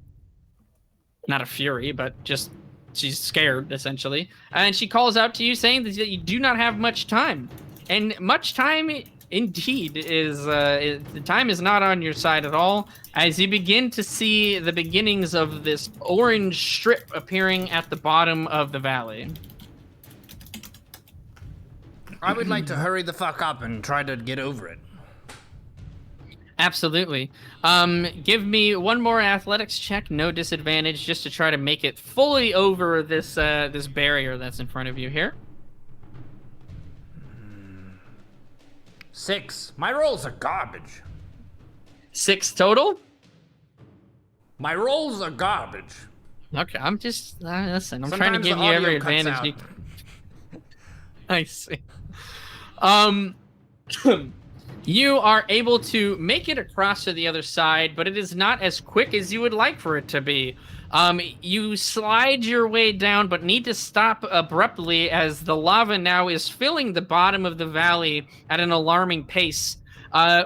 a fury, but just she's scared, essentially. And she calls out to you saying that you do not have much time. And much time, indeed, is the time is not on your side at all, as you begin to see the beginnings of this orange strip appearing at the bottom of the valley. I would like to hurry the fuck up and try to get over it. Absolutely. Give me one more athletics check, no disadvantage, just to try to make it fully over this this barrier that's in front of you here. 6. My rolls are garbage. 6 total? My rolls are garbage. Okay, I'm just listen. I'm Sometimes trying to give the you every audio cuts advantage. I see. You are able to make it across to the other side, but it is not as quick as you would like for it to be. You slide your way down, but need to stop abruptly as the lava now is filling the bottom of the valley at an alarming pace.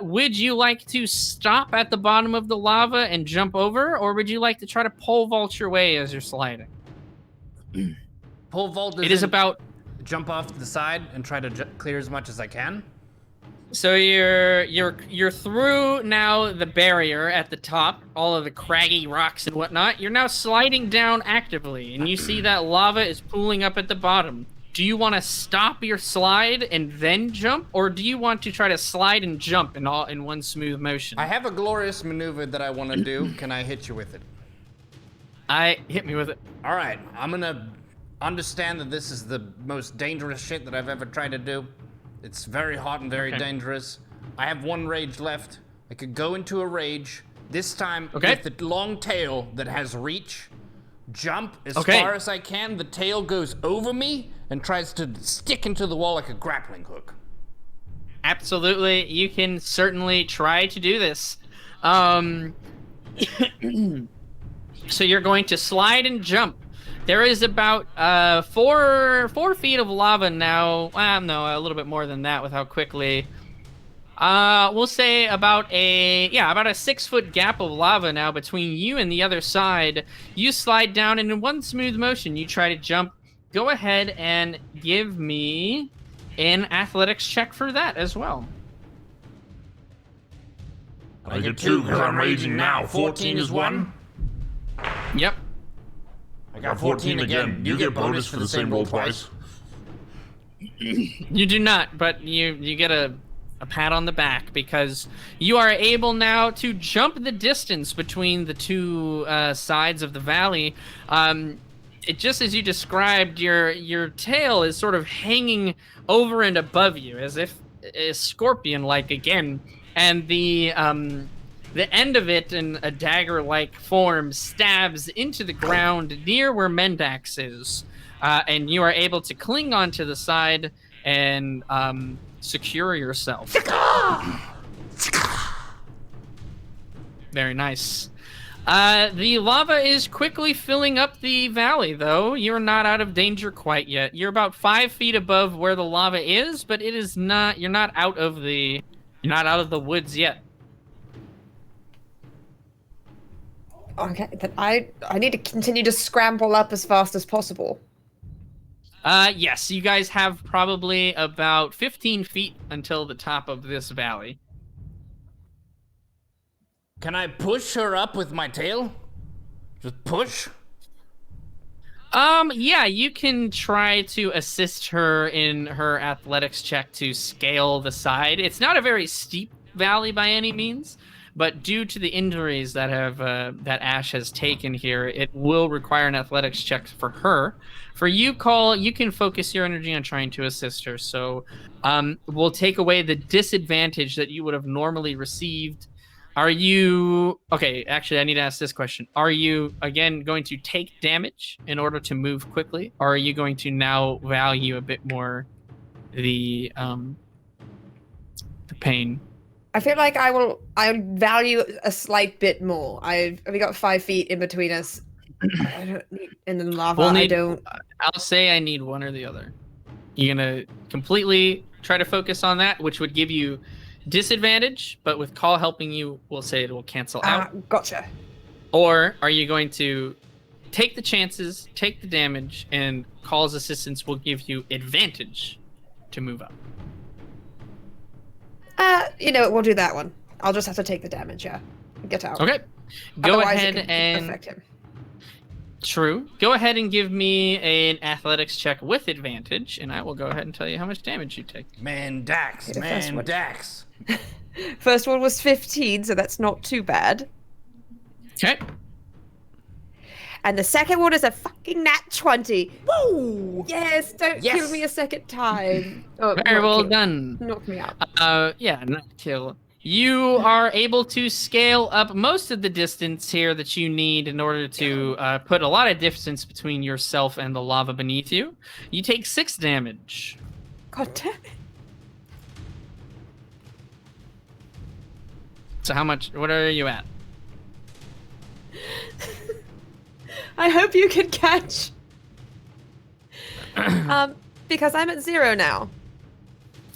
Would you like to stop at the bottom of the lava and jump over, or would you like to try to pole vault your way as you're sliding? Pole vault It is about... Jump off to the side and try to clear as much as I can. So you're through now the barrier at the top, all of the craggy rocks and whatnot. You're now sliding down actively, and you see that lava is pooling up at the bottom. Do you want to stop your slide and then jump, or do you want to try to slide and jump in one smooth motion? I have a glorious maneuver that I want to do. Can I hit you with it? Hit me with it. All right, I'm gonna understand that this is the most dangerous shit that I've ever tried to do. It's very hot and very dangerous. I have 1 rage left. I could go into a rage, this time with the long tail that has reach, jump as far as I can. The tail goes over me and tries to stick into the wall like a grappling hook. Absolutely, you can certainly try to do this. So you're going to slide and jump. There is about 4 feet of lava now. No, a little bit more than that with how quickly. We'll say about a 6-foot gap of lava now between you and the other side. You slide down, and in one smooth motion, you try to jump. Go ahead and give me an athletics check for that as well. I get 2 because I'm raging now. 14 is 1. Yep. I got 14 again. You get bonus for the same roll twice. You do not, but you get a a pat on the back because you are able now to jump the distance between the two sides of the valley. It just as you described, your tail is sort of hanging over and above you as if a scorpion-like again, and the end of it in a dagger-like form stabs into the ground near where Mendax is, and you are able to cling onto the side and secure yourself. Very nice. The lava is quickly filling up the valley, though. You're not out of danger quite yet. You're about 5 feet above where the lava is, but it is not. You're not out of the woods yet. Okay, then I need to continue to scramble up as fast as possible. Yes, you guys have probably about 15 feet until the top of this valley. Can I push her up with my tail? Just push? Yeah, you can try to assist her in her athletics check to scale the side. It's not a very steep valley by any means, but due to the injuries that that Ash has taken here, it will require an athletics check for her. For you, Cole, you can focus your energy on trying to assist her. So we'll take away the disadvantage that you would have normally received. Are you... Okay, actually, I need to ask this question. Are you, again, going to take damage in order to move quickly? Or are you going to now value a bit more the pain? I feel like I value a slight bit more. We got 5 feet in between us. I don't need, and then lava, I don't... I'll say I need one or the other. You're going to completely try to focus on that, which would give you disadvantage, but with Call helping you, we'll say it will cancel out. Gotcha. Or are you going to take the chances, take the damage, and Call's assistance will give you advantage to move up? You know, we'll do that one. I'll just have to take the damage, yeah. Get out. Okay. Go Otherwise ahead it can and... affect him. True. Go ahead and give me an athletics check with advantage, and I will go ahead and tell you how much damage you take. Dax. First one was 15, so that's not too bad. Okay. And the second one is a fucking nat 20. Woo! Yes, don't kill me a second time. Oh, very well done. Knock me out. Yeah, not kill. You are able to scale up most of the distance here that you need in order to put a lot of distance between yourself and the lava beneath you. You take 6 damage. God damn it. So how much? What are you at? I hope you can catch. Because I'm at 0 now.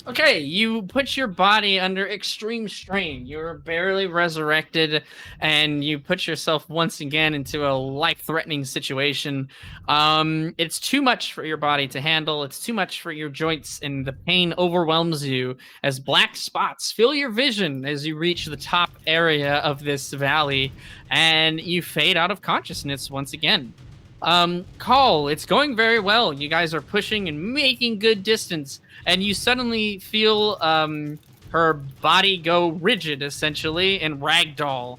Okay, you put your body under extreme strain. You're barely resurrected, and you put yourself once again into a life-threatening situation. It's too much for your body to handle. It's too much for your joints, and the pain overwhelms you as black spots fill your vision as you reach the top area of this valley, and you fade out of consciousness once again. Call, it's going very well. You guys are pushing and making good distance, and you suddenly feel her body go rigid, essentially, and ragdoll.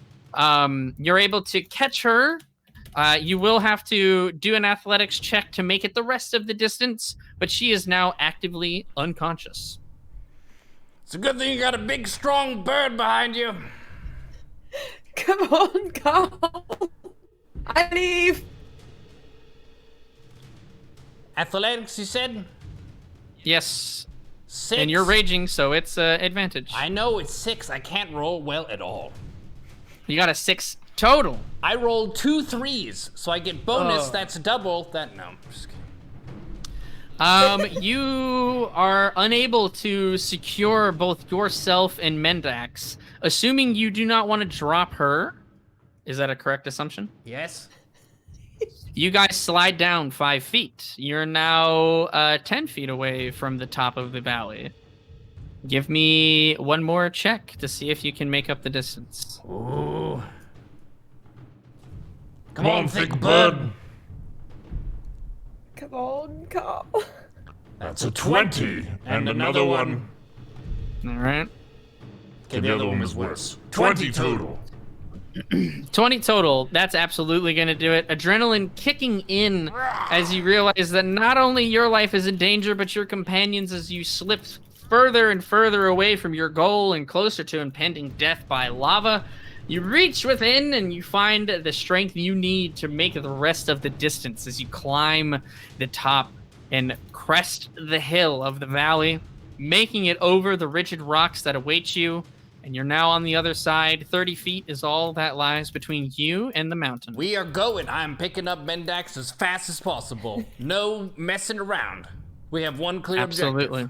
You're able to catch her. You will have to do an athletics check to make it the rest of the distance, but she is now actively unconscious. It's a good thing you got a big, strong bird behind you. Come on, Carl. I leave. Athletics, you said? Yes. 6. And you're raging, so it's advantage. I know it's 6. I can't roll well at all. You got a 6 total. I rolled 2 3s, so I get bonus. That's double. No, I'm just kidding. You are unable to secure both yourself and Mendax, assuming you do not want to drop her. Is that a correct assumption? Yes. You guys slide down 5 feet. You're now 10 feet away from the top of the valley. Give me one more check to see if you can make up the distance. Ooh. Come on, thick bird. Come on, Carl. That's a 20. And another one. All right. Okay, the other one was worse. 20 total. 20 total. That's absolutely going to do it. Adrenaline kicking in as you realize that not only your life is in danger, but your companions as you slip further and further away from your goal and closer to impending death by lava. You reach within and you find the strength you need to make the rest of the distance as you climb the top and crest the hill of the valley, making it over the rigid rocks that await you. And you're now on the other side. 30 feet is all that lies between you and the mountain. We are going. I'm picking up Mendax as fast as possible. No messing around. We have one clear objective.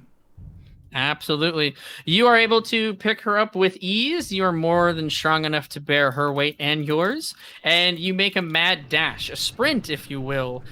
Absolutely. You are able to pick her up with ease. You are more than strong enough to bear her weight and yours. And you make a mad dash, a sprint, if you will,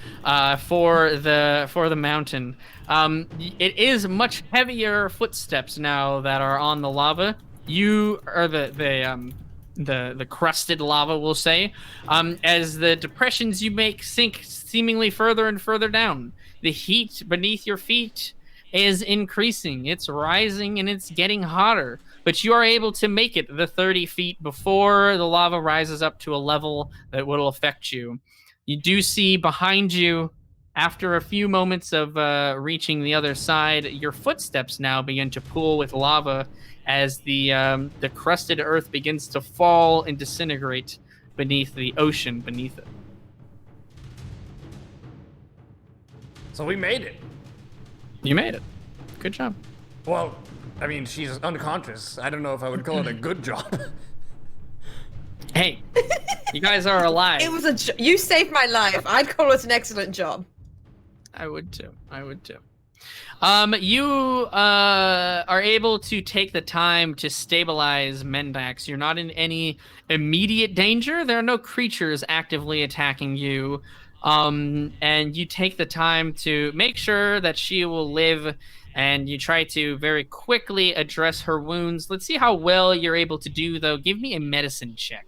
for the mountain. It is much heavier footsteps now that are on the lava. You are the crusted lava, we'll say, as the depressions you make sink seemingly further and further down. The heat beneath your feet is increasing. It's rising and it's getting hotter, but you are able to make it the 30 feet before the lava rises up to a level that will affect you. You do see behind you, after a few moments of reaching the other side, your footsteps now begin to pool with lava as the crusted earth begins to fall and disintegrate beneath the ocean beneath it. So we made it. You made it. Good job. Well, I mean, she's unconscious. I don't know if I would call it a good job. Hey, you guys are alive. It was you saved my life. I'd call it an excellent job. I would too. You are able to take the time to stabilize Mendax. You're not in any immediate danger. There are no creatures actively attacking you. And you take the time to make sure that she will live, and you try to very quickly address her wounds. Let's see how well you're able to do, though. Give me a medicine check.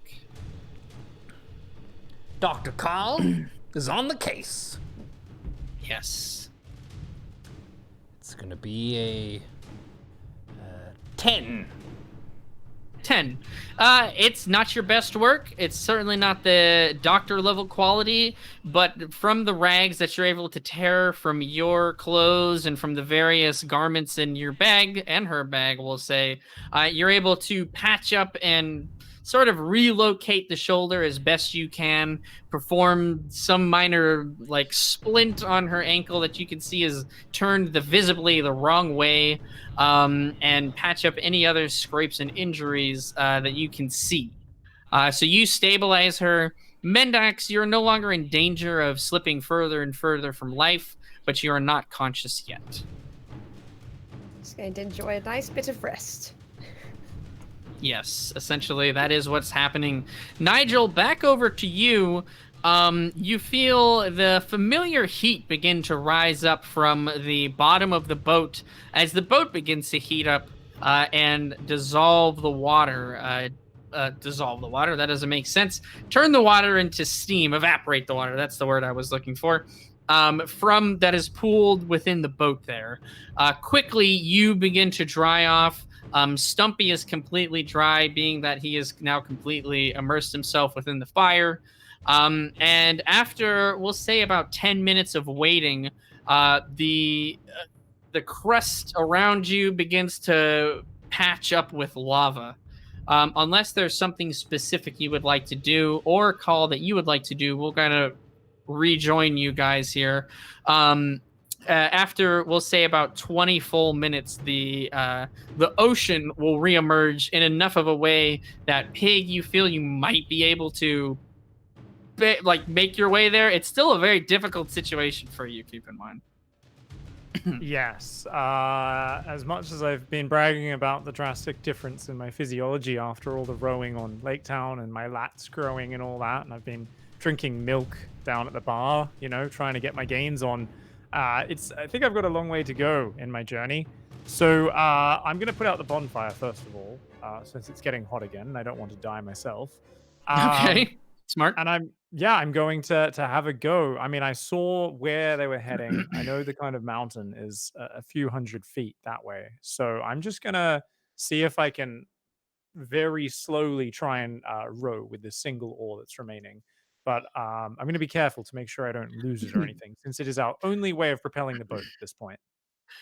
Dr. Carl is on the case. Yes. It's gonna be a 10. 10. It's not your best work. It's certainly not the doctor level quality, but from the rags that you're able to tear from your clothes and from the various garments in your bag and her bag, we'll say, you're able to patch up and sort of relocate the shoulder as best you can, perform some minor like splint on her ankle that you can see is turned visibly the wrong way, and patch up any other scrapes and injuries that you can see. So you stabilize her. Mendax, you're no longer in danger of slipping further and further from life, but you are not conscious yet. Just going to enjoy a nice bit of rest. Yes, essentially that is what's happening. Nigel, back over to you. You feel the familiar heat begin to rise up from the bottom of the boat as the boat begins to heat up and dissolve the water. Dissolve the water, that doesn't make sense. Turn the water into steam, evaporate the water, that's the word I was looking for. From that is pooled within the boat there. Quickly, you begin to dry off. Stumpy is completely dry, being that he is now completely immersed himself within the fire. And after, we'll say about 10 minutes of waiting, the crust around you begins to patch up with lava. Unless there's something specific you would like to do or call that you would like to do, we'll kind of rejoin you guys here. After, we'll say about 20 full minutes, the ocean will reemerge in enough of a way that Pig, you feel you might be able to make your way there. It's still a very difficult situation for you, keep in mind. Yes. As much as I've been bragging about the drastic difference in my physiology after all the rowing on Lake Town and my lats growing and all that, and I've been drinking milk down at the bar, trying to get my gains on. I think I've got a long way to go in my journey. So I'm going to put out the bonfire first of all, since it's getting hot again and I don't want to die myself. Okay, smart. And I'm going to have a go. I mean, I saw where they were heading. I know the kind of mountain is a few hundred feet that way. So I'm just going to see if I can very slowly try and row with this single oar that's remaining. But I'm going to be careful to make sure I don't lose it or anything, since it is our only way of propelling the boat at this point.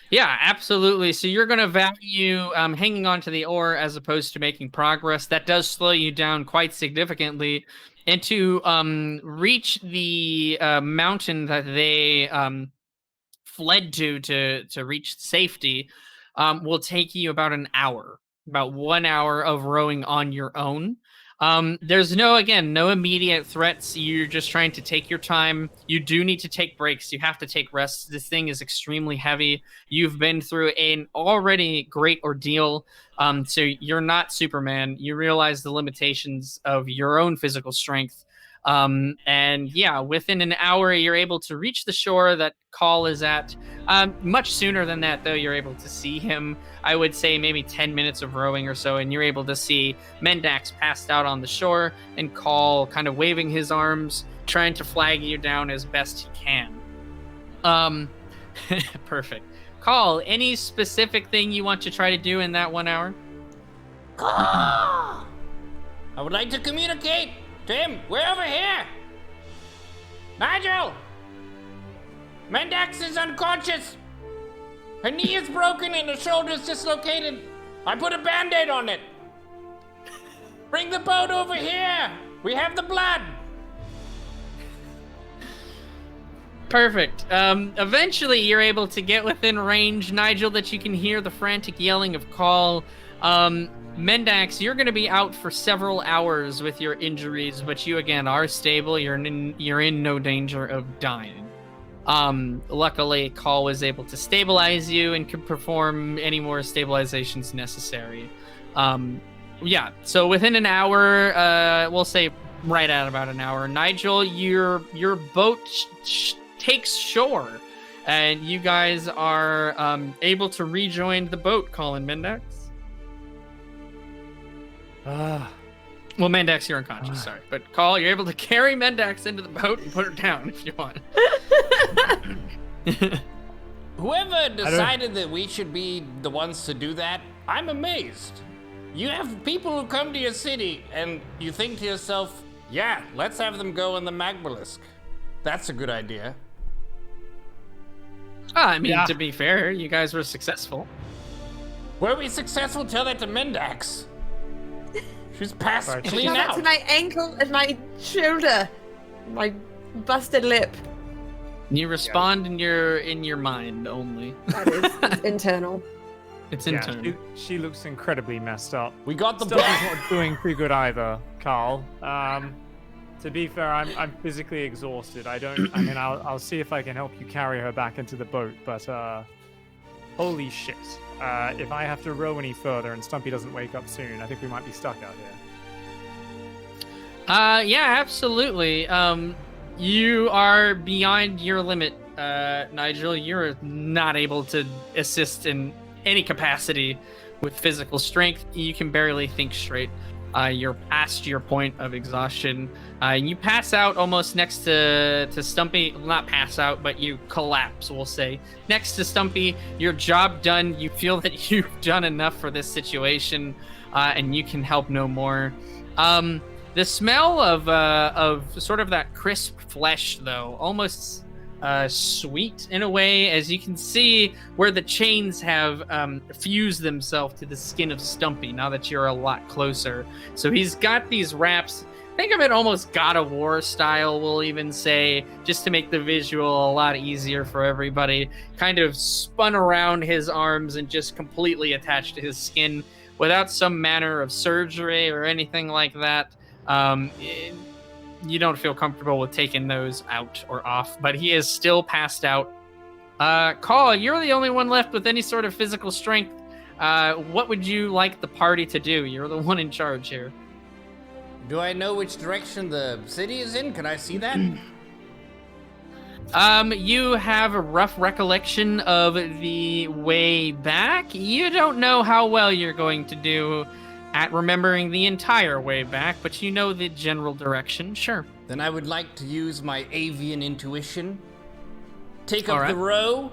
Yeah, absolutely. So you're going to value hanging on to the oar as opposed to making progress. That does slow you down quite significantly. And to reach the mountain that they fled to reach safety will take you about an hour, about 1 hour of rowing on your own. There's no immediate threats. You're just trying to take your time. You do need to take breaks. You have to take rests. This thing is extremely heavy. You've been through an already great ordeal. So you're not Superman. You realize the limitations of your own physical strength. And yeah, within an hour, you're able to reach the shore that Call is at. Much sooner than that, though, you're able to see him. I would say maybe 10 minutes of rowing or so, and you're able to see Mendax passed out on the shore and Call kind of waving his arms, trying to flag you down as best he can. Perfect. Call, any specific thing you want to try to do in that 1 hour? I would like to communicate. Tim, we're over here. Nigel! Mendax is unconscious. Her knee is broken and her shoulder's dislocated. I put a band-aid on it. Bring the boat over here. We have the blood. Perfect. Eventually, you're able to get within range, Nigel, that you can hear the frantic yelling of Call. Mendax, you're going to be out for several hours with your injuries, but you again are stable. You're in no danger of dying. Luckily, Call was able to stabilize you and can perform any more stabilizations necessary. Yeah, so within an hour, we'll say right at about an hour, Nigel, your boat takes shore, and you guys are able to rejoin the boat, Call and Mendax. Well, Mendax, you're unconscious, sorry. But Call, you're able to carry Mendax into the boat and put her down if you want. Whoever decided that we should be the ones to do that, I'm amazed. You have people who come to your city and you think to yourself, yeah, let's have them go in the Magmalisk. That's a good idea. I mean, to be fair, you guys were successful. Were we successful? Tell that to Mendax. She's passed clean Tell that out. to my ankle and my shoulder, my busted lip. You respond in your mind only. That is it's internal. It's internal. She looks incredibly messed up. We got the Still not doing too good either, Carl. To be fair, I'm physically exhausted. I'll see if I can help you carry her back into the boat, but holy shit. If I have to row any further and Stumpy doesn't wake up soon, I think we might be stuck out here. Yeah, absolutely. You are beyond your limit, Nigel. You're not able to assist in any capacity with physical strength. You can barely think straight. You're past your point of exhaustion. You pass out almost next to Stumpy. Not pass out, but you collapse, we'll say. Next to Stumpy, your job done. You feel that you've done enough for this situation, and you can help no more. The smell of sort of that crisp flesh, though, almost sweet in a way, as you can see where the chains have fused themselves to the skin of Stumpy now that you're a lot closer. So he's got these wraps. Think of it almost God of War style, we'll even say, just to make the visual a lot easier for everybody. Kind of spun around his arms and just completely attached to his skin without some manner of surgery or anything like that. You don't feel comfortable with taking those out or off, but he is still passed out. Call, you're the only one left with any sort of physical strength. What would you like the party to do? You're the one in charge here. Do I know which direction the city is in? Can I see that? You have a rough recollection of the way back. You don't know how well you're going to do at remembering the entire way back, but you know the general direction, sure. Then I would like to use my avian intuition, take up the row,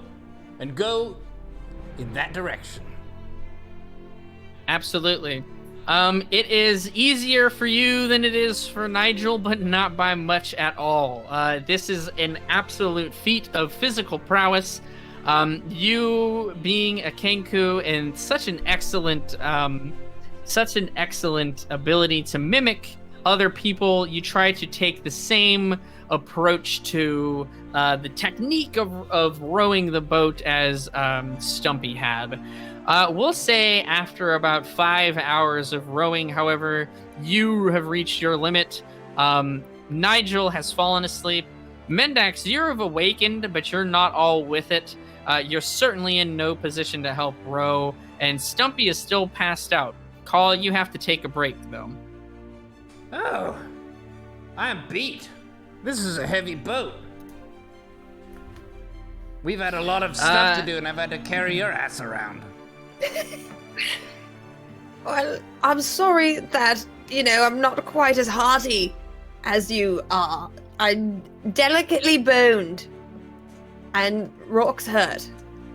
and go in that direction. Absolutely. It is easier for you than it is for Nigel, but not by much at all. This is an absolute feat of physical prowess. You being a Kenku and such an excellent ability to mimic other people, you try to take the same approach to the technique of rowing the boat as Stumpy had. We'll say after about 5 hours of rowing, however, you have reached your limit. Nigel has fallen asleep. Mendax, you've awakened, but you're not all with it. You're certainly in no position to help row, and Stumpy is still passed out. Call, you have to take a break, though. Oh, I'm beat. This is a heavy boat. We've had a lot of stuff to do, and I've had to carry your ass around. Well, I'm sorry that, I'm not quite as hearty as you are. I'm delicately boned, and Rock's hurt.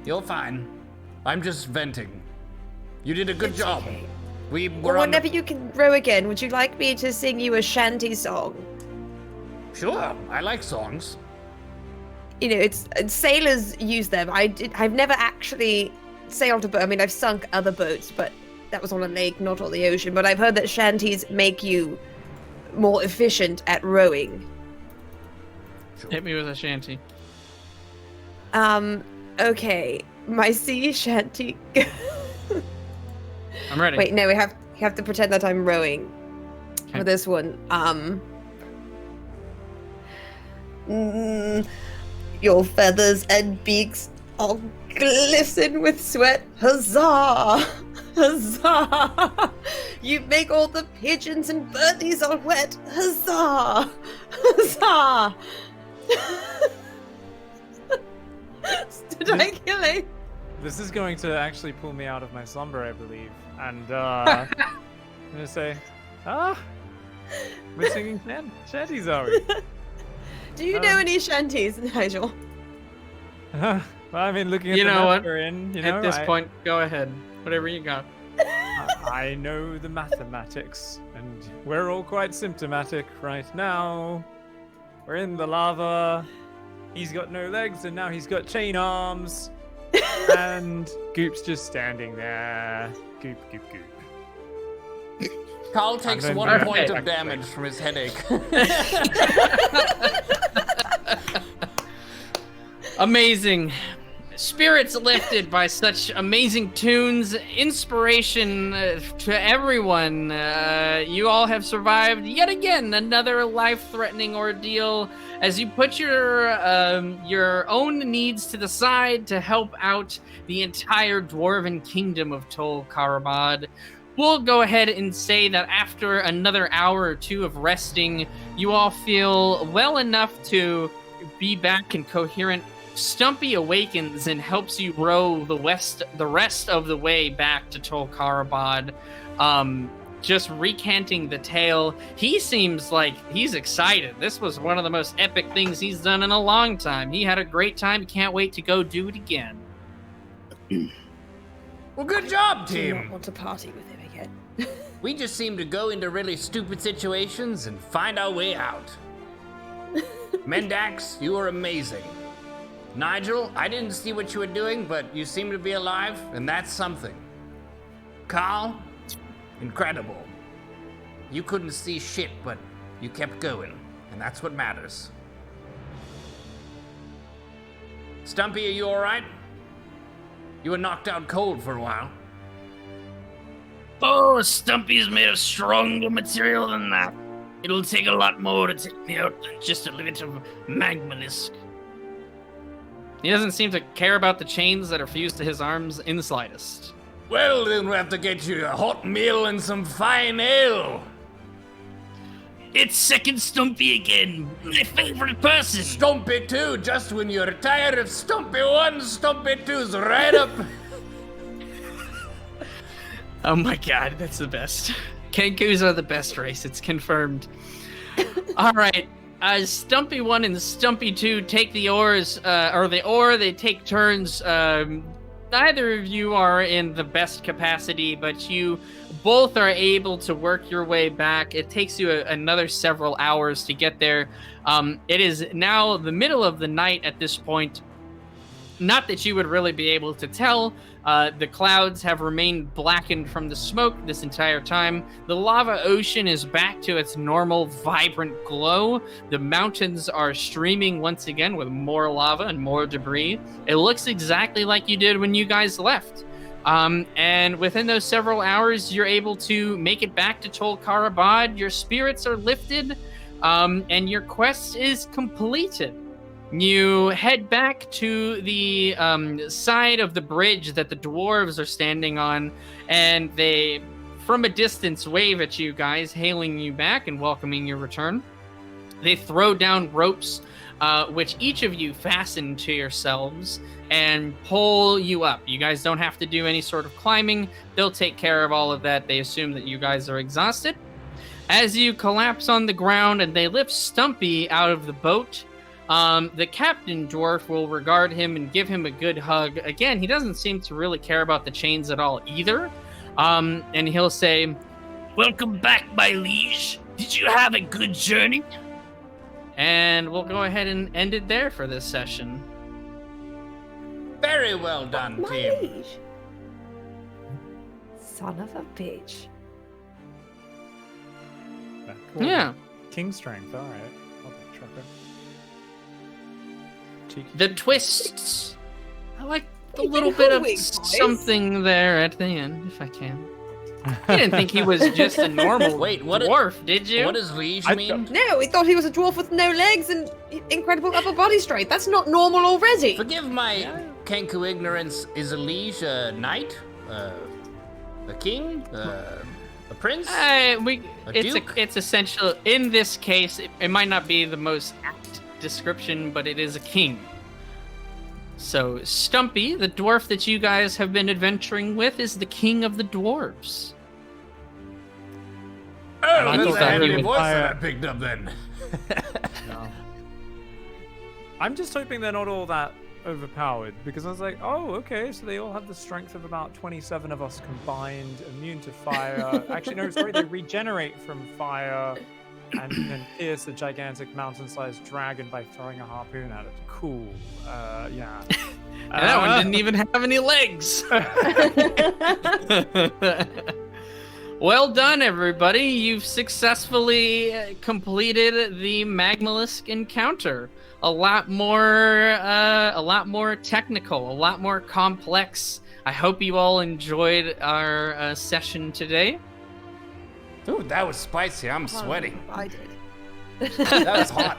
You're fine. I'm just venting. You did a good job. Okay. We were Well, whenever you can row again, would you like me to sing you a shanty song? Sure, I like songs. It's sailors use them. I've never actually sailed a boat. I mean, I've sunk other boats, but that was on a lake, not on the ocean. But I've heard that shanties make you more efficient at rowing. Sure. Hit me with a shanty. Okay. My sea shanty. I'm ready. Wait, no, we have to pretend that I'm rowing for this one. Your feathers and beaks all glisten with sweat. Huzzah! Huzzah! You make all the pigeons and birdies all wet. Huzzah! Huzzah! Did I kill it? This is going to actually pull me out of my slumber, I believe. And I'm gonna say, we're singing shanties, are we? Do you know any shanties, Nigel? Well, I mean, looking at You the know map what? we're in, At this point, go ahead. Whatever you got. I know the mathematics, and we're all quite symptomatic right now. We're in the lava. He's got no legs, and now he's got chain arms. And Goop's just standing there. Goop, goop, goop. Carl takes then 1 go point back of damage from his headache. Amazing. Spirits lifted by such amazing tunes, inspiration to everyone. You all have survived yet again another life-threatening ordeal as you put your own needs to the side to help out the entire dwarven kingdom of Tol Karabad. We'll go ahead and say that after another hour or two of resting, you all feel well enough to be back and coherent. Stumpy awakens and helps you row the rest of the way back to Tol Karabad, just recanting the tale. He seems like he's excited. This was one of the most epic things he's done in a long time. He had a great time. Can't wait to go do it again. Well, good job, I do not team. want to party with him again. We just seem to go into really stupid situations and find our way out. Mendax, you are amazing. Nigel, I didn't see what you were doing, but you seem to be alive, and that's something. Carl, incredible. You couldn't see shit, but you kept going, and that's what matters. Stumpy, are you alright? You were knocked out cold for a while. Oh, Stumpy's made of stronger material than that. It'll take a lot more to take me out than just a little bit of magmalisk. He doesn't seem to care about the chains that are fused to his arms in the slightest. Well, then we'll have to get you a hot meal and some fine ale. It's second Stumpy again, my favorite person. Stumpy 2, just when you're tired of Stumpy 1, Stumpy 2's right up. Oh my god, that's the best. Kenkus are the best race, it's confirmed. All right. Stumpy 1 and Stumpy 2 take the oars, they take turns neither of you are in the best capacity, but you both are able to work your way back. It takes you another several hours to get there. It is now the middle of the night at this point. Not that you would really be able to tell. The clouds have remained blackened from the smoke this entire time. The lava ocean is back to its normal, vibrant glow. The mountains are streaming once again with more lava and more debris. It looks exactly like you did when you guys left. And within those several hours, you're able to make it back to Tol Karabad. Your spirits are lifted, and your quest is completed. You head back to the side of the bridge that the dwarves are standing on, and they, from a distance, wave at you guys, hailing you back and welcoming your return. They throw down ropes, which each of you fasten to yourselves and pull you up. You guys don't have to do any sort of climbing. They'll take care of all of that. They assume that you guys are exhausted. As you collapse on the ground and they lift Stumpy out of the boat, the captain dwarf will regard him and give him a good hug. Again, he doesn't seem to really care about the chains at all either. And he'll say, Welcome back, my liege. Did you have a good journey? and we'll go ahead and end it there for this session. Very well done, My team. liege. Son of a bitch. Cool. Yeah. King strength, alright. I'll be trucker. Cheeky. The twists. I like a Keep little it bit of going, boys. something there at the end, if I can. You didn't think he was just a normal Wait, what dwarf, did you? What does liege I mean? No, we thought he was a dwarf with no legs and incredible upper body strength. That's not normal already. Forgive my Kenku ignorance. Is a liege a knight? A king? A prince? It's essential. In this case, it might not be the most apt description, but it is a king. So Stumpy, the dwarf that you guys have been adventuring with, is the king of the dwarves. Oh, I that's thought a that heavy would- voice that I picked up then. No. I'm just hoping they're not all that overpowered, because I was like, oh, okay, so they all have the strength of about 27 of us combined, immune to fire. Actually, no, sorry, they regenerate from fire and can pierce a gigantic mountain-sized dragon by throwing a harpoon at it. Cool. Yeah. And that one didn't even have any legs. Well done, everybody. You've successfully completed the Magmalisk encounter. A lot more technical, a lot more complex. I hope you all enjoyed our session today. Dude, that was spicy. I'm sweating. I did. That was hot.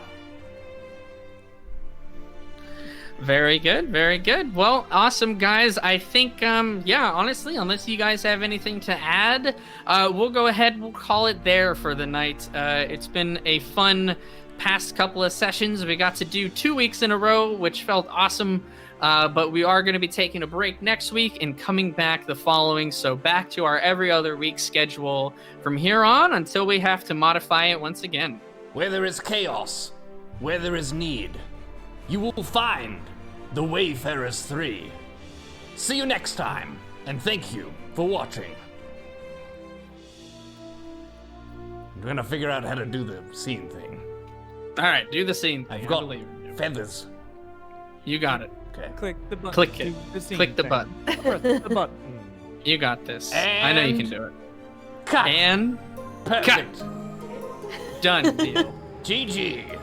Very good, very good. Well, awesome, guys. I think, yeah, honestly, unless you guys have anything to add, we'll go ahead. We'll call it there for the night. It's been a fun past couple of sessions. We got to do 2 weeks in a row, which felt awesome. But we are going to be taking a break next week and coming back the following. So back to our every other week schedule from here on until we have to modify it once again. Where there is chaos, where there is need, you will find the Wayfarers 3. See you next time, and thank you for watching. I'm gonna figure out how to do the scene thing. All right, do the scene thing. I've I got believe in you. feathers. You got it. Okay. Click the button. Click it. do the scene Click the thing. button. Press the button. You got this. I know you can And- do it. Cut. And Perfect. done. Deal. GG.